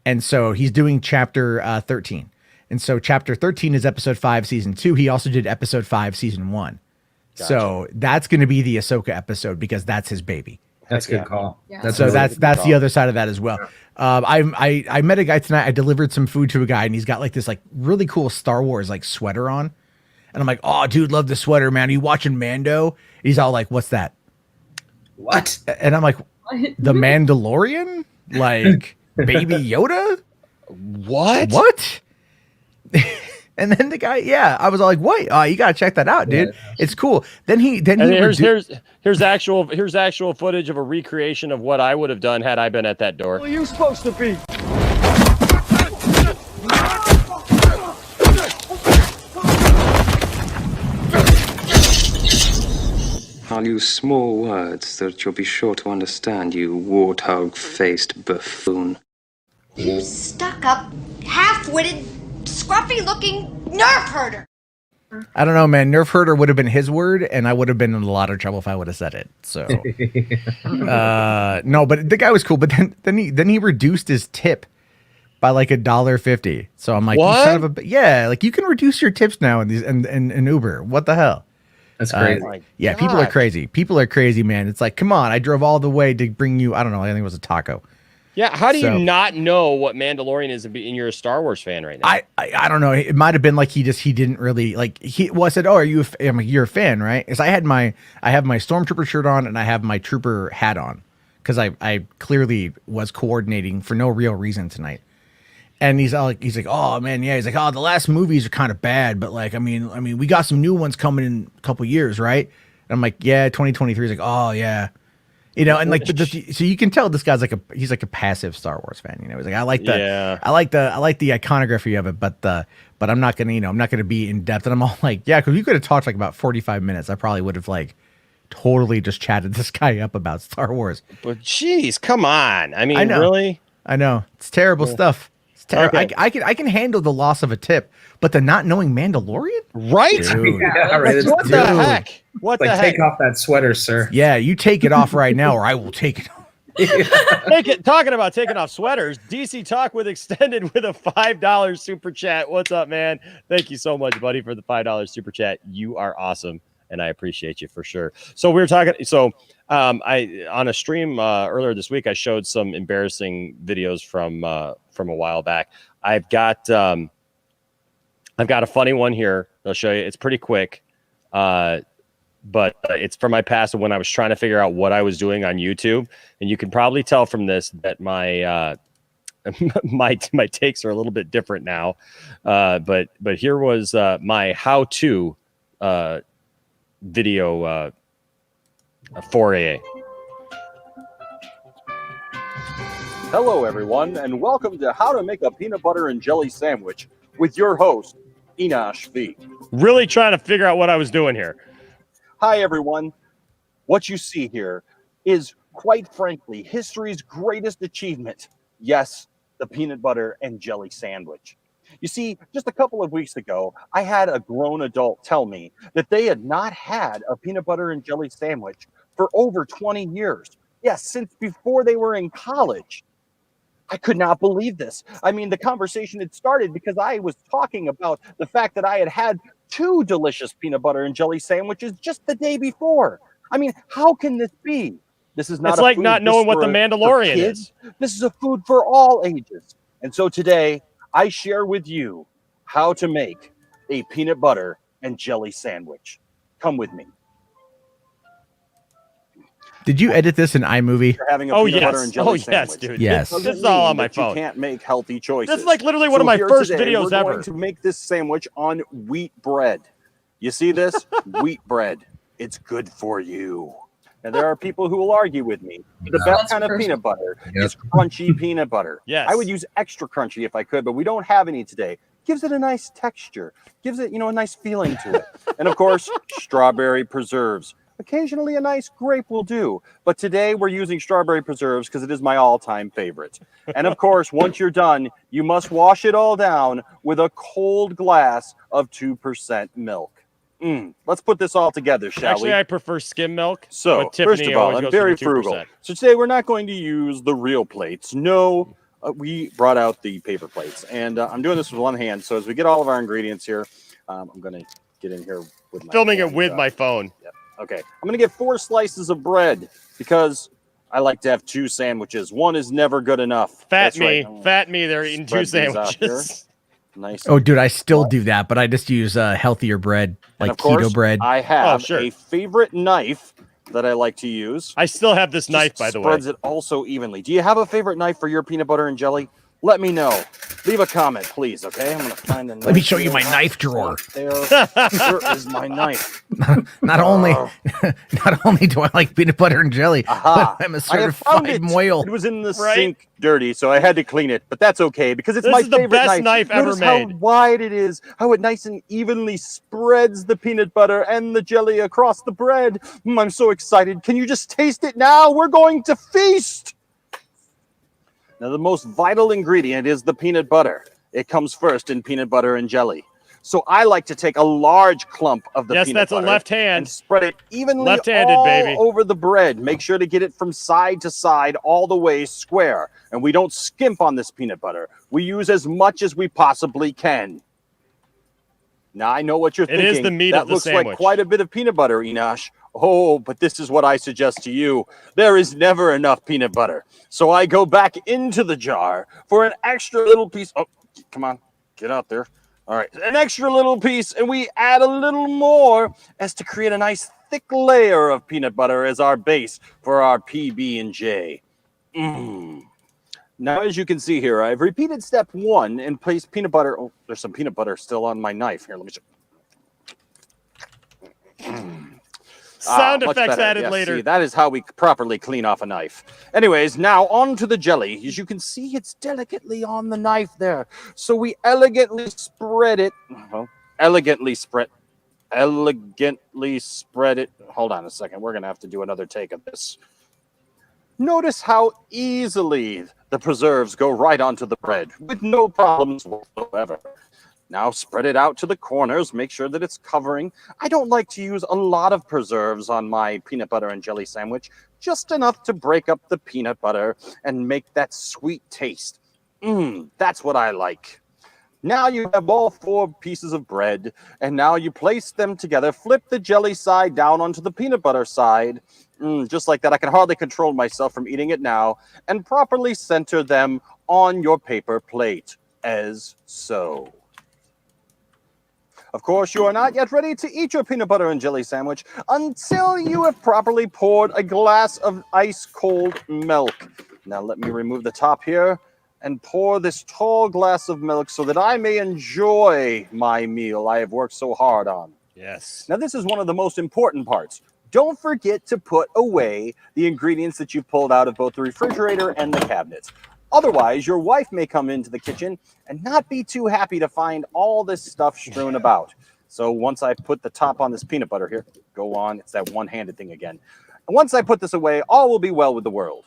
and so he's doing chapter 13. And so chapter 13 is episode 5, season 2. He also did episode 5, season 1. Gotcha. So that's going to be the Ahsoka episode because that's his baby. That's a good call. Yeah. That's So a really that's good the call. other side of that as well. I met a guy tonight. I delivered some food to a guy, and he's got like this like really cool Star Wars like sweater on, and I'm like, "Oh, dude, love the sweater, man. Are you watching Mando?" He's all like, "What's that?" What? And I'm like, "The Mandalorian? Like Baby Yoda? What?" And then the guy, I was all like, "What? You gotta check that out, dude. It's cool." Then here's actual footage of a recreation of what I would have done had I been at that door. Who are you supposed to be? I'll use small words that you'll be sure to understand, you warthog-faced buffoon. You stuck-up, half-witted, scruffy-looking nerf herder. I don't know, man. Nerf herder would have been his word, and I would have been in a lot of trouble if I would have said it. So, no, but the guy was cool. But then he reduced his tip by like $1.50. So I'm like, What? You son of a, yeah, like you can reduce your tips now in these in Uber. What the hell? That's crazy. Yeah, people are crazy. People are crazy, man. It's like, come on, I drove all the way to bring you. I don't know. I think it was a taco. Yeah, how do So- you not know what Mandalorian is and you're a Star Wars fan right now? I don't know. It might have been like he didn't really like. I said, "Oh, are you? I'm like, you're a fan, right?" Because I have my Stormtrooper shirt on and I have my Trooper hat on because I clearly was coordinating for no real reason tonight. And he's like, "Oh man, yeah." He's like, "Oh, the last movies are kind of bad, but like, I mean, we got some new ones coming in a couple years, right?" And I'm like, "Yeah, 2023." He's like, "Oh yeah." And like, so you can tell this guy's like he's like a passive Star Wars fan. He's like, I like the iconography of it, but I'm not gonna, I'm not gonna be in depth. And I'm all like, yeah, because we could have talked like about 45 minutes. I probably would have like totally just chatted this guy up about Star Wars. But geez, come on. I mean, I know. really? I know it's terrible stuff. It's terrible. Okay. I can handle the loss of a tip, but the not knowing Mandalorian, right? Dude. Yeah, right. What the heck? What the heck? Take off that sweater, sir. Yeah, you take it off right now, or I will take it off. Talking about taking off sweaters, DC Talk with Extended with a $5 super chat. What's up, man? Thank you so much, buddy, for the $5 super chat. You are awesome, and I appreciate you for sure. So we were talking. So I on a stream earlier this week, I showed some embarrassing videos from a while back. I've got a funny one here. I'll show you. It's pretty quick. But it's from my past when I was trying to figure out what I was doing on YouTube, and you can probably tell from this that my my takes are a little bit different now. But here was my how-to video for AA. Hello, everyone, and welcome to How to Make a Peanut Butter and Jelly Sandwich with your host, Enosh V. Really trying to figure out what I was doing here. Hi, everyone. What you see here is, quite frankly, history's greatest achievement. Yes, the peanut butter and jelly sandwich. You see, just a couple of weeks ago, I had a grown adult tell me that they had not had a peanut butter and jelly sandwich for over 20 years. Yes, since before they were in college. I could not believe this. I mean, the conversation had started because I was talking about the fact that I had had 2 delicious peanut butter and jelly sandwiches just the day before. I mean, how can this be? This is not. It's a like food not just knowing what for the Mandalorian kids. is. This is a food for all ages. And so today, I share with you how to make a peanut butter and jelly sandwich. Come with me. Did you edit this in iMovie? You're having a peanut butter and jelly sandwich. Dude. Yes. Doesn't This is all mean on my that phone. You can't make healthy choices. This is like literally one of my here first today, videos we're ever. going to make this sandwich on wheat bread. You see this? Wheat bread. It's good for you. And there are people who will argue with me. The best kind of peanut butter is crunchy peanut butter. Yes. I would use extra crunchy if I could, but we don't have any today. Gives it a nice texture, gives it, a nice feeling to it. And of course, strawberry preserves. Occasionally a nice grape will do, but today we're using strawberry preserves because it is my all-time favorite. And of course, once you're done, you must wash it all down with a cold glass of 2% milk. Let's put this all together, shall Actually, we? I prefer skim milk. So, but Tiffany first of all, always I'm goes for very the 2%. frugal. So today we're not going to use the real plates. No, we brought out the paper plates. And I'm doing this with one hand. So as we get all of our ingredients here, I'm going to get in here with my Filming hand, it with my phone. Yep. Okay. I'm going to get 4 slices of bread because I like to have 2 sandwiches. One is never good enough. Fat That's right. me. They're eating 2 Spread these out here. sandwiches. Nice. Oh, dude, I still do that, but I just use healthier bread, And like of course, keto bread. I have a favorite knife that I like to use. I still have this knife, by the way. Spreads it also evenly. Do you have a favorite knife for your peanut butter and jelly? Let me know. Leave a comment, please, okay? I'm going to find a knife. Let me show you my knife drawer. There is my knife. Not only do I like peanut butter and jelly, Aha. but I'm a I have found certified it. moil. It was in the sink dirty, so I had to clean it. But that's okay because it's This my is the favorite best knife ever Notice made. how wide it is, how it nice and evenly spreads the peanut butter and the jelly across the bread. I'm so excited. Can you just taste it now? We're going to feast. Now, the most vital ingredient is the peanut butter. It comes first in peanut butter and jelly. So I like to take a large clump of the Yes, peanut that's a butter left hand. and spread it evenly Left-handed, all baby. over the bread. Make sure to get it from side to side all the way square. And we don't skimp on this peanut butter. We use as much as we possibly can. Now, I know what you're It thinking. is the meat that of the looks sandwich. like quite a bit of peanut butter, Enosh. Oh, but this is what I suggest to you. There is never enough peanut butter. So I go back into the jar for an extra little piece. Oh, come on. Get out there. All right. An extra little piece, and we add a little more as to create a nice thick layer of peanut butter as our base for our PB&J. Now, as you can see here, I've repeated step 1 and placed peanut butter. Oh, there's some peanut butter still on my knife. Here, let me show. Sound much effects better. added Yes, later. see, that is how we properly clean off a knife. Anyways, now on to the jelly. As you can see, it's delicately on the knife there. So we elegantly spread it. Well, elegantly spread it. Hold on a second. We're going to have to do another take of this. Notice how easily the preserves go right onto the bread with no problems whatsoever. Now spread it out to the corners. Make sure that it's covering. I don't like to use a lot of preserves on my peanut butter and jelly sandwich, just enough to break up the peanut butter and make that sweet taste. That's what I like. Now you have all 4 pieces of bread, and now you place them together. Flip the jelly side down onto the peanut butter side. Just like that. I can hardly control myself from eating it now. And properly center them on your paper plate, as so. Of course, you are not yet ready to eat your peanut butter and jelly sandwich until you have properly poured a glass of ice-cold milk. Now let me remove the top here and pour this tall glass of milk so that I may enjoy my meal I have worked so hard on. Yes. Now this is one of the most important parts. Don't forget to put away the ingredients that you've pulled out of both the refrigerator and the cabinets. Otherwise, your wife may come into the kitchen and not be too happy to find all this stuff strewn about. So once I put the top on this peanut butter here, go on, it's that one-handed thing again. And once I put this away, all will be well with the world.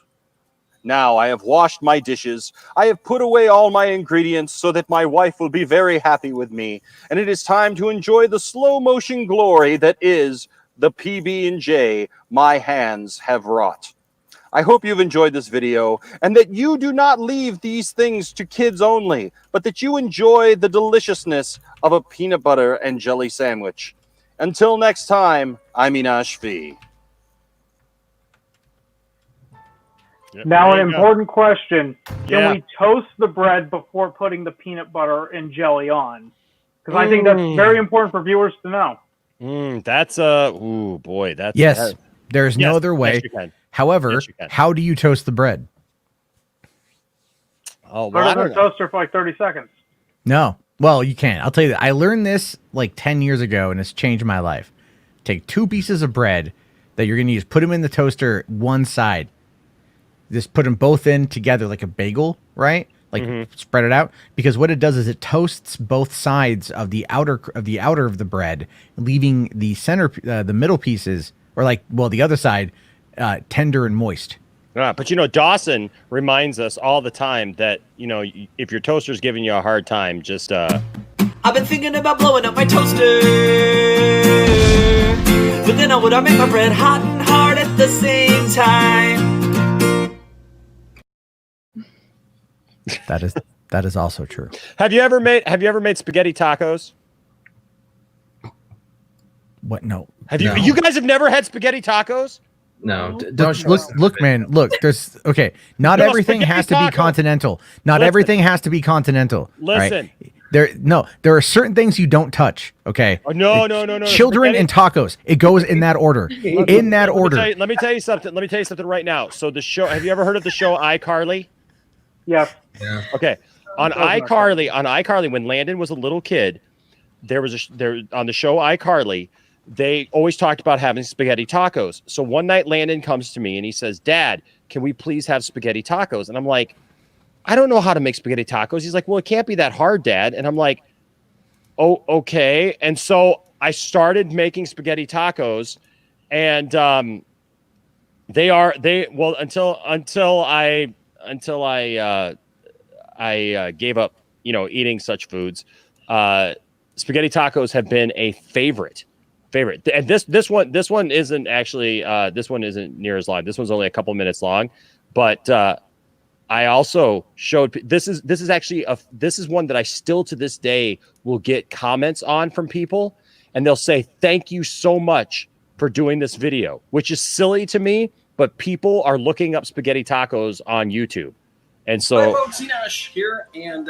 Now I have washed my dishes. I have put away all my ingredients so that my wife will be very happy with me. And it is time to enjoy the slow-motion glory that is the PB&J my hands have wrought. I hope you've enjoyed this video and that you do not leave these things to kids only, but that you enjoy the deliciousness of a peanut butter and jelly sandwich. Until next time, I'm Enosh V. Now, an important question. Can Yeah. we toast the bread before putting the peanut butter and jelly on? Because I think that's very important for viewers to know. That's ooh boy, that's Yes, there's no other way. Yes, you can. However, Yes, you can. how do you toast the bread? Oh, Put well, I it in don't the know. toaster for like 30 seconds. No. Well, you can't. I'll tell you that. I learned this like 10 years ago, and it's changed my life. Take 2 pieces of bread, that you're going to use. Put them in the toaster one side. Just put them both in together like a bagel, right? Like spread it out, because what it does is it toasts both sides of the outer of the bread, leaving the center, the middle pieces, or the other side, tender and moist. But Dawson reminds us all the time that if your toaster's giving you a hard time, just I've been thinking about blowing up my toaster, but then I would make my bread hot and hard at the same time. That is also true. Have you ever made spaghetti tacos? What? No. You guys have never had spaghetti tacos? No. Look, man. Look, there's okay. Not everything has to be continental. Not everything has to be continental. Listen. Right? There are certain things you don't touch. Okay. Oh, no. Children and tacos. It goes in that order. In that order. Let me tell you something. Let me tell you something right now. So the show. Have you ever heard of the show iCarly? Yes. Yeah. Okay. On iCarly, when Landon was a little kid, there on the show iCarly, they always talked about having spaghetti tacos. So one night Landon comes to me and he says, "Dad, can we please have spaghetti tacos?" And I'm like, "I don't know how to make spaghetti tacos." He's like, "Well, it can't be that hard, Dad." And I'm like, "Oh, okay." And so I started making spaghetti tacos, and until I gave up, eating such foods. Spaghetti tacos have been a favorite. And this one isn't actually this one isn't near as long. This one's only a couple minutes long, but I also showed this is one that I still to this day will get comments on from people, and they'll say, "Thank you so much for doing this video," which is silly to me, but people are looking up spaghetti tacos on YouTube. And so, hi folks, Enosh here, and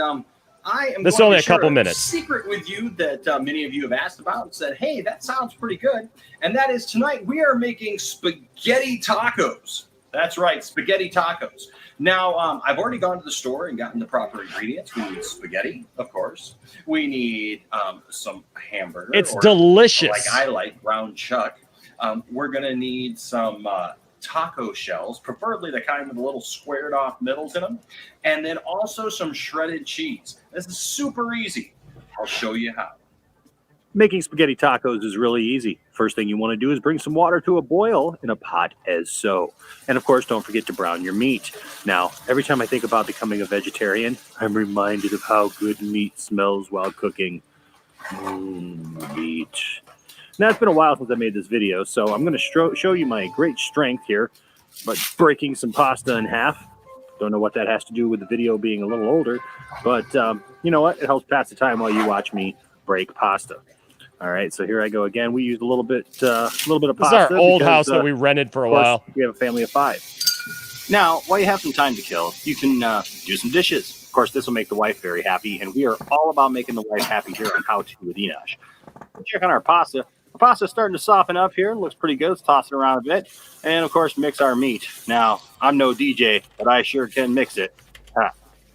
I am. This is going only to a couple share minutes. Secret with you that many of you have asked about and said, "Hey, that sounds pretty good," and that is tonight we are making spaghetti tacos. That's right, spaghetti tacos. Now, I've already gone to the store and gotten the proper ingredients. We need spaghetti, of course. We need some hamburger. It's delicious. Like I like ground chuck. We're gonna need some taco shells, preferably the kind with the little squared off middles in them, and then also some shredded cheese. This is super easy. I'll show you how. Making spaghetti tacos is really easy. First thing you want to do is bring some water to a boil in a pot as so. And of course, don't forget to brown your meat. Now, every time I think about becoming a vegetarian, I'm reminded of how good meat smells while cooking. Meat. Now, it's been a while since I made this video, so I'm going to show you my great strength here by breaking some pasta in half. Don't know what that has to do with the video being a little older, but you know what? It helps pass the time while you watch me break pasta. All right, so here I go again. We used a little bit of pasta. This is our old house that we rented for a while. We have a family of 5. Now, while you have some time to kill, you can do some dishes. Of course, this will make the wife very happy, and we are all about making the wife happy here on How To with Enosh. Check on our pasta. The pasta's starting to soften up here. Looks pretty good. Let's toss it around a bit. And, of course, mix our meat. Now, I'm no DJ, but I sure can mix it.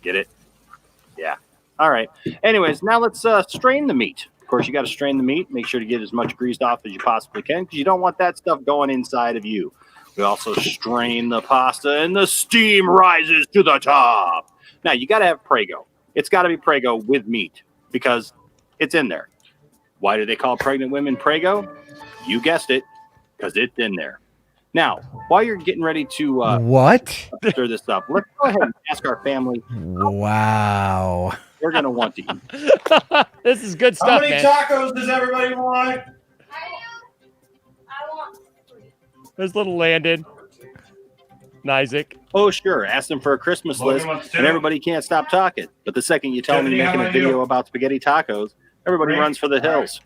Get it? Yeah. All right. Anyways, now let's strain the meat. Of course, you got to strain the meat. Make sure to get as much greased off as you possibly can, because you don't want that stuff going inside of you. We also strain the pasta, and the steam rises to the top. Now, you got to have Prego. It's got to be Prego with meat, because it's in there. Why do they call pregnant women Prego? You guessed it, because it's in there. Now, while you're getting ready to stir this up, let's go ahead and ask our family. Wow. We're going to want to eat. This is good stuff, How many man. tacos does everybody want? I want 3. There's little Landon. Isaac. Oh, sure. Ask them for a Christmas list, and everybody can't stop talking. But the second you tell them you're making a video about spaghetti tacos, everybody runs for the hills.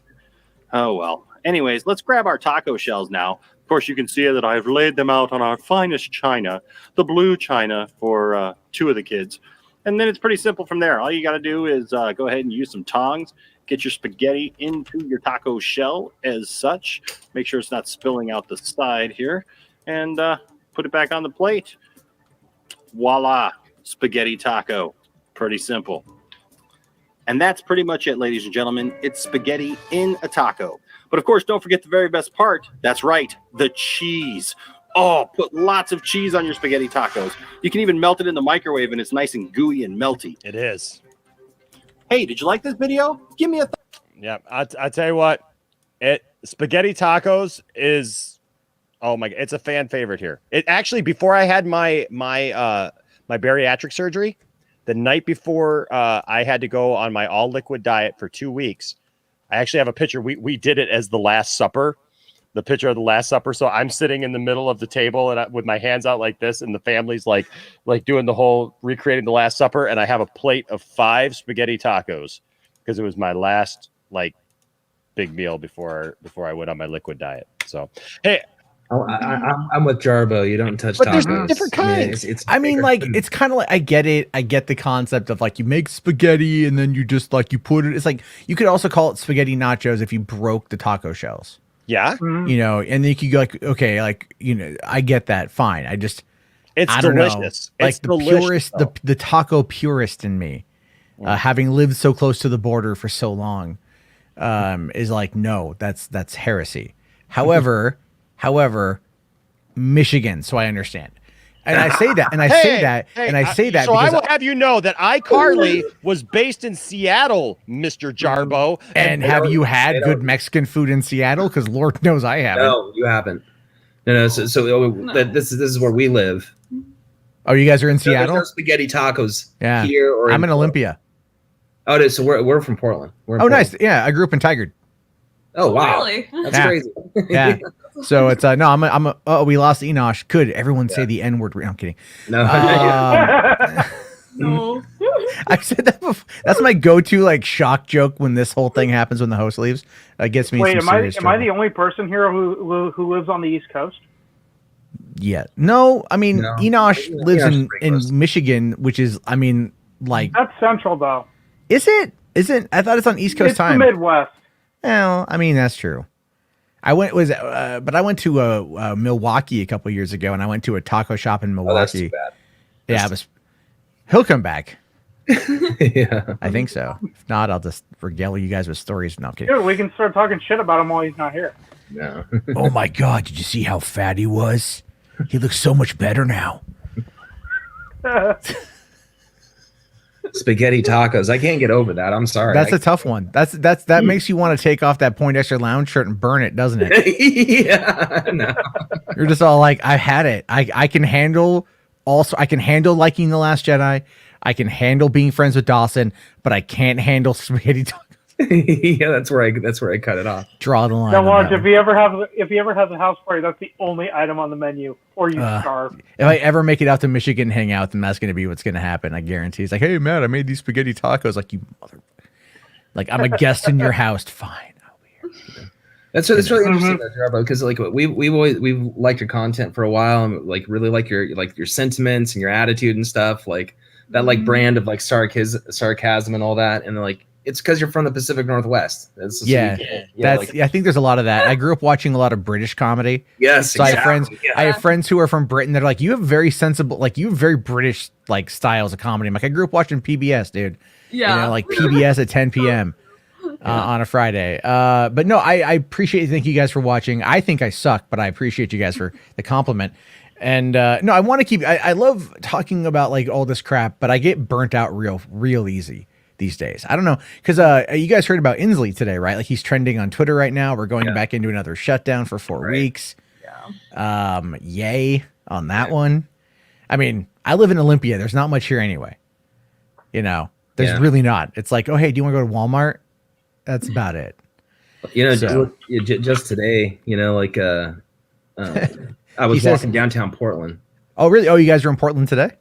Oh, well. Anyways, let's grab our taco shells now. Of course, you can see that I've laid them out on our finest china, the blue china for 2 of the kids. And then it's pretty simple from there. All you got to do is go ahead and use some tongs, get your spaghetti into your taco shell as such. Make sure it's not spilling out the side here. And put it back on the plate. Voila, spaghetti taco. Pretty simple. And that's pretty much it, ladies and gentlemen. It's spaghetti in a taco. But of course, don't forget the very best part. That's right, the cheese. Oh, put lots of cheese on your spaghetti tacos. You can even melt it in the microwave and it's nice and gooey and melty. It is. Hey, did you like this video? Give me a Yeah, I tell you what, spaghetti tacos is, oh my, it's a fan favorite here. It actually, before I had my bariatric surgery, the night before I had to go on my all liquid diet for 2 weeks, I actually have a picture. We did it as the Last Supper, the picture of the Last Supper. So I'm sitting in the middle of the table and with my hands out like this, and the family's like doing the whole recreating the Last Supper, and I have a plate of 5 spaghetti tacos because it was my last big meal before I went on my liquid diet. So hey, I'm with Jarbo. You don't touch But tacos. there's different kinds. It's I mean, it's kind of like, I get it. I get the concept of you make spaghetti and then you just you put it. It's like, you could also call it spaghetti nachos if you broke the taco shells. Yeah. You know, and then you could go okay, I get that. Fine. I don't delicious. know. It's the delicious, purist, the taco purist in me, having lived so close to the border for so long, is no, that's heresy. However, Michigan, so I understand. And I say that, and I say that, and I say that so because I will have you know that iCarly was based in Seattle, Mr. Jarbo. And have you had good Mexican food in Seattle? Because Lord knows I haven't. No, you haven't. No. This is where we live. Oh, you guys are in Seattle? There's no spaghetti tacos Yeah. here. Or I'm in Olympia. Oh, so we're from Portland. We're in Portland. Nice. Yeah, I grew up in Tigard. Oh wow, Really? that's crazy. Yeah. So it's we lost Enosh. Good. Everyone say the N word. No, I'm kidding. No. No. I said that before. That's my go-to shock joke when this whole thing happens when the host leaves. It gets me. Wait, in some am I serious am I trouble. the only person here who lives on the East Coast? Yeah. No, I mean Enosh lives Enosh in Michigan, which is That's Central though. Is it? Isn't I thought it's on East Coast It's time. the Midwest. Well, I mean that's true. I went to Milwaukee a couple years ago, and I went to a taco shop in Milwaukee. Oh, that's too bad. Yeah, he'll come back. Yeah, I think so. If not, I'll just regale you guys with stories. No, I'm kidding. Dude, we can start talking shit about him while he's not here. No. Oh my God! Did you see how fat he was? He looks so much better now. Spaghetti tacos. I can't get over that. I'm sorry. That's a tough one. That makes you want to take off that Poindexter Lounge shirt and burn it, doesn't it? Yeah. No. You're just all like, I had it. I can handle. Also, I can handle liking The Last Jedi. I can handle being friends with Dawson, but I can't handle spaghetti tacos. Yeah, that's where I cut it off. Draw the line. Now on watch, that if you ever have a house party, that's the only item on the menu, or you starve. If I ever make it out to Michigan and hang out, then that's going to be what's going to happen. I guarantee. It's like, hey, Matt, I made these spaghetti tacos. Like, you mother. Like, I'm a guest in your house. Fine. That's really interesting, though, because we've liked your content for a while, and really like your sentiments and your attitude and stuff, like that brand of sarcasm and all that, and it's because you're from the Pacific Northwest. I think there's a lot of that. I grew up watching a lot of British comedy. Yes, so exactly. I have friends who are from Britain. They're like, you have very sensible, you have very British styles of comedy. I'm like, I grew up watching PBS, dude. Yeah. PBS at 10 p.m. On a Friday. But no, I appreciate. Thank you guys for watching. I think I suck, but I appreciate you guys for the compliment. And no, I want to keep. I love talking about all this crap, but I get burnt out real easy these days. I don't know, because you guys heard about Inslee today, right? He's trending on Twitter right now. We're going back into another shutdown for 4 weeks. Yeah. Yay on that one. I mean, I live in Olympia. There's not much here anyway. There's really not. It's like, oh, hey, do you want to go to Walmart? That's about it. Just today, I was walking downtown Portland. Oh, really? Oh, you guys are in Portland today?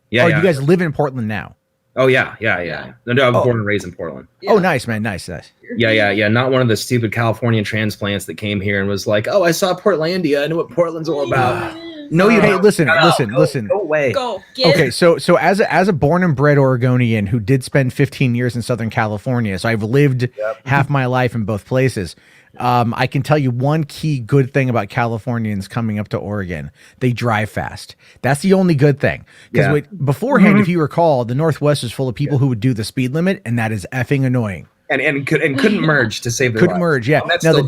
Yeah. Oh, you guys live in Portland now? Oh, yeah. No, I was born and raised in Portland. Yeah. Oh, nice, man. Nice. Yeah. Not one of the stupid Californian transplants that came here and was like, oh, I saw Portlandia. I know what Portland's all about. No, you hey, listen. Go away. Go. Okay, so as a born and bred Oregonian who did spend 15 years in Southern California, so I've lived half my life in both places. I can tell you one key good thing about Californians coming up to Oregon: they drive fast. That's the only good thing. Because beforehand, if you recall, the Northwest was full of people who would do the speed limit, and that is effing annoying. And couldn't merge to save their lives. Merge, yeah. And that's Now,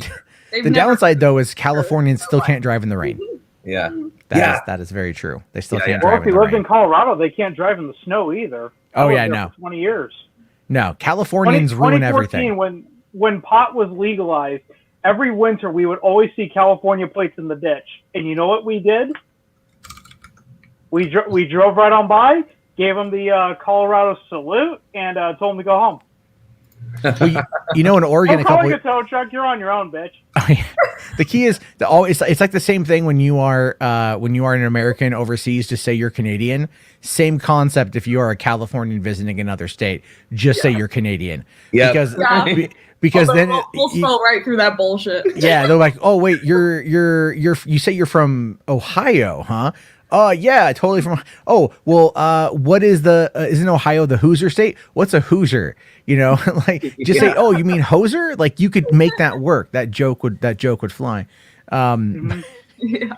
The downside though is Californians still can't drive in the rain. Yeah. That is very true. They still can't Well, drive if in you the lived rain. in Colorado, they can't drive in the snow either. I Oh, lived yeah, there no. for 20 years. No, Californians ruin everything. 2014, when pot was legalized, every winter we would always see California plates in the ditch. And you know what we did? We drove right on by, gave them the Colorado salute, and told them to go home. Well, you know, in Oregon, Don't a call couple. it a tow truck. You're on your own, bitch. The key is it's like the same thing when you are an American overseas. Just say you're Canadian. Same concept if you are a Californian visiting another state. Just say you're Canadian. Yep. Because then we'll spell right through that bullshit. yeah, they're like, oh wait, you say you're from Ohio, huh? Oh yeah, totally from. Oh well, what is isn't Ohio the Hoosier state? What's a Hoosier? You know, like just say, oh, you mean hoser? Like you could make that work. That joke would fly. Yeah.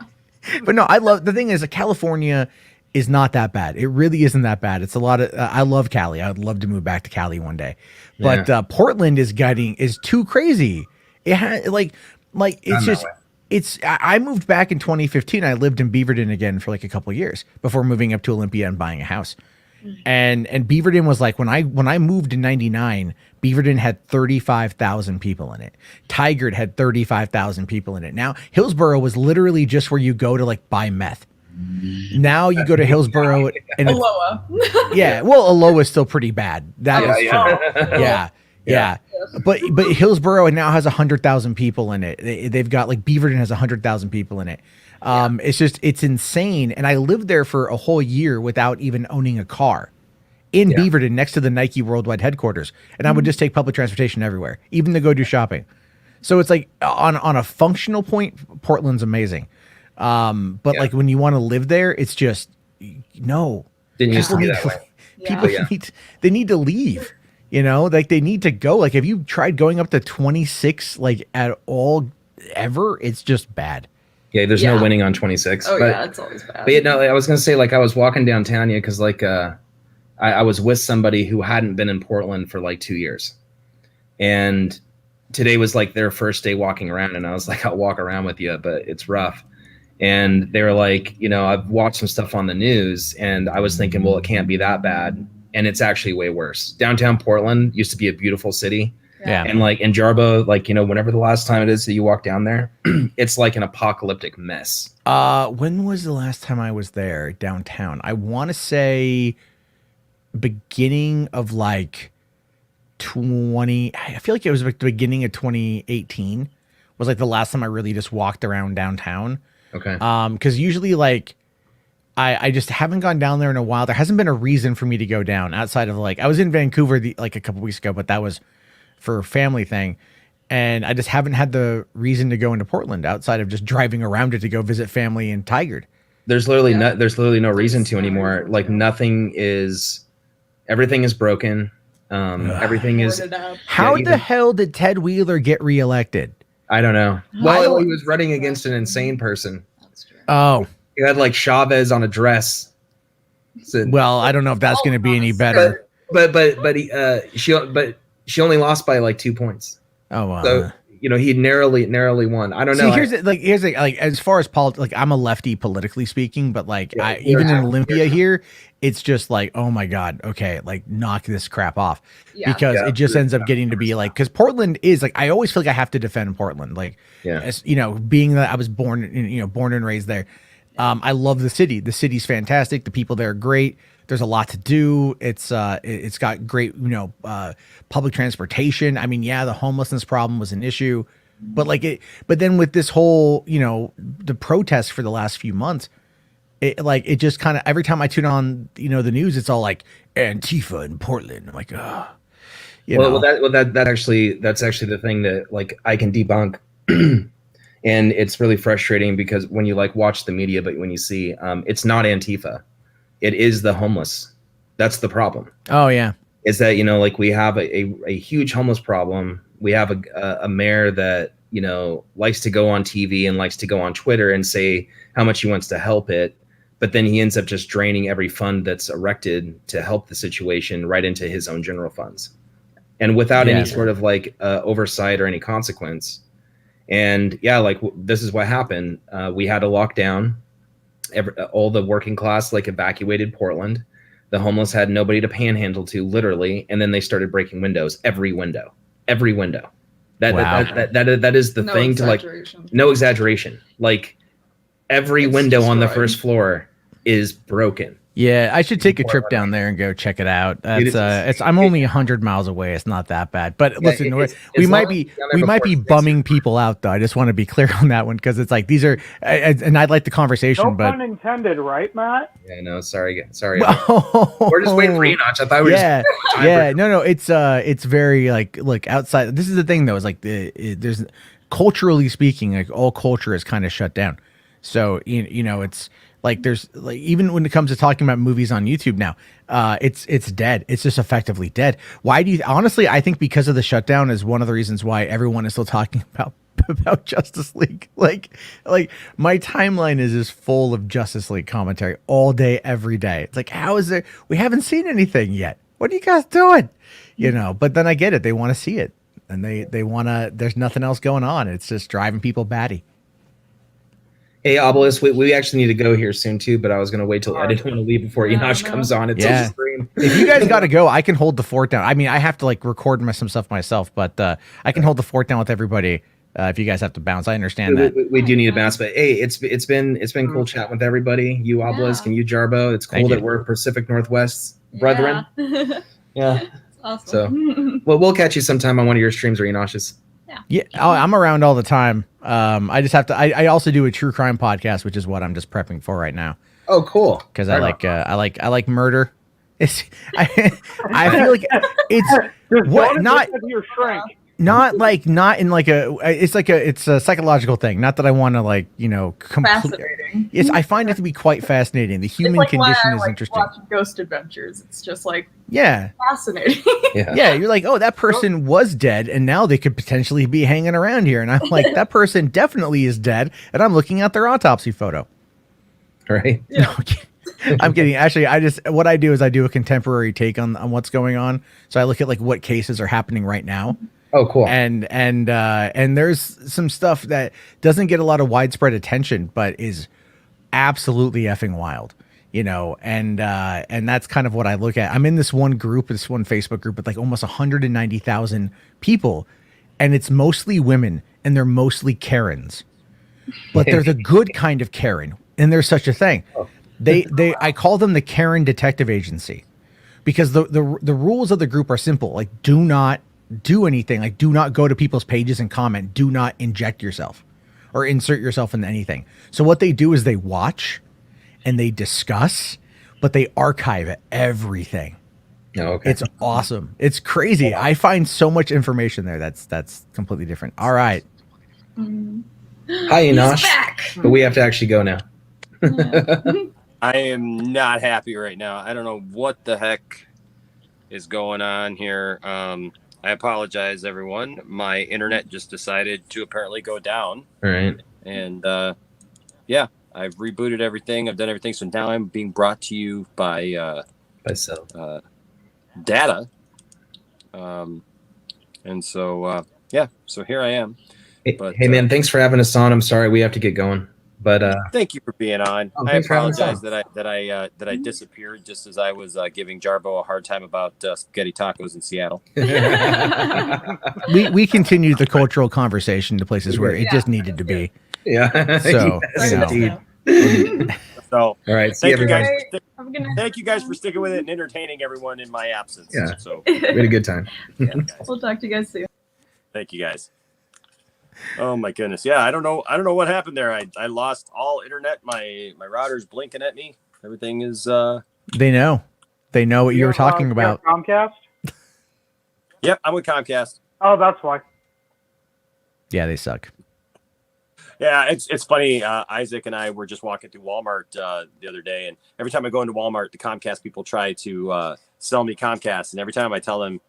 But no, I love the thing is California is not that bad. It really isn't that bad. It's a lot of. I love Cali. I'd love to move back to Cali one day, but Portland is too crazy. It has it's just. I moved back in 2015. I lived in Beaverton again for like a couple of years before moving up to Olympia and buying a house. And Beaverton was like when I moved in '99, Beaverton had 35,000 people in it. Tigard had 35,000 people in it. Now Hillsborough was literally just where you go to like buy meth. Now you go to Hillsborough and Aloha. yeah, well, Aloha is still pretty bad. That is true. Yeah. But Hillsborough now has 100,000 people in it. They've got like Beaverton has 100,000 people in it. It's insane. And I lived there for a whole year without even owning a car in Beaverton next to the Nike worldwide headquarters. And I would just take public transportation everywhere, even to go do shopping. So it's like on a functional point, Portland's amazing. But like when you want to live there, it's just no. Didn't used to be that way. People need to leave. You know, like they need to go. Like, have you tried going up to 26 like at all ever? It's just bad. Yeah, there's no winning on 26. Oh, yeah, it's always bad. But I was gonna say, like, I was walking downtown, because like I was with somebody who hadn't been in Portland for like 2 years, and today was like their first day walking around, and I was like, I'll walk around with you, but it's rough. And they were like, I've watched some stuff on the news, and I was thinking, well, it can't be that bad. And it's actually way worse. Downtown Portland used to be a beautiful city. Yeah. And like in Jarbo, like, whenever the last time it is that you walk down there, it's like an apocalyptic mess. When was the last time I was there downtown? I want to say beginning of like 20. I feel like it was like the beginning of 2018 was like the last time I really just walked around downtown. Okay. Because usually like I just haven't gone down there in a while. There hasn't been a reason for me to go down outside of like I was in Vancouver like a couple weeks ago, but that was for a family thing. And I just haven't had the reason to go into Portland outside of just driving around it to go visit family in Tigard. There's literally no reason to anymore. Like everything is broken. Everything is. How the hell did Ted Wheeler get reelected? I don't know. Well, he was running against an insane person. Oh. You had like Chavez on a dress. So, well, I don't know if that's going to be any better. But she only lost by like 2 points. Oh wow. So he narrowly won. I don't know. Here's as far as politics, like I'm a lefty politically speaking, but like even in Olympia here, it's just like, oh my god, okay, like knock this crap off because it just ends up getting to be like because Portland is like I always feel like I have to defend Portland, like as, being that I was born and raised there. I love the city. The city's fantastic. The people there are great. There's a lot to do. It's got great, public transportation. I mean, the homelessness problem was an issue, but then with this whole, the protests for the last few months, it just kind of, every time I tune on, the news, it's all like Antifa in Portland. I'm like, that's actually the thing that like I can debunk. And it's really frustrating because when you like watch the media, but when you see, it's not Antifa. It is the homeless. That's the problem. Oh yeah. Is that, like we have a huge homeless problem. We have a mayor that, likes to go on TV and likes to go on Twitter and say how much he wants to help it. But then he ends up just draining every fund that's erected to help the situation right into his own general funds. And without any sort of like oversight or any consequence. And yeah, like this is what happened. We had a lockdown. All the working class like evacuated Portland. The homeless had nobody to panhandle to, literally, and then they started breaking windows. Every window. That is the No thing to like. exaggeration. No exaggeration. Like every It's window on the destroyed. first floor is broken. Yeah, I should take a trip down there and go check it out. That's I'm only 100 miles away. It's not that bad. But listen, we might be bumming people out though. I just want to be clear on that one because it's like these are, and I'd like the conversation, No but pun intended, right, Matt? Yeah, no, sorry. We're just waiting for Enoch. I thought we were just no, it's very like, look, outside. This is the thing though, is like there's culturally speaking, like all culture is kind of shut down. So you know, it's like there's like, even when it comes to talking about movies on YouTube now, it's dead. It's just effectively dead. Why do you honestly? I think because of the shutdown is one of the reasons why everyone is still talking about Justice League. Like my timeline is just full of Justice League commentary all day, every day. It's like, how is there? We haven't seen anything yet. What are you guys doing? You know. But then I get it. They want to see it, and they want to. There's nothing else going on. It's just driving people batty. Hey, Obelisk, we actually need to go here soon too, but I was going to wait till I didn't want to leave before Enoch comes on. It's Yeah. If you guys got to go, I can hold the fort down. I mean, I have to like record some stuff myself, but I can hold the fort down with everybody. If you guys have to bounce, I understand that. We do need a bounce, but hey, it's been cool chatting with everybody. You Obelisk and you Jarbo. It's cool that we're Pacific Northwest brethren. Yeah. Awesome. So, well, we'll catch you sometime on one of your streams or Enoch's. Yeah, I'm around all the time. I just have to. I also do a true crime podcast, which is what I'm just prepping for right now. Oh, cool! Because I like murder. I feel like it's what not in like a. It's a psychological thing. Not that I want to like Fascinating. Yes, I find it to be quite fascinating. The human condition is interesting. Watching Ghost Adventures. It's just like fascinating. Yeah, you're like, oh, that person was dead, and now they could potentially be hanging around here. And I'm like, that person definitely is dead, and I'm looking at their autopsy photo. Right? No, I'm kidding. Actually, what I do is I do a contemporary take on what's going on. So I look at like what cases are happening right now. Oh, cool. And there's some stuff that doesn't get a lot of widespread attention, but is absolutely effing wild. You know, and that's kind of what I look at. I'm in this one Facebook group with like almost 190,000 people, and it's mostly women, and they're mostly Karens, but they're the good kind of Karen, and there's such a thing. I call them the Karen Detective Agency, because the rules of the group are simple. Like, do not do anything. Like, do not go to people's pages and comment. Do not inject yourself or insert yourself into anything. So what they do is they watch and they discuss, but they archive everything. Oh, okay. It's awesome. It's crazy. I find so much information there. That's completely different. All right. Hi, Enoch. But we have to actually go now. I am not happy right now. I don't know what the heck is going on here. I apologize, everyone. My internet just decided to apparently go down. All right. And yeah, I've rebooted everything. I've done everything. So now I'm being brought to you by data. And so yeah, so here I am. Hey man, thanks for having us on. I'm sorry we have to get going. But thank you for being on. I thanks for having us apologize on. that I disappeared just as I was giving Jarbo a hard time about spaghetti tacos in Seattle. we continued the cultural conversation to places where it just needed to be. Yeah. So Yes, you know. indeed. So all right. See thank you guys. everybody. Thank you guys for sticking with it and entertaining everyone in my absence. Yeah. So We had a good time. We'll talk to you guys soon. thank you guys. Oh my goodness. Yeah, I don't know what happened there. I lost all internet. My router's blinking at me. Everything is They know what you were talking about. Comcast? Yep, I'm with Comcast. Oh, that's why. Yeah, they suck. Yeah, it's funny. Isaac and I were just walking through Walmart the other day, and every time I go into Walmart, the Comcast people try to sell me Comcast, and every time I tell them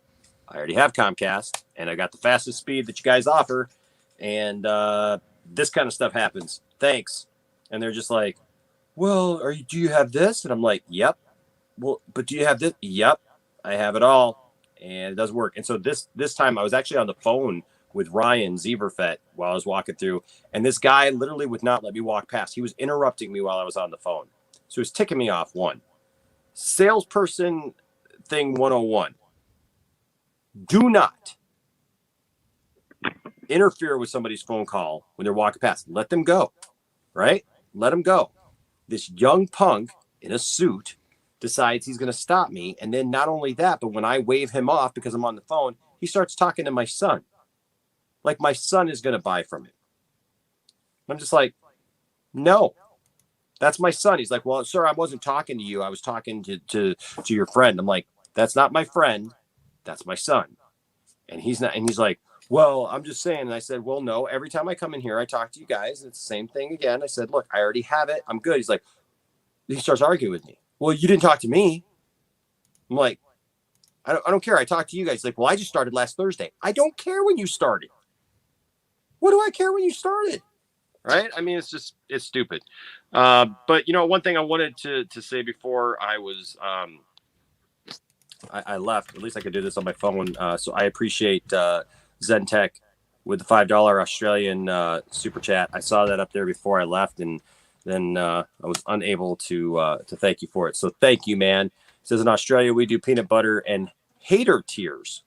I already have Comcast and I got the fastest speed that you guys offer, and this kind of stuff happens. Thanks. And they're just like, well, do you have this? And I'm like, yep. Well, but do you have this? Yep, I have it all, and it doesn't work. And so this time I was actually on the phone with Ryan Zeverfett while I was walking through, and this guy literally would not let me walk past. He was interrupting me while I was on the phone. So he was ticking me off. One, salesperson thing 101. Do not interfere with somebody's phone call when they're walking past. Let them go, right? Let them go. This young punk in a suit decides he's going to stop me. And then not only that, but when I wave him off because I'm on the phone, he starts talking to my son. Like my son is going to buy from him. I'm just like, no, that's my son. He's like, well, sir, I wasn't talking to you. I was talking to your friend. I'm like, that's not my friend. That's my son. And he's not. And he's like, well, I'm just saying. And I said, well, no, every time I come in here, I talk to you guys. It's the same thing again. I said, look, I already have it. I'm good. He's like, he starts arguing with me. Well, you didn't talk to me. I'm like, I don't care. I talked to you guys. He's like, well, I just started last Thursday. I don't care when you started. What do I care when you started? Right? I mean, it's stupid. But one thing I wanted to say before I was, I left, at least I could do this on my phone. So I appreciate Zentech with the $5 Australian super chat. I saw that up there before I left, and then I was unable to thank you for it. So thank you, man. It says in Australia we do peanut butter and hater tears.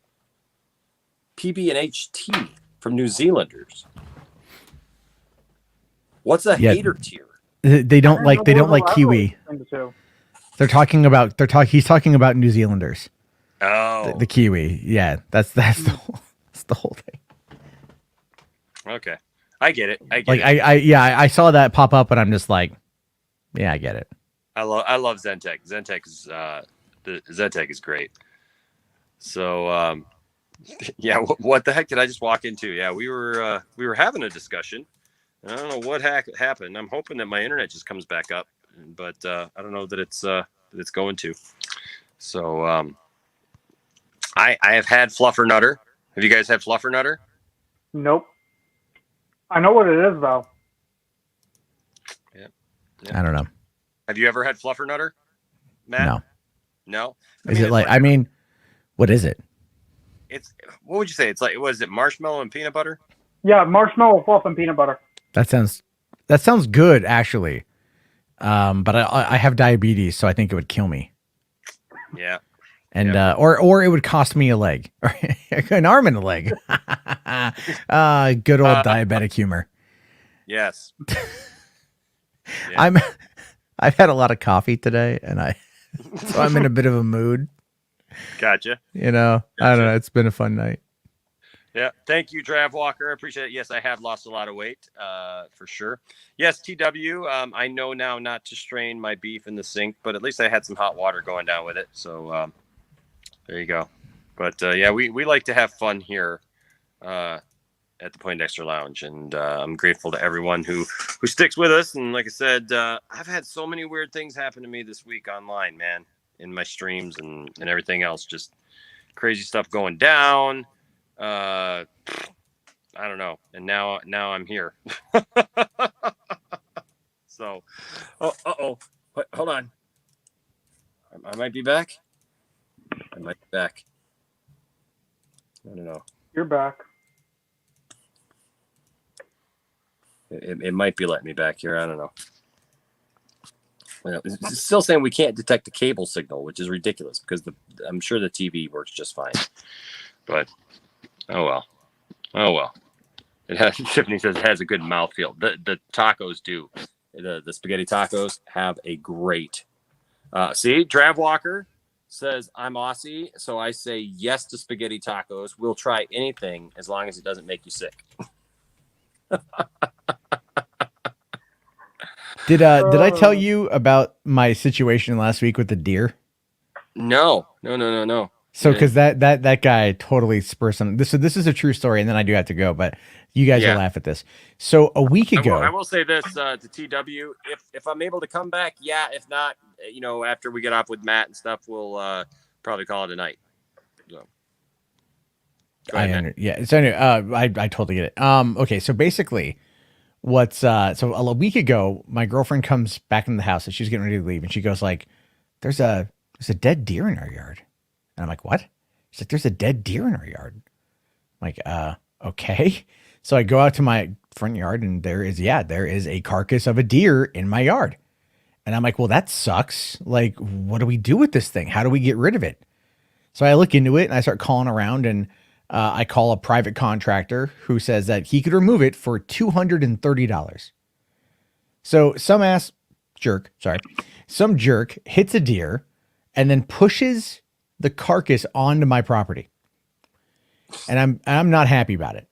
PB&H tea from New Zealanders. What's a hater tier? They don't like kiwi. He's talking about New Zealanders. Oh, the kiwi. Yeah, that's the whole thing. Okay, I get it. I saw that pop up, and I'm just like, yeah, I get it. I love Zentech. Zentech is great. So yeah, what the heck did I just walk into? Yeah, we were having a discussion. I don't know what happened. I'm hoping that my internet just comes back up, but I don't know that it's going to. So I have had Fluffernutter. Have you guys had Fluffernutter? Nope. I know what it is though. Yeah. I don't know. Have you ever had Fluffernutter, Matt? No. Is it like? I mean, what is it? What would you say? It's like, what is it? Marshmallow and peanut butter? Yeah, marshmallow fluff and peanut butter. That sounds good, actually. But I have diabetes, so I think it would kill me. Yeah. And or it would cost me a leg, an arm and a leg. Good old diabetic humor. Yes. Yeah. I've had a lot of coffee today, and so I'm in a bit of a mood. Gotcha. I don't know. It's been a fun night. Yeah. Thank you, Drav Walker. I appreciate it. Yes, I have lost a lot of weight, for sure. Yes, TW. I know now not to strain my beef in the sink, but at least I had some hot water going down with it. So there you go. But yeah, we like to have fun here at the Poindexter Lounge, and I'm grateful to everyone who sticks with us. And like I said, I've had so many weird things happen to me this week online, man, in my streams and everything else. Just crazy stuff going down. I don't know. And now I'm here. So, hold on. I might be back. I might be back. I don't know. You're back. It might be letting me back here. I don't know. It's still saying we can't detect the cable signal, which is ridiculous because I'm sure the TV works just fine. But oh well. It has. Tiffany says it has a good mouthfeel. The tacos do. The spaghetti tacos have a great. See, Trav Walker says I'm Aussie, so I say yes to spaghetti tacos. We'll try anything as long as it doesn't make you sick. Did I tell you about my situation last week with the deer? No. So because that guy totally spurs some. This is a true story, and then I do have to go, but you guys will laugh at this. So a week ago, I will say this to TW: if I'm able to come back, yeah. If not, after we get off with Matt and stuff, we'll probably call it a night. So. So anyway, I totally get it. Okay, so basically, so a week ago, my girlfriend comes back in the house and she's getting ready to leave, and she goes like, "There's a dead deer in our yard." And I'm like, "What?" She's like, "There's a dead deer in our yard." I'm like, Okay. So I go out to my front yard and there is a carcass of a deer in my yard. And I'm like, well, that sucks. Like, what do we do with this thing? How do we get rid of it? So I look into it and I start calling around, and I call a private contractor who says that he could remove it for $230. So some jerk hits a deer and then pushes the carcass onto my property. And I'm not happy about it.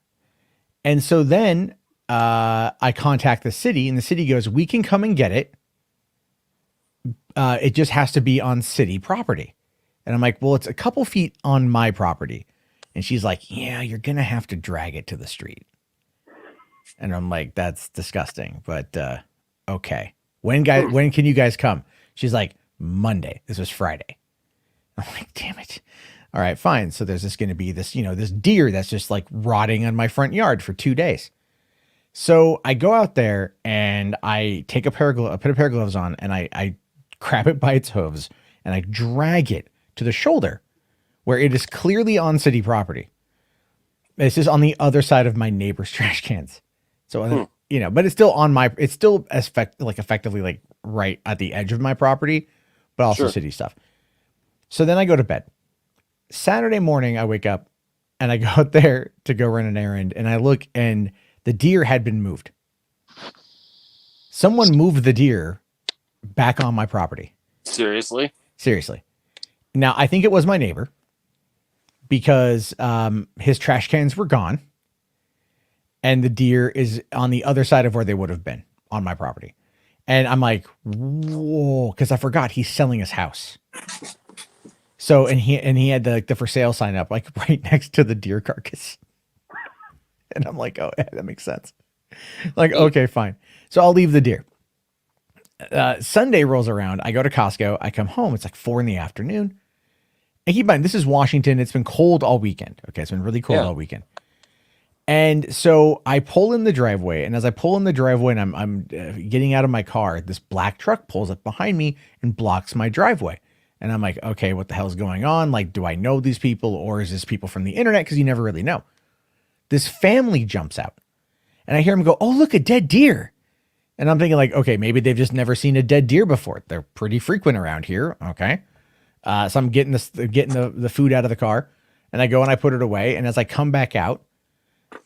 And so then I contact the city, and the city goes, we can come and get it. It just has to be on city property. And I'm like, well, it's a couple feet on my property. And she's like, yeah, you're going to have to drag it to the street. And I'm like, that's disgusting. But okay. When can you guys come? She's like, Monday. This was Friday. I'm like, damn it. All right, fine. So there's going to be this, this deer that's just like rotting on my front yard for 2 days. So I go out there and I take put a pair of gloves on, and I grab it by its hooves and I drag it to the shoulder where it is clearly on city property. This is on the other side of my neighbor's trash cans. So, but it's still effectively like right at the edge of my property, but also city stuff. So then I go to bed. Saturday morning, I wake up and I go out there to go run an errand, and I look, and the deer had been moved. Someone moved the deer back on my property. Seriously? Seriously. Now, I think it was my neighbor, because his trash cans were gone, and the deer is on the other side of where they would have been on my property. And I'm like, whoa, because I forgot he's selling his house. So, and he had the for sale sign up like right next to the deer carcass. And I'm like, oh, yeah, that makes sense. Like, okay, fine. So I'll leave the deer. Sunday rolls around. I go to Costco. I come home. It's like 4 p.m. And keep in mind, this is Washington. It's been cold all weekend. Okay, it's been really cold all weekend. And so I pull in the driveway. And as I pull in the driveway and I'm getting out of my car, this black truck pulls up behind me and blocks my driveway. And I'm like, okay, what the hell's going on? Like, do I know these people, or is this people from the internet? Because you never really know. This family jumps out, and I hear him go, oh, look, a dead deer. And I'm thinking like, okay, maybe they've just never seen a dead deer before. They're pretty frequent around here. Okay. So I'm getting the food out of the car, and I go and I put it away. And as I come back out,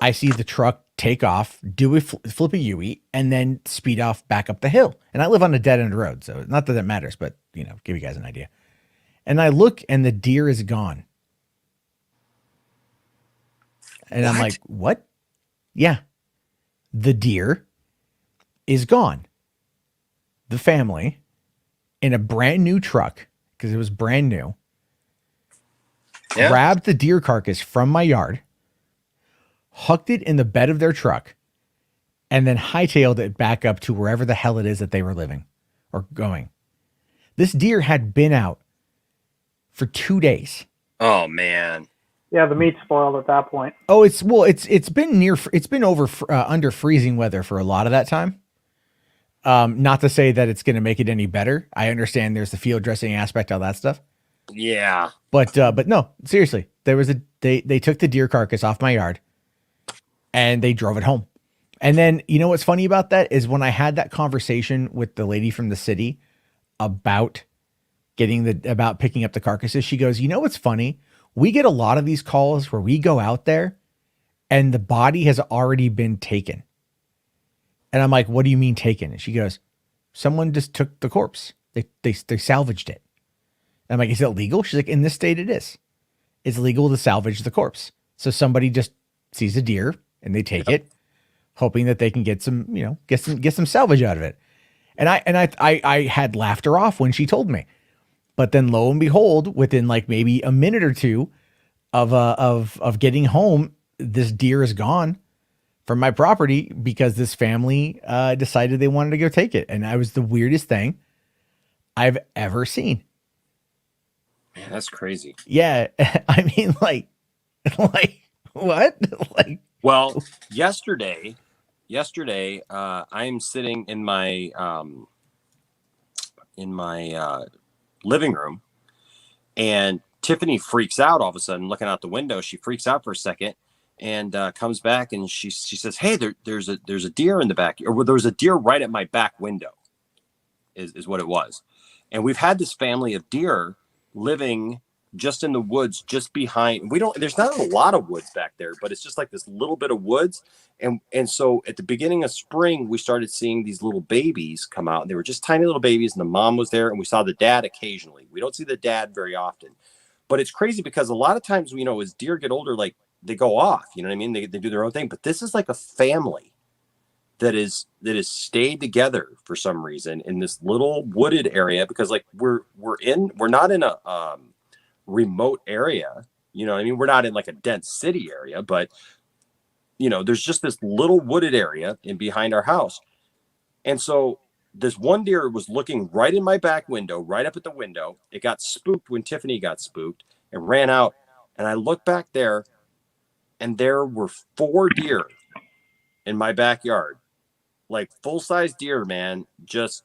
I see the truck take off, do a flip a U-ey, and then speed off back up the hill. And I live on a dead end road, so not that that matters, but give you guys an idea. And I look, and the deer is gone. And I'm like, what? Yeah. The deer is gone. The family, in a brand new truck, because it was brand new, grabbed the deer carcass from my yard, hucked it in the bed of their truck, and then hightailed it back up to wherever the hell it is that they were living or going. This deer had been out for 2 days. Oh man. Yeah, the meat's spoiled at that point. Oh, it's been under freezing weather for a lot of that time. Not to say that it's going to make it any better. I understand there's the field dressing aspect, all that stuff. Yeah. But no, seriously, they took the deer carcass off my yard and they drove it home. And then, what's funny about that is when I had that conversation with the lady from the city about picking up the carcasses, she goes, what's funny? We get a lot of these calls where we go out there and the body has already been taken. And I'm like, what do you mean taken? And she goes, someone just took the corpse. They salvaged it. And I'm like, is it legal? She's like, in this state it is. It's legal to salvage the corpse. So somebody just sees a deer and they take it, hoping that they can get some salvage out of it. And I had laughed her off when she told me. But then lo and behold, within like maybe a minute or two of getting home, this deer is gone from my property because this family decided they wanted to go take it. And that was the weirdest thing I've ever seen. Man, that's crazy. Yeah. I mean, like what? Well, yesterday, I'm sitting in my living room, and Tiffany freaks out all of a sudden looking out the window. She freaks out for a second, and comes back and she says, "Hey, there's a deer in the back, or there was a deer right at my back window," is what it was. And we've had this family of deer living just in the woods, just behind. There's not a lot of woods back there, but it's just like this little bit of woods. And so at the beginning of spring, we started seeing these little babies come out, and they were just tiny little babies, and the mom was there, and we saw the dad occasionally. We don't see the dad very often, but it's crazy because a lot of times, as deer get older, like they go off, you know what I mean? They do their own thing, but this is like a family that is stayed together for some reason in this little wooded area, because like we're not in a remote area, you know what I mean? We're not in like a dense city area, but there's just this little wooded area in behind our house. And so this one deer was looking right in my back window, right up at the window. It got spooked when Tiffany got spooked and ran out. And I looked back there, and there were 4 deer in my backyard, like full-size deer, man, just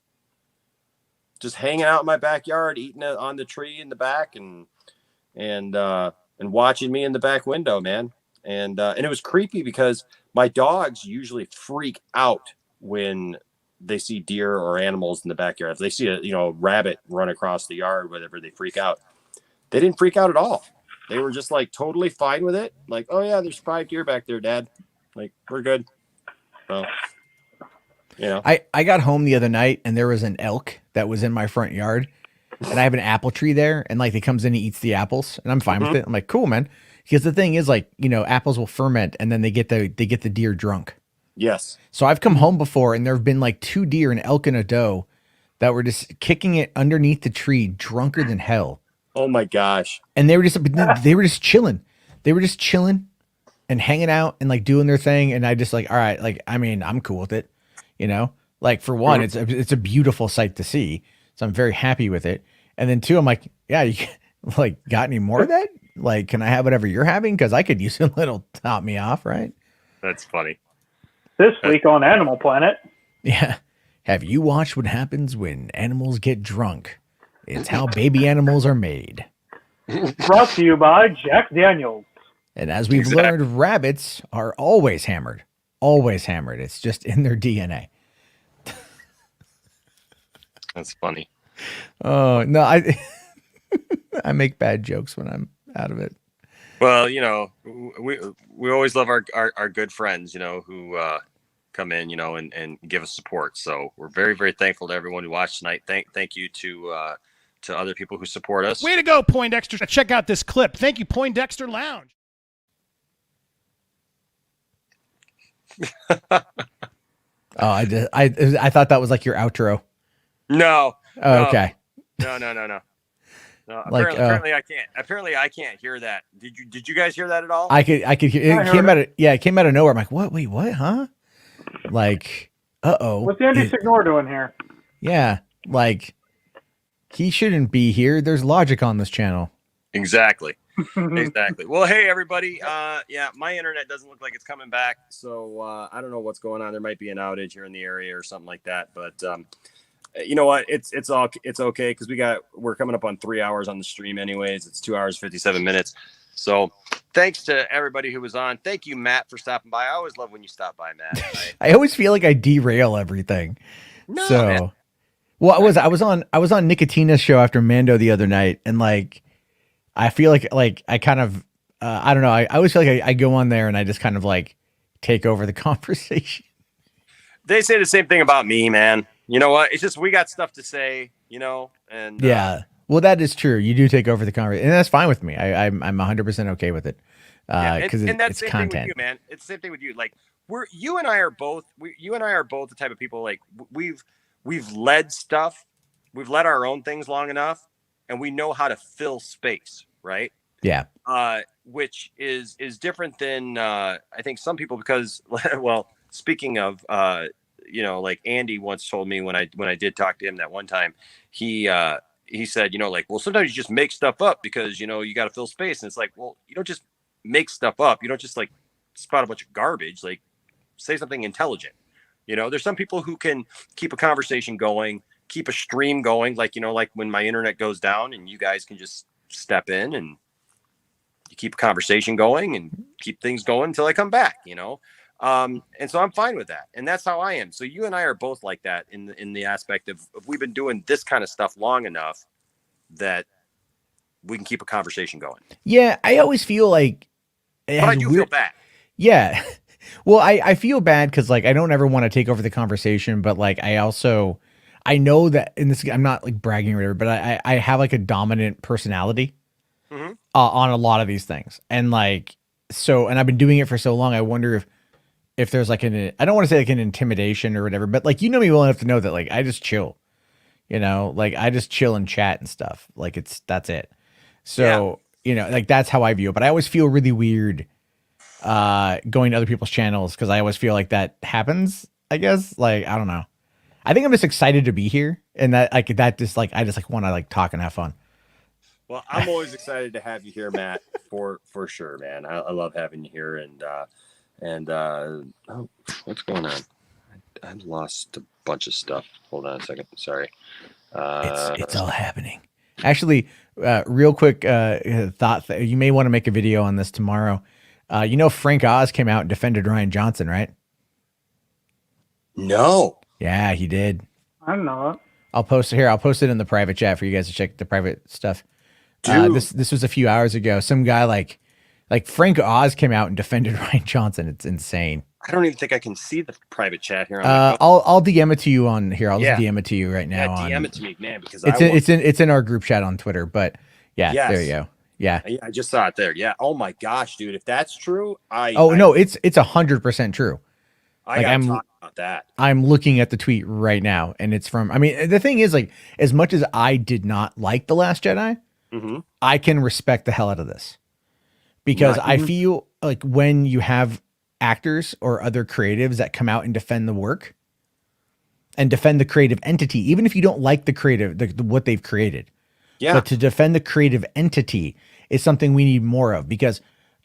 hanging out in my backyard, eating it on the tree in the back, and watching me in the back window, man. And it was creepy because my dogs usually freak out when they see deer or animals in the backyard. If they see a rabbit run across the yard, whatever, they freak out. They didn't freak out at all. They were just like totally fine with it. Like, oh yeah, there's 5 deer back there, Dad. Like, we're good. So, I got home the other night and there was an elk that was in my front yard, and I have an apple tree there, and like he comes in and eats the apples, and I'm fine with it. I'm like, cool, man. Because the thing is, like, apples will ferment, and then they get the deer drunk. Yes. So I've come home before, and there have been like 2 deer, an elk and a doe, that were just kicking it underneath the tree, drunker than hell. Oh my gosh. And they were just chilling. They were just chilling and hanging out and like doing their thing. And I just like, all right, like, I mean, I'm cool with it. Like for one, it's a beautiful sight to see. So I'm very happy with it. And then 2, I'm like, yeah, you like got any more of that? Like, can I have whatever you're having? Cause I could use a little top me off. Right. That's funny. This week on Animal Planet. Yeah. Have you watched what happens when animals get drunk? It's how baby animals are made. Brought to you by Jack Daniels. And as we've learned, rabbits are always hammered. Always hammered. It's just in their DNA. That's funny. Oh, no, I I make bad jokes when I'm out of it. Well, we always love our good friends, who come in, and give us support. So we're very, very thankful to everyone who watched tonight. Thank you to other people who support us. Way to go, Poindexter. Check out this clip. Thank you, Poindexter Lounge. Oh, I thought that was like your outro. No. Oh, okay. No. Like, Apparently I can't hear that. Did you guys hear that at all? I could hear it. It came out of nowhere. I'm like, what? Wait, what? Huh? Like, What's Andy Signor doing here? Yeah, like he shouldn't be here. There's logic on this channel. Exactly. Exactly. Well, hey everybody. Yeah, my internet doesn't look like it's coming back, so I don't know what's going on. There might be an outage here in the area or something like that. But you know what? It's okay because we're coming up on 3 hours on the stream anyways. It's 2 hours 57 minutes. So thanks to everybody who was on. Thank you, Matt, for stopping by. I always love when you stop by, Matt. I always feel like I derail everything. No, so, man. Well, I was on Nicotina's show after Mando the other night, and like I feel like I kind of I don't know. I always feel like I go on there and I just kind of like take over the conversation. They say the same thing about me, man. You know what? It's just we got stuff to say, and yeah. Well, that is true. You do take over the conversation, and that's fine with me. I'm 100% okay with it because and that's it's the same content. thing with you, man. It's the same thing with you. Like you and I are both the type of people like we've led stuff, we've led our own things long enough, and we know how to fill space, right? Yeah. Which is different than I think some people because well, speaking of like Andy once told me when I did talk to him that one time, he said, like, well, sometimes you just make stuff up because, you got to fill space. And it's like, well, you don't just make stuff up. You don't just like spout a bunch of garbage, like say something intelligent. There's some people who can keep a conversation going, keep a stream going. Like, like when my internet goes down and you guys can just step in and you keep a conversation going and keep things going until I come back, and so I'm fine with that. And that's how I am. So you and I are both like that in the aspect of we've been doing this kind of stuff long enough that we can keep a conversation going. Yeah, I always feel like, but I do feel bad. Yeah. Well, I feel bad because like I don't ever want to take over the conversation, but like I know that in this, I'm not like bragging or whatever, but I have like a dominant personality on a lot of these things. And like, and I've been doing it for so long. I wonder if there's like I don't want to say like an intimidation or whatever, but like, me well enough to know that like, I just chill, like I just chill and chat and stuff. Like that's it. So, like that's how I view it. But I always feel really weird going to other people's channels because I always feel like that happens, I guess. Like, I don't know. I think I'm just excited to be here, and that I just want to like talk and have fun. Well, I'm always excited to have you here, Matt, for sure, man. I love having you here, and oh, what's going on? I lost a bunch of stuff. Hold on a second. Sorry. It's all happening. Actually, real quick thought that you may want to make a video on this tomorrow. Frank Oz came out and defended Ryan Johnson, right? No. Yeah, he did. I don't know. I'll post it here. I'll post it in the private chat for you guys to check the private stuff. This was a few hours ago. Some guy like Frank Oz came out and defended Ryan Johnson. It's insane. I don't even think I can see the private chat here. I'll DM it to you on here. I'll just DM it to you right now. Yeah, DM it to me, man, because it's in our group chat on Twitter. But yeah, yes. There you go. Yeah, I just saw it there. Yeah. Oh my gosh, dude! If that's true, no, it's 100% true. I gotta talk about that. I'm looking at the tweet right now, and it's from. I mean, the thing is, like, as much as I did not like The Last Jedi, I can respect the hell out of this because I feel like when you have actors or other creatives that come out and defend the work and defend the creative entity, even if you don't like the creative, what they've created, but to defend the creative entity is something we need more of because,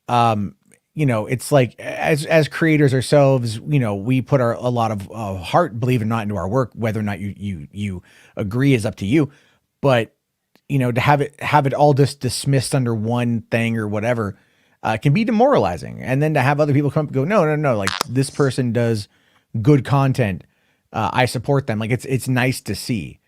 it's like as creators ourselves, we put a lot of heart, believe it or not, into our work. Whether or not you agree is up to you, but to have it all just dismissed under one thing or whatever can be demoralizing. And then to have other people come up and go, no, like this person does good content. I support them. Like it's nice to see.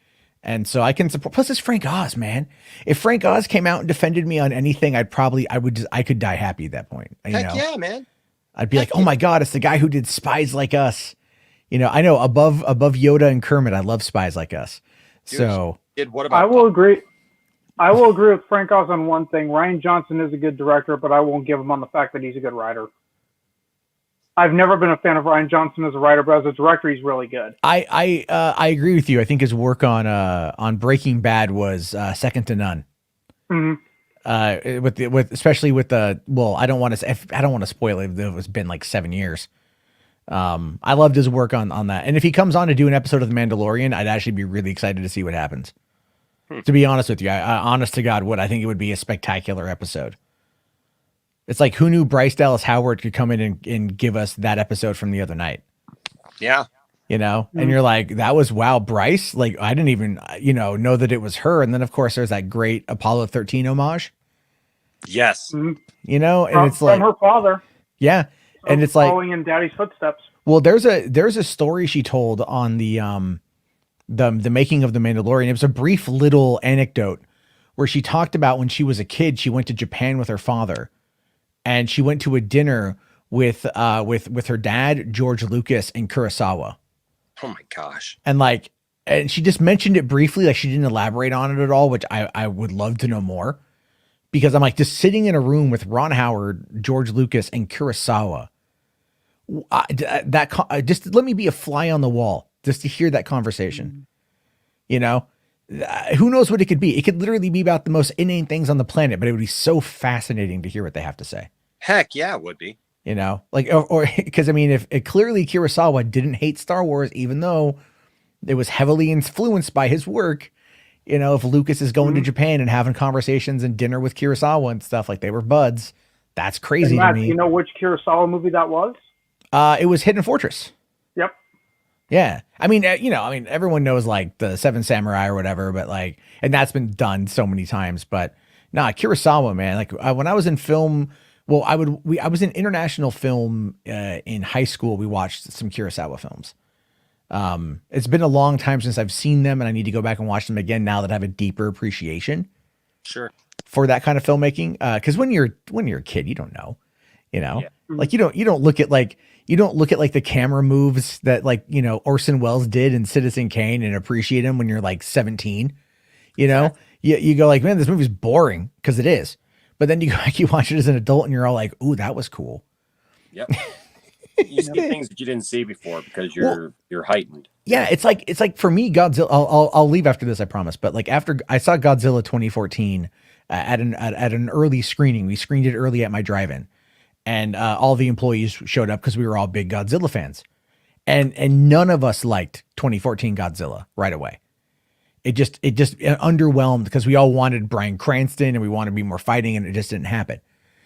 And so I can support, plus it's Frank Oz, man. If Frank Oz came out and defended me on anything, I could die happy at that point. Heck yeah, man. I'd be like, oh my God, it's the guy who did Spies Like Us. I know above Yoda and Kermit, I love Spies Like Us. Dude, so what about I will agree with Frank Oz on one thing. Ryan Johnson is a good director, but I won't give him on the fact that he's a good writer. I've never been a fan of Ryan Johnson as a writer, but as a director, he's really good. I agree with you. I think his work on Breaking Bad was second to none. Especially with the I don't want to spoil it. It's been like 7 years. I loved his work on that. And if he comes on to do an episode of The Mandalorian, I'd actually be really excited to see what happens. To be honest with you, I honest to God I think it would be a spectacular episode. It's like, who knew Bryce Dallas Howard could come in and give us that episode from the other night? Yeah. And you're like, that was, wow, Bryce. Like, I didn't even, know that it was her. And then of course there's that great Apollo 13 homage. Yes. And it's like from her father. Yeah. And it's like following in Daddy's footsteps. Well, there's a story she told on the making of The Mandalorian. It was a brief little anecdote where she talked about when she was a kid, she went to Japan with her father. And she went to a dinner with her dad, George Lucas, and Kurosawa. Oh my gosh! And she just mentioned it briefly, like she didn't elaborate on it at all, which I would love to know more, because I'm like, just sitting in a room with Ron Howard, George Lucas, and Kurosawa. Just let me be a fly on the wall just to hear that conversation. Who knows what it could be? It could literally be about the most inane things on the planet, but it would be so fascinating to hear what they have to say. Heck yeah, it would be. Or because I mean, if clearly Kurosawa didn't hate Star Wars, even though it was heavily influenced by his work. If Lucas is going to Japan and having conversations and dinner with Kurosawa and stuff, like they were buds, that's crazy Matt, to me. Do you know which Kurosawa movie that was? It was Hidden Fortress. Yep. Yeah. I mean, everyone knows like the Seven Samurai or whatever, but and that's been done so many times, but Nah, Kurosawa, man. Like when I was in film, well, I was in international film in high school. We watched some Kurosawa films. It's been a long time since I've seen them, and I need to go back and watch them again now that I have a deeper appreciation Sure. for that kind of filmmaking. Because when you're a kid, you don't know, Yeah. like you don't look at like the camera moves that like Orson Welles did in Citizen Kane and appreciate them when you're like 17. You go like, man, this movie's boring because it is. But then you go back, you watch it as an adult, and you're all like, ooh, that was cool. Yep. You see things that you didn't see before because you're heightened. Yeah, it's like for me, Godzilla. I'll leave after this, I promise. But like after I saw Godzilla 2014 at an early screening, we screened it early at my drive-in, and all the employees showed up because we were all big Godzilla fans, and none of us liked 2014 Godzilla right away. It just underwhelmed because we all wanted Bryan Cranston and we wanted to be more fighting, and it just didn't happen.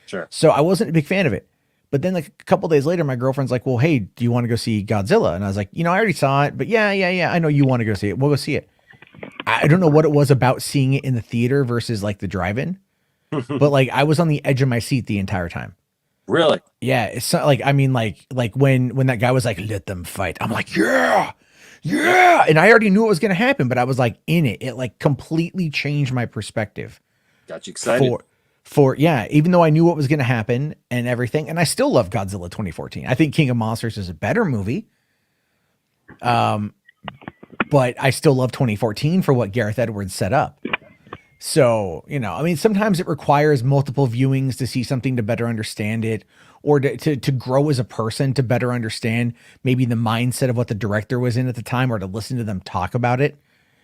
Sure. So I wasn't a big fan of it. But then like a couple days later, my girlfriend's like, well, hey, do you want to go see Godzilla? And I was like, I already saw it, but yeah. I know you want to go see it. We'll go see it. I don't know what it was about seeing it in the theater versus like the drive-in, but like I was on the edge of my seat the entire time. Really? Yeah. It's not like, I mean, like when that guy was like, let them fight. I'm like, yeah. And I already knew what was going to happen, but I was like in it. It like completely changed my perspective. Got you excited. Even though I knew what was going to happen and everything, and I still love Godzilla 2014. I think King of Monsters is a better movie. But I still love 2014 for what Gareth Edwards set up. So, I mean, sometimes it requires multiple viewings to see something to better understand it, or to grow as a person, to better understand maybe the mindset of what the director was in at the time, or to listen to them talk about it,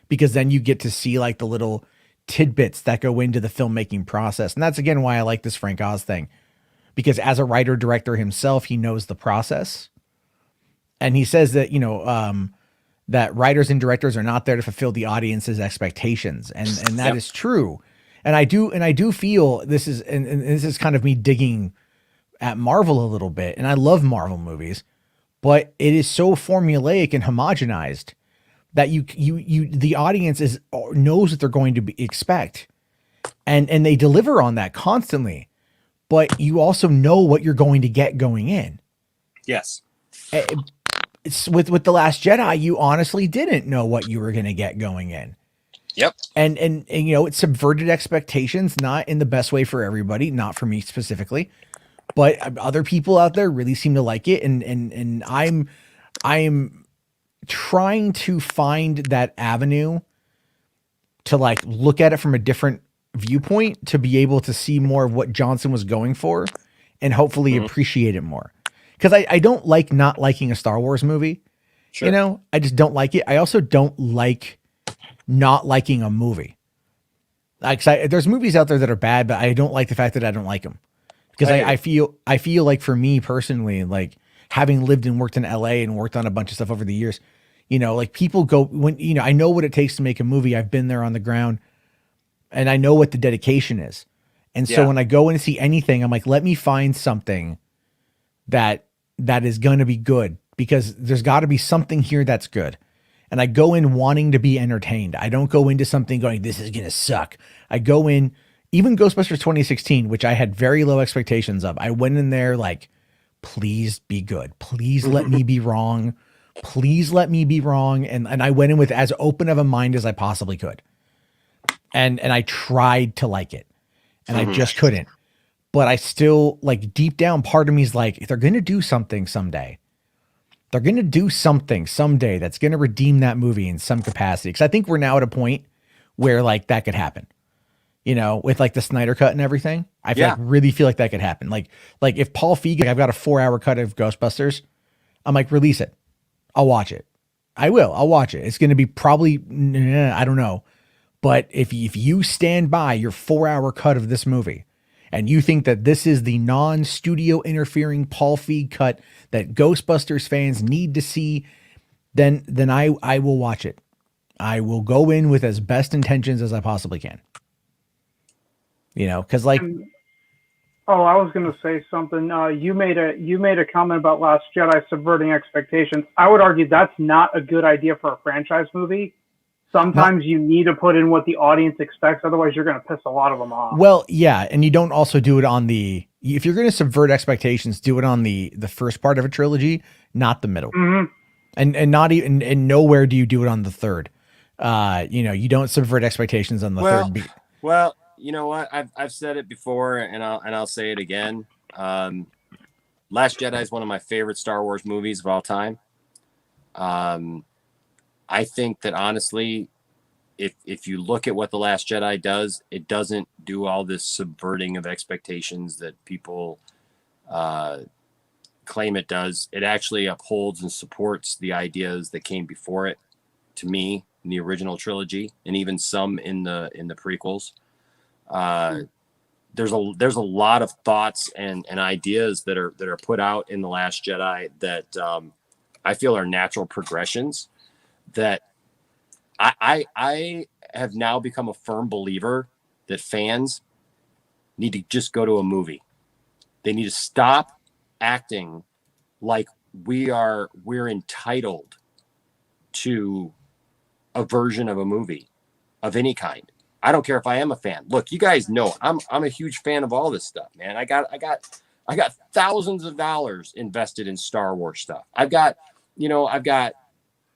because then you get to see like the little tidbits that go into the filmmaking process. And that's again why I like this Frank Oz thing, because as a writer director himself, he knows the process. And he says that, that writers and directors are not there to fulfill the audience's expectations. And that is true. And I do feel this is, and this is kind of me digging at Marvel a little bit. And I love Marvel movies, but it is so formulaic and homogenized that the audience knows what they're going to expect, and they deliver on that constantly, but you also know what you're going to get going in. Yes. It's with The Last Jedi, you honestly didn't know what you were going to get going in. Yep. And it subverted expectations, not in the best way for everybody, not for me specifically, but other people out there really seem to like it. And I'm trying to find that avenue to like look at it from a different viewpoint, to be able to see more of what Johnson was going for and hopefully appreciate it more. Because I don't like not liking a Star Wars movie. Sure. I just don't like it. I also don't like not liking a movie. Like, there's movies out there that are bad, but I don't like the fact that I don't like them. Because I feel like for me personally, like having lived and worked in LA and worked on a bunch of stuff over the years, like people go when, I know what it takes to make a movie. I've been there on the ground and I know what the dedication is. And so when I go in and see anything, I'm like, let me find something that is going to be good, because there's got to be something here that's good. And I go in wanting to be entertained. I don't go into something going, this is going to suck. I go in, even Ghostbusters 2016, which I had very low expectations of. I went in there like, please be good. Please let me be wrong. Please let me be wrong. And I went in with as open of a mind as I possibly could. And I tried to like it, and I just couldn't. But I still, like, deep down, part of me is like, if they're going to do something someday, they're going to do something someday that's going to redeem that movie in some capacity. Because I think we're now at a point where, like, that could happen. With, like, the Snyder Cut and everything. I really feel like that could happen. Like if Paul Feig, I've got a 4-hour cut of Ghostbusters, I'm like, release it. I'll watch it. I will. I'll watch it. It's going to be probably, I don't know. But if you stand by your 4-hour cut of this movie, and you think that this is the non-studio interfering Paul Feig cut that Ghostbusters fans need to see, then I will watch it. I will go in with as best intentions as I possibly can. Because like, I was going to say something. You made a comment about Last Jedi subverting expectations. I would argue that's not a good idea for a franchise movie, sometimes you need to put in what the audience expects. Otherwise, you're going to piss a lot of them off. Well, yeah, and you don't also do it on the. If you're going to subvert expectations, do it on the first part of a trilogy, not the middle, and not even and nowhere do you do it on the third. You don't subvert expectations on the third. Well, you know what? I've said it before, and I'll say it again. Last Jedi is one of my favorite Star Wars movies of all time. I think that honestly, if you look at what The Last Jedi does, it doesn't do all this subverting of expectations that people claim it does. It actually upholds and supports the ideas that came before it, to me, in the original trilogy, and even some in the prequels. There's a lot of thoughts and ideas that are put out in The Last Jedi that I feel are natural progressions that I have now become a firm believer that fans need to just go to a movie. They need to stop acting like we're entitled to a version of a movie of any kind. I don't care if I am a fan. Look, you guys know I'm a huge fan of all this stuff, man. I got thousands of dollars invested in Star Wars stuff. I've got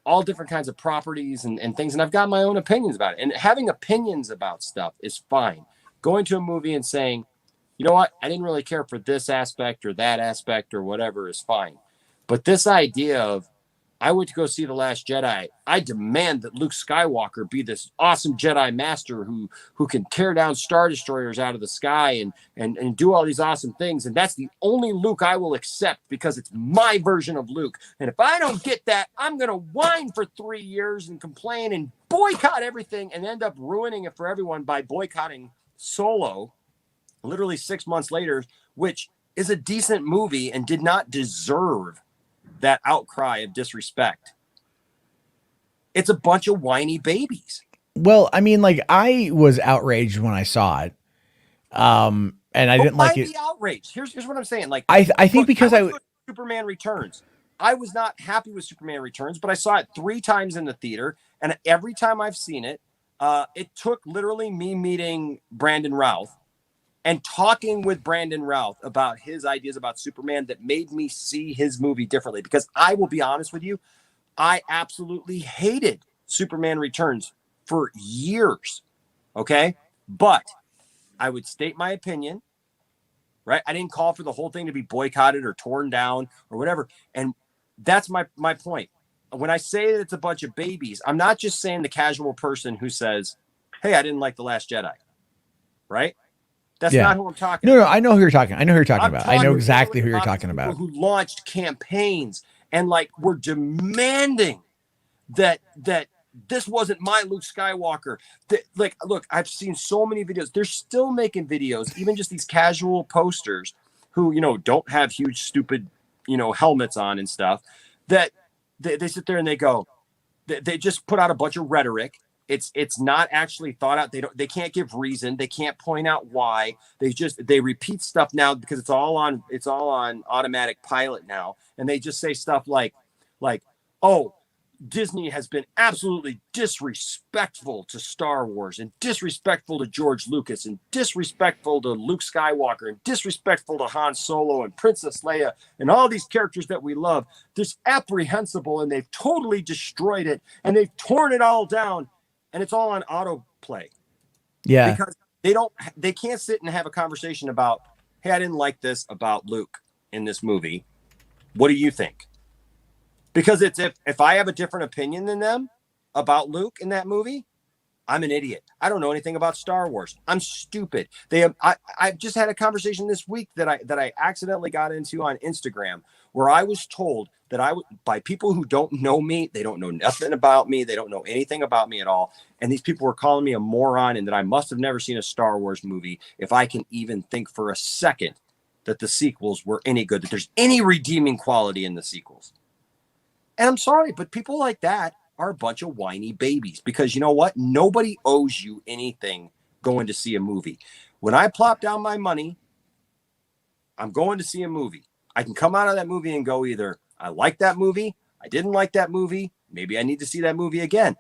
all different kinds of properties and things, and I've got my own opinions about it. And having opinions about stuff is fine. Going to a movie and saying, you know what, I didn't really care for this aspect or that aspect or whatever is fine. But this idea of, I went to go see The Last Jedi, I demand that Luke Skywalker be this awesome Jedi master who can tear down Star Destroyers out of the sky and do all these awesome things. And that's the only Luke I will accept because it's my version of Luke. And if I don't get that, I'm going to whine for 3 years and complain and boycott everything and end up ruining it for everyone by boycotting Solo literally 6 months later, which is a decent movie and did not deserve that outcry of disrespect. It's a bunch of whiny babies. Well, I mean, like, I was outraged when I saw it. And I didn't like it. Why the outrage? Here's what I'm saying. Like, I think because Superman Returns. I was not happy with Superman Returns, but I saw it 3 times in the theater, and every time I've seen it, it took literally me meeting Brandon Routh and talking with Brandon Routh about his ideas about Superman that made me see his movie differently. Because I will be honest with you, I absolutely hated Superman Returns for years. Okay? But I would state my opinion, right? I didn't call for the whole thing to be boycotted or torn down or whatever. And that's my point. When I say that it's a bunch of babies, I'm not just saying the casual person who says, hey, I didn't like The Last Jedi, right? That's not who I'm talking about. No, I know who you're talking. I know who you're talking about. I know exactly who you're talking about. Who launched campaigns and were demanding that this wasn't my Luke Skywalker. Look, I've seen so many videos. They're still making videos, even just these casual posters who, don't have huge, stupid, helmets on and stuff, that they sit there and they go, they just put out a bunch of rhetoric. It's not actually thought out. They can't give reason. They can't point out why. They repeat stuff now because it's all on automatic pilot now. And they just say stuff like, oh, Disney has been absolutely disrespectful to Star Wars and disrespectful to George Lucas and disrespectful to Luke Skywalker and disrespectful to Han Solo and Princess Leia and all these characters that we love. This apprehensible, and they've totally destroyed it and they've torn it all down. And it's all on autoplay. Yeah. Because they can't sit and have a conversation about, hey, I didn't like this about Luke in this movie. What do you think? Because it's if I have a different opinion than them about Luke in that movie, I'm an idiot. I don't know anything about Star Wars. I'm stupid. I've just had a conversation this week that I accidentally got into on Instagram where I was told that by people who don't know me, they don't know nothing about me, they don't know anything about me at all, and these people were calling me a moron and that I must have never seen a Star Wars movie if I can even think for a second that the sequels were any good, that there's any redeeming quality in the sequels. And I'm sorry, but people like that are a bunch of whiny babies because you know what? Nobody owes you anything going to see a movie. When I plop down my money, I'm going to see a movie. I can come out of that movie and go either I like that movie, I didn't like that movie, maybe I need to see that movie again.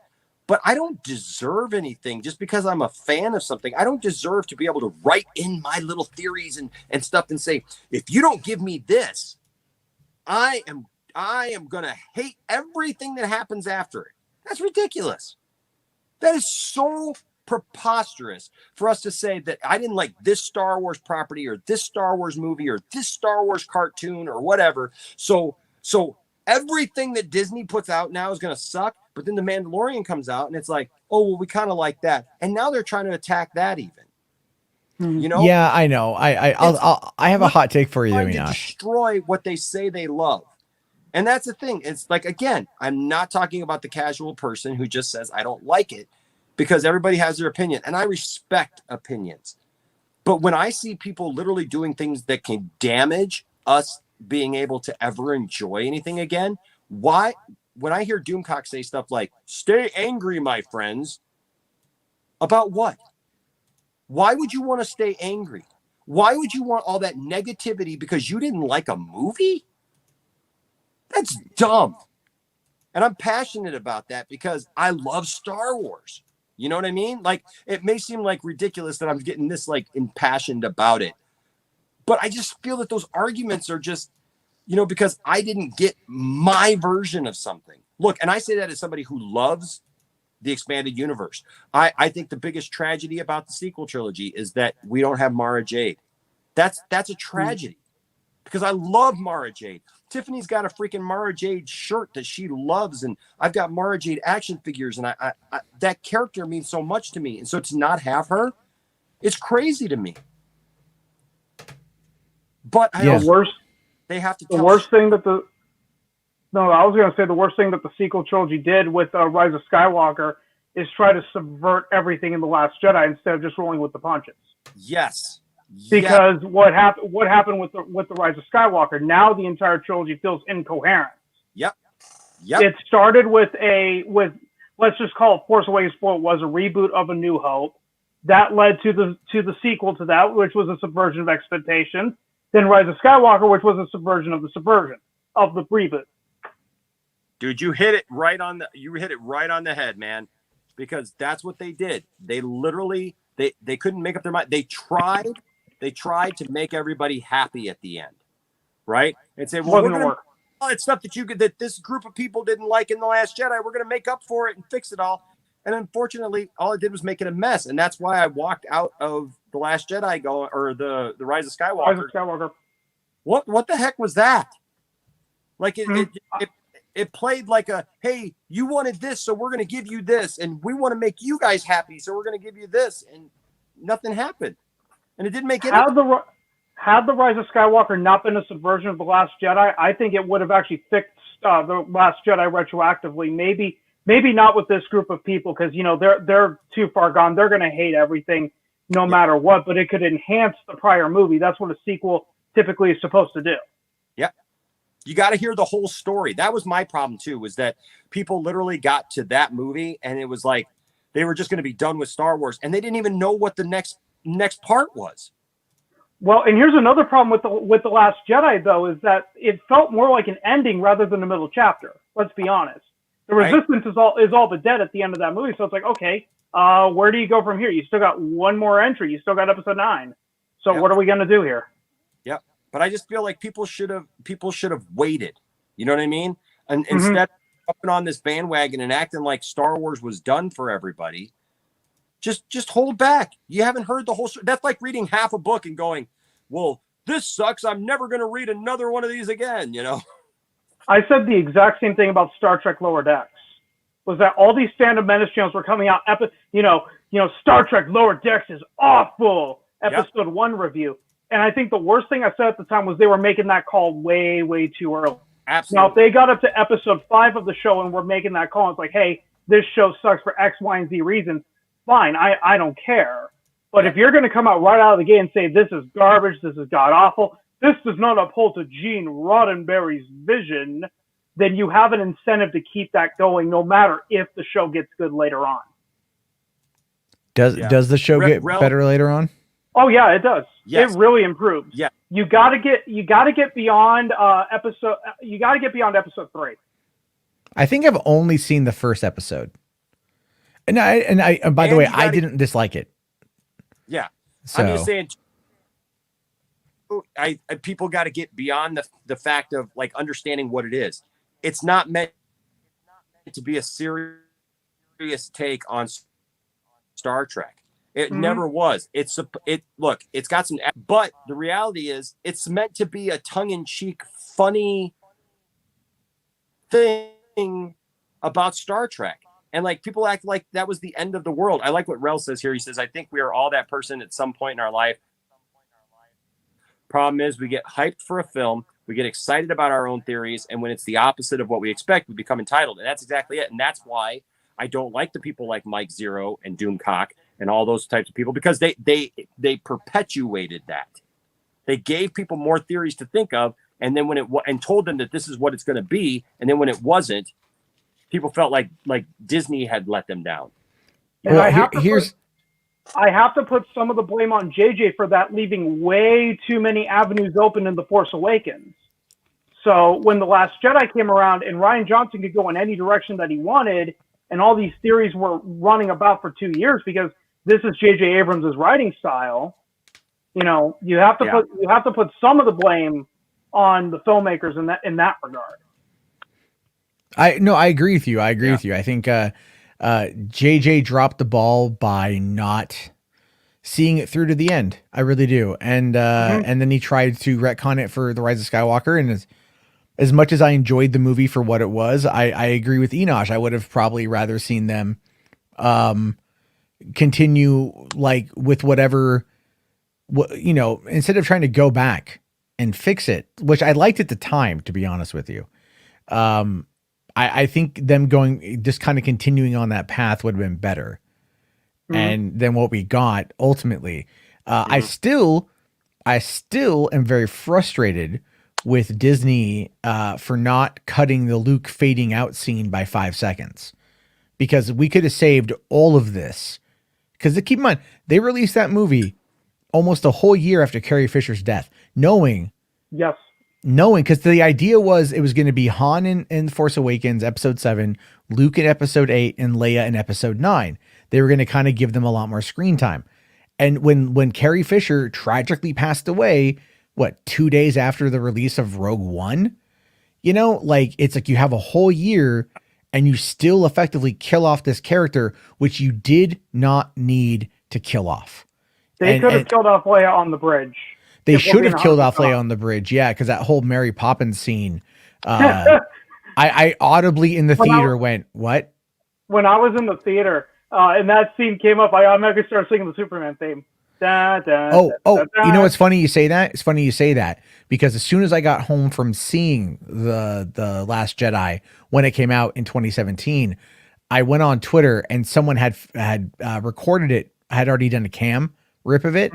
but I don't deserve anything just because I'm a fan of something. I don't deserve to be able to write in my little theories and stuff and say, if you don't give me this, I am going to hate everything that happens after it. That's ridiculous. That is so preposterous for us to say that I didn't like this Star Wars property or this Star Wars movie or this Star Wars cartoon or whatever. So everything that Disney puts out now is going to suck. But then The Mandalorian comes out and it's like, oh, well, we kind of like that. And now they're trying to attack that even. You know? Yeah, I know. I have a hot take for you, trying to Minash. destroy what they say they love. And that's the thing. It's like, again, I'm not talking about the casual person who just says, I don't like it, because everybody has their opinion. And I respect opinions. But when I see people literally doing things that can damage us being able to ever enjoy anything again, why? When I hear Doomcock say stuff like, stay angry, my friends, about what? Why would you want to stay angry? Why would you want all that negativity because you didn't like a movie? That's dumb. And I'm passionate about that because I love Star Wars. You know what I mean? Like, it may seem like ridiculous that I'm getting this like impassioned about it, but I just feel that those arguments are just, you know, because I didn't get my version of something. Look, and I say that as somebody who loves the expanded universe. I think the biggest tragedy about the sequel trilogy is that we don't have Mara Jade. That's a tragedy because I love Mara Jade. Tiffany's got a freaking Mara Jade shirt that she loves, and I've got Mara Jade action figures, and I that character means so much to me. And so to not have her, it's crazy to me. But I The worst. They have to. The worst thing that the. No, I was going to say the worst thing that the sequel trilogy did with Rise of Skywalker is try to subvert everything in The Last Jedi instead of just rolling with the punches. Yes. Because what happened with the Rise of Skywalker? Now the entire trilogy feels incoherent. Yep. It started with let's just call it Force Awakens. It was a reboot of A New Hope. That led to the sequel to that, which was a subversion of expectations. Then Rise of Skywalker, which was a subversion of the reboot. Dude, you hit it right on the head, man. Because that's what they did. They literally they couldn't make up their mind. They tried to make everybody happy at the end, right? And say, well, it's stuff that this group of people didn't like in The Last Jedi. We're going to make up for it and fix it all. And unfortunately, all it did was make it a mess. And that's why I walked out of The Last Jedi or the Rise of Skywalker. Rise of Skywalker. What the heck was that? Like it played like a, hey, you wanted this, so we're going to give you this, and we want to make you guys happy, so we're going to give you this, and nothing happened, and it didn't make any. Had the Rise of Skywalker not been a subversion of The Last Jedi, I think it would have actually fixed The Last Jedi retroactively. Maybe not with this group of people, because they're too far gone. They're going to hate everything no matter what, but it could enhance the prior movie. That's what a sequel typically is supposed to do. Yep. You got to hear the whole story. That was my problem too, was that people literally got to that movie and it was like they were just going to be done with Star Wars and they didn't even know what the next part was. Well, and here's another problem with the Last Jedi though, is that it felt more like an ending rather than a middle chapter. Let's be honest. The Resistance is all but dead at the end of that movie, so it's like, okay, where do you go from here? You still got one more entry. You still got Episode 9. So what are we going to do here? Yep. But I just feel like people should have waited. You know what I mean? And instead of jumping on this bandwagon and acting like Star Wars was done for everybody, just hold back. You haven't heard the whole story. That's like reading half a book and going, well, this sucks. I'm never going to read another one of these again, I said the exact same thing about Star Trek Lower Decks. Was that all these Phantom Menace channels were coming out, Star Trek Lower Decks is awful, episode 1 review. And I think the worst thing I said at the time was they were making that call way, way too early. Absolutely. Now, if they got up to episode 5 of the show and were making that call, it's like, hey, this show sucks for X, Y, and Z reasons, fine, I don't care. But if you're going to come out right out of the gate and say, this is garbage, this is god-awful, this does not uphold to Gene Roddenberry's vision, then you have an incentive to keep that going no matter if the show gets good later on. Does the show get better later on? Oh yeah, it does. Yes. It really improves. Yeah. You got to get beyond episode 3. I think I've only seen the first episode. And by the way, you I gotta- didn't dislike it. Yeah. So I'm just saying, people got to get beyond the fact of like understanding what it is. It's not meant to be a serious take on Star Trek. It never was. It's got some, but the reality is it's meant to be a tongue-in-cheek, funny thing about Star Trek. And like people act like that was the end of the world. I like what Rel says here. He says, I think we are all that person at some point in our life. Problem is we get hyped for a film, we get excited about our own theories, and when it's the opposite of what we expect, we become entitled. And that's exactly it. And that's why I don't like the people like Mike Zero and Doomcock and all those types of people, because they perpetuated that. They gave people more theories to think of, and then and told them that this is what it's going to be, and then when it wasn't, people felt like Disney had let them down. And I have to put some of the blame on JJ for that, leaving way too many avenues open in The Force Awakens. So when The Last Jedi came around and Rian Johnson could go in any direction that he wanted, and all these theories were running about for 2 years because this is JJ Abrams' writing style, you have to put some of the blame on the filmmakers in that regard. I agree with you. With you. I think JJ dropped the ball by not seeing it through to the end. I really do. And and then he tried to retcon it for The Rise of Skywalker. And as much as I enjoyed the movie for what it was, I agree with Enosh. I would have probably rather seen them continue like with whatever, instead of trying to go back and fix it, which I liked at the time, to be honest with you. I think them just kind of continuing on that path would have been better. And then what we got ultimately, I still am very frustrated with Disney for not cutting the Luke fading out scene by 5 seconds, because we could have saved all of this. Because keep in mind, they released that movie almost a whole year after Carrie Fisher's death, knowing, because the idea was it was going to be Han in Force Awakens, episode 7, Luke in episode 8, and Leia in episode 9. They were going to kind of give them a lot more screen time. And when Carrie Fisher tragically passed away, 2 days after the release of Rogue One, it's like you have a whole year and you still effectively kill off this character, which you did not need to kill off. They could have killed off Leia on the bridge. They should have killed off Leia on the bridge, because that whole Mary Poppins scene, I audibly in the theater went, what? When I was in the theater and that scene came up, I automatically started singing the Superman theme. You know what's funny you say that? It's funny you say that, because as soon as I got home from seeing the Last Jedi when it came out in 2017, I went on Twitter and someone had recorded it. I had already done a cam rip of it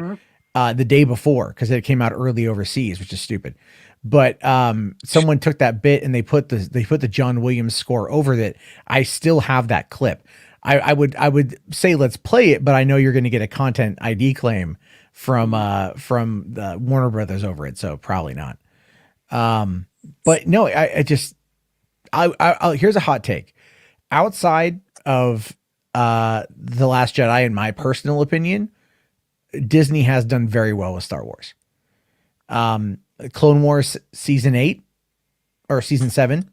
the day before, because it came out early overseas, which is stupid. But someone took that bit and they put the John Williams score over it. I still have that clip. I would say let's play it, but I know you're going to get a content ID claim from the Warner Brothers over it, so probably not. But no, here's a hot take. Outside of The Last Jedi, in my personal opinion, Disney has done very well with Star Wars. Clone Wars season 8 or season 7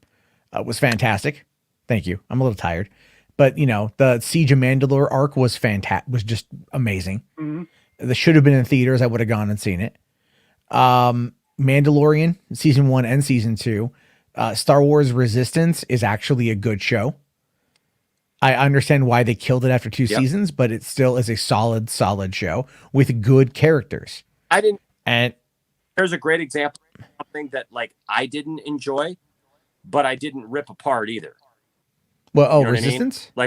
was fantastic. Thank you. I'm a little tired. But, the Siege of Mandalore arc was fantastic, was just amazing. That should have been in theaters. I would have gone and seen it. Mandalorian, season 1 and season 2. Star Wars Resistance is actually a good show. I understand why they killed it after 2 seasons, but it still is a solid show with good characters. And there's a great example of something that I didn't enjoy, but I didn't rip apart either. Well, Resistance? I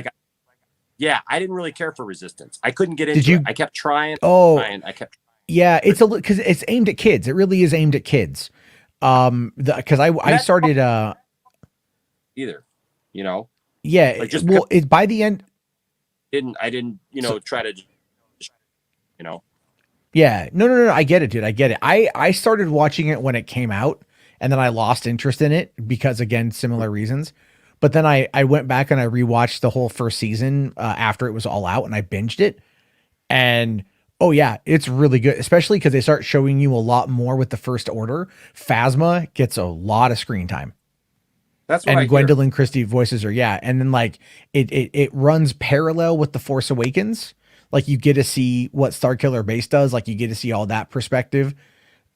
mean? I didn't really care for Resistance. I couldn't get into it. I kept trying. Yeah, it's because it's aimed at kids. It really is aimed at kids. Because I started either, Yeah, it's by the end. I didn't try to, Yeah, no. I get it, dude. I get it. I started watching it when it came out, and then I lost interest in it because, again, similar reasons. But then I went back and I rewatched the whole first season after it was all out, and I binged it. And oh yeah, it's really good, especially because they start showing you a lot more with the First Order. Phasma gets a lot of screen time. That's what and I hear. Gwendolyn Christie voices her, yeah. And then like it runs parallel with the Force Awakens. Like you get to see what Starkiller Base does. Like you get to see all that perspective.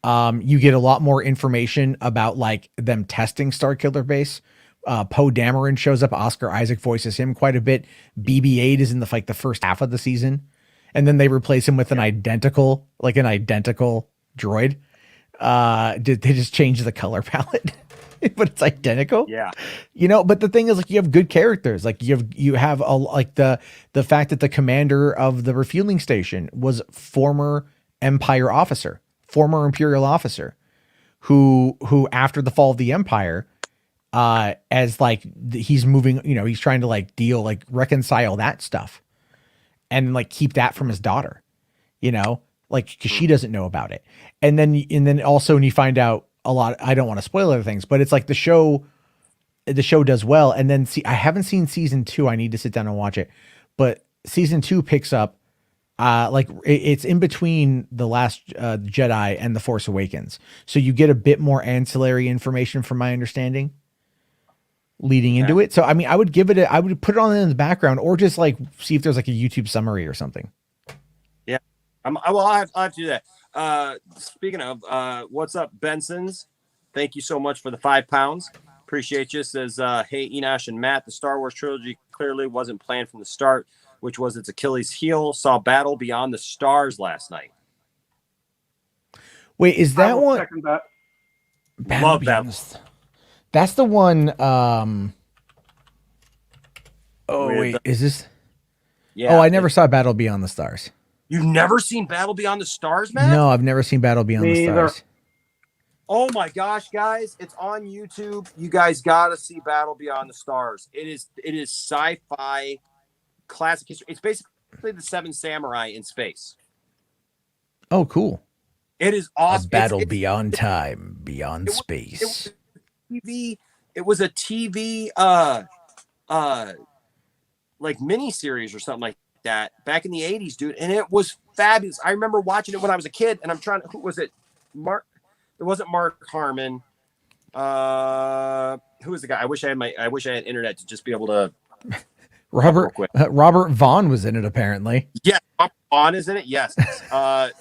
You get a lot more information about like them testing Starkiller Base. Poe Dameron shows up. Oscar Isaac voices him quite a bit. BB-8 is in the like the first half of the season, and then they replace him with an identical droid. They just change the color palette, but it's identical. Yeah. You know, but the thing is, like, you have good characters. Like you have like the fact that the commander of the refueling station was former Empire officer, former Imperial officer, who after the fall of the Empire, as like he's moving, you know, he's trying to like deal, like reconcile that stuff, and like keep that from his daughter, you know, like because she doesn't know about it. And then also when you find out a lot, I don't want to spoil other things, but it's like the show does well. And then I haven't seen season 2. I need to sit down and watch it, but season 2 picks up, like it's in between the Last Jedi and the Force Awakens. So you get a bit more ancillary information from my understanding leading into it. So, I mean, I would put it on in the background, or just like see if there's like a YouTube summary or something. Yeah. I'll have to do that. Speaking of, what's up, Benson's? Thank you so much for the £5. Appreciate you. Says, hey, Enosh and Matt, the Star Wars trilogy clearly wasn't planned from the start, which was its Achilles heel. Saw Battle Beyond the Stars last night. Wait, is that one? Second that. Love that. That's the one. Oh wait, is this? Yeah. Oh, I never saw Battle Beyond the Stars. You've never seen Battle Beyond the Stars, Matt? No, I've never seen Battle Beyond the Stars. Oh my gosh, guys, it's on YouTube. You guys gotta see Battle Beyond the Stars. It is sci-fi classic history. It's basically the Seven Samurai in space. Oh, cool. It is awesome. A battle beyond time, beyond space. It was a TV like mini series or something like that back in the 80s, dude, and it was fabulous. I remember watching it when I was a kid, and who was it? It wasn't Mark Harmon. Who was the guy? I wish I had internet to just be able to. Robert Vaughn was in it, apparently. Yeah, Robert Vaughn is in it. Yes. I'm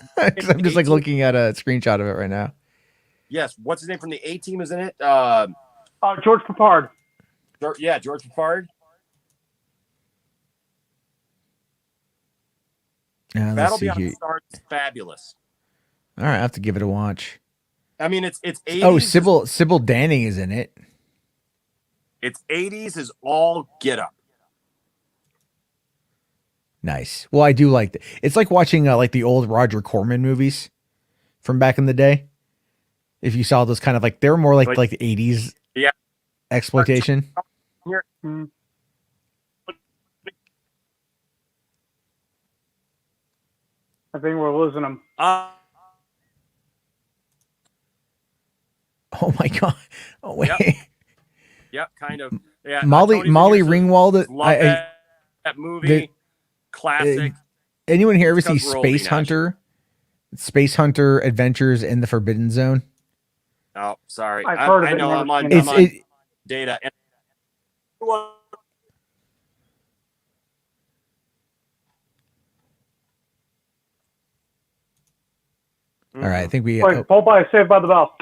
just like looking at a screenshot of it right now. Yes. What's his name from the A-Team is in it? George Papard. Yeah, George Papard. Battle Beyond the Stars is fabulous. All right, I have to give it a watch. I mean, it's 80s. Oh, Sybil Danning is in it. It's 80s is all get up. Nice. Well, I do like that. It's like watching like the old Roger Corman movies from back in the day. If you saw those kind of like, they were more like the 80s exploitation. I think we're losing them. Oh my god! Oh wait. Yep, kind of. Yeah. Molly Ringwald. Love that movie. Classic. Anyone here ever see Space Hunter? Space Hunter Adventures in the Forbidden Zone. Oh, sorry. I've heard of I it. know. I'm on data. All right, I think we. Wait, Popeye Saved by the Bell.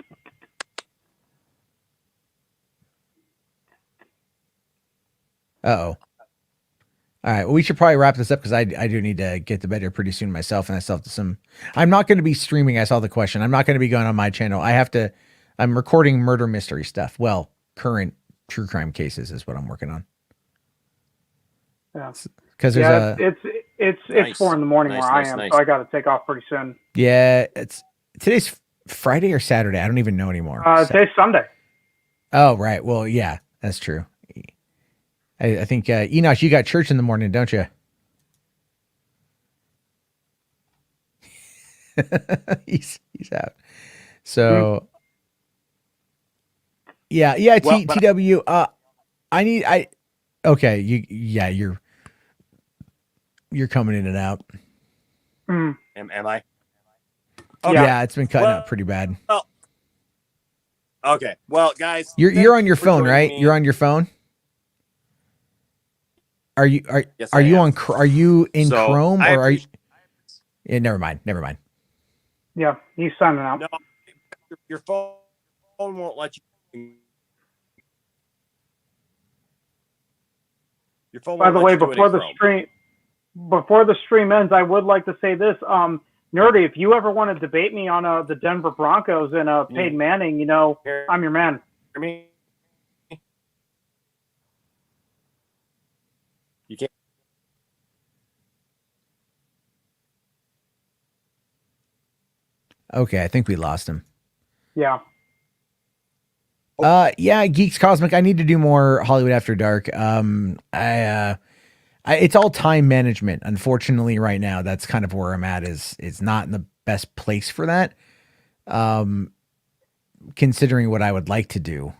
Uh-oh. All right, well, we should probably wrap this up because I do need to get to bed here pretty soon myself, and I still have to I'm not going to be streaming. I saw the question. I'm not going to be going on my channel. I'm recording murder mystery stuff. Well, current true crime cases is what I'm working on. Yeah. Because there's it's 4 a.m. where I am, so I got to take off pretty soon. Yeah, today's Friday or Saturday. I don't even know anymore. Today's Sunday. Oh, right. Well, yeah, that's true. I think Enosh, you got church in the morning, don't you? he's out. So yeah. TW. Okay, you're coming in and out. Mm. Am I? Yeah, it's been cutting out pretty bad. Well, okay. Well, guys, You're on your for phone, joining right? me. You're on your phone. Are you Yes, are I you am. on are you in So, Chrome I or are you? appreciate- Yeah, never mind. Yeah, he's signing out. No, your phone won't let you. Your phone By won't the let way, you do it in Chrome. before the stream ends, I would like to say this. Nerdy, if you ever want to debate me on the Denver Broncos and Peyton Manning, I'm your man. Hear me? You can't. Okay, I think we lost him. Yeah. Yeah, Geeks Cosmic. I need to do more Hollywood After Dark. It's all time management. Unfortunately, right now, that's kind of where I'm at. Is not in the best place for that. Considering what I would like to do.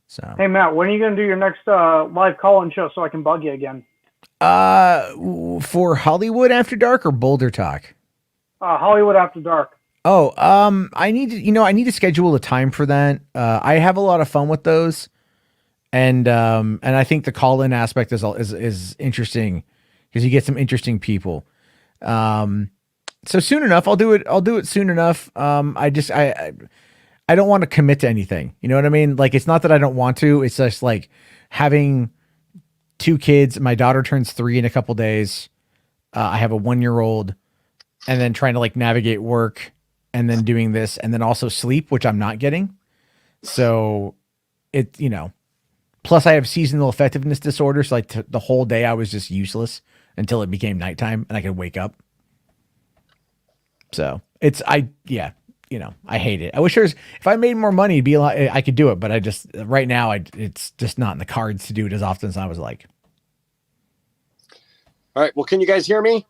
So, Hey Matt, when are you going to do your next live call-in show so I can bug you again? for Hollywood After Dark or Boulder Talk. Hollywood After Dark. Oh, I need to schedule a time for that. I have a lot of fun with those, and I think the call-in aspect is interesting because you get some interesting people. So soon enough, I'll do it soon enough. I don't want to commit to anything. You know what I mean? Like, it's not that I don't want to. It's just like having 2 kids. My daughter turns 3 in a couple days. I have a 1-year-old, and then trying to like navigate work, and then doing this, and then also sleep, which I'm not getting. So plus I have seasonal effectiveness disorder. So like the whole day I was just useless until it became nighttime and I could wake up. So I hate it. I wish if I made more money, it'd be a lot, I could do it, but right now it's just not in the cards to do it as often as I was like. All right. Well, can you guys hear me?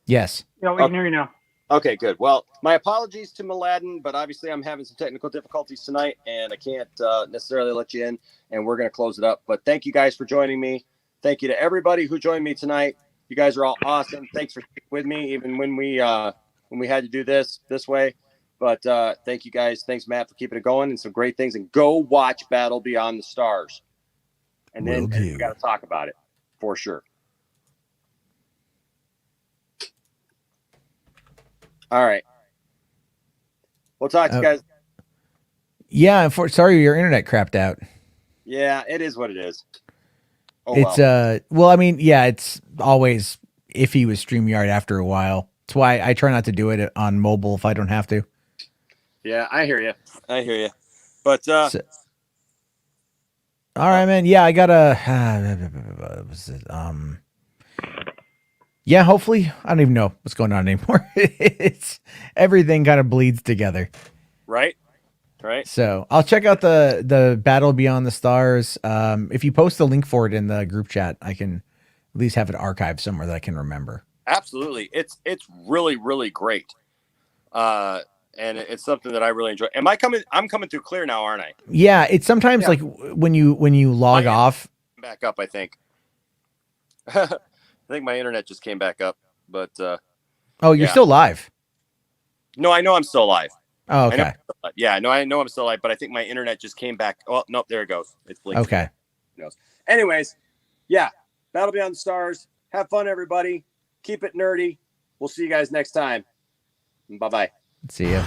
Yes. Yeah, we can hear you now. Okay, good. Well, my apologies to Mladen, but obviously I'm having some technical difficulties tonight, and I can't necessarily let you in, and we're going to close it up. But thank you guys for joining me. Thank you to everybody who joined me tonight. You guys are all awesome. Thanks for sticking with me, even when we had to do this way. But thank you guys. Thanks, Matt, for keeping it going and some great things. And go watch Battle Beyond the Stars. And then we got to talk about it for sure. All right. We'll talk to you guys. Yeah. Sorry, your internet crapped out. Yeah, it is what it is. Oh, It's it's always iffy with StreamYard after a while. That's why I try not to do it on mobile if I don't have to. Yeah, I hear you. But all right, man. Yeah, I gotta. Yeah, hopefully. I don't even know what's going on anymore. It's everything kind of bleeds together. Right. So I'll check out the Battle Beyond the Stars. If you post the link for it in the group chat, I can at least have it archived somewhere that I can remember. Absolutely. It's really, really great. And it's something that I really enjoy. I'm coming through clear now, aren't I? Yeah, it's sometimes like when you log off. Back up, I think. I think my internet just came back up, but you're still live. No, I know I'm still alive. Oh, okay. I know I'm still alive, but I think my internet just came back. Oh, nope, there it goes. It's blinking. Okay. Anyways, yeah, Battle Beyond the Stars. Have fun, everybody. Keep it nerdy. We'll see you guys next time. Bye-bye. See ya.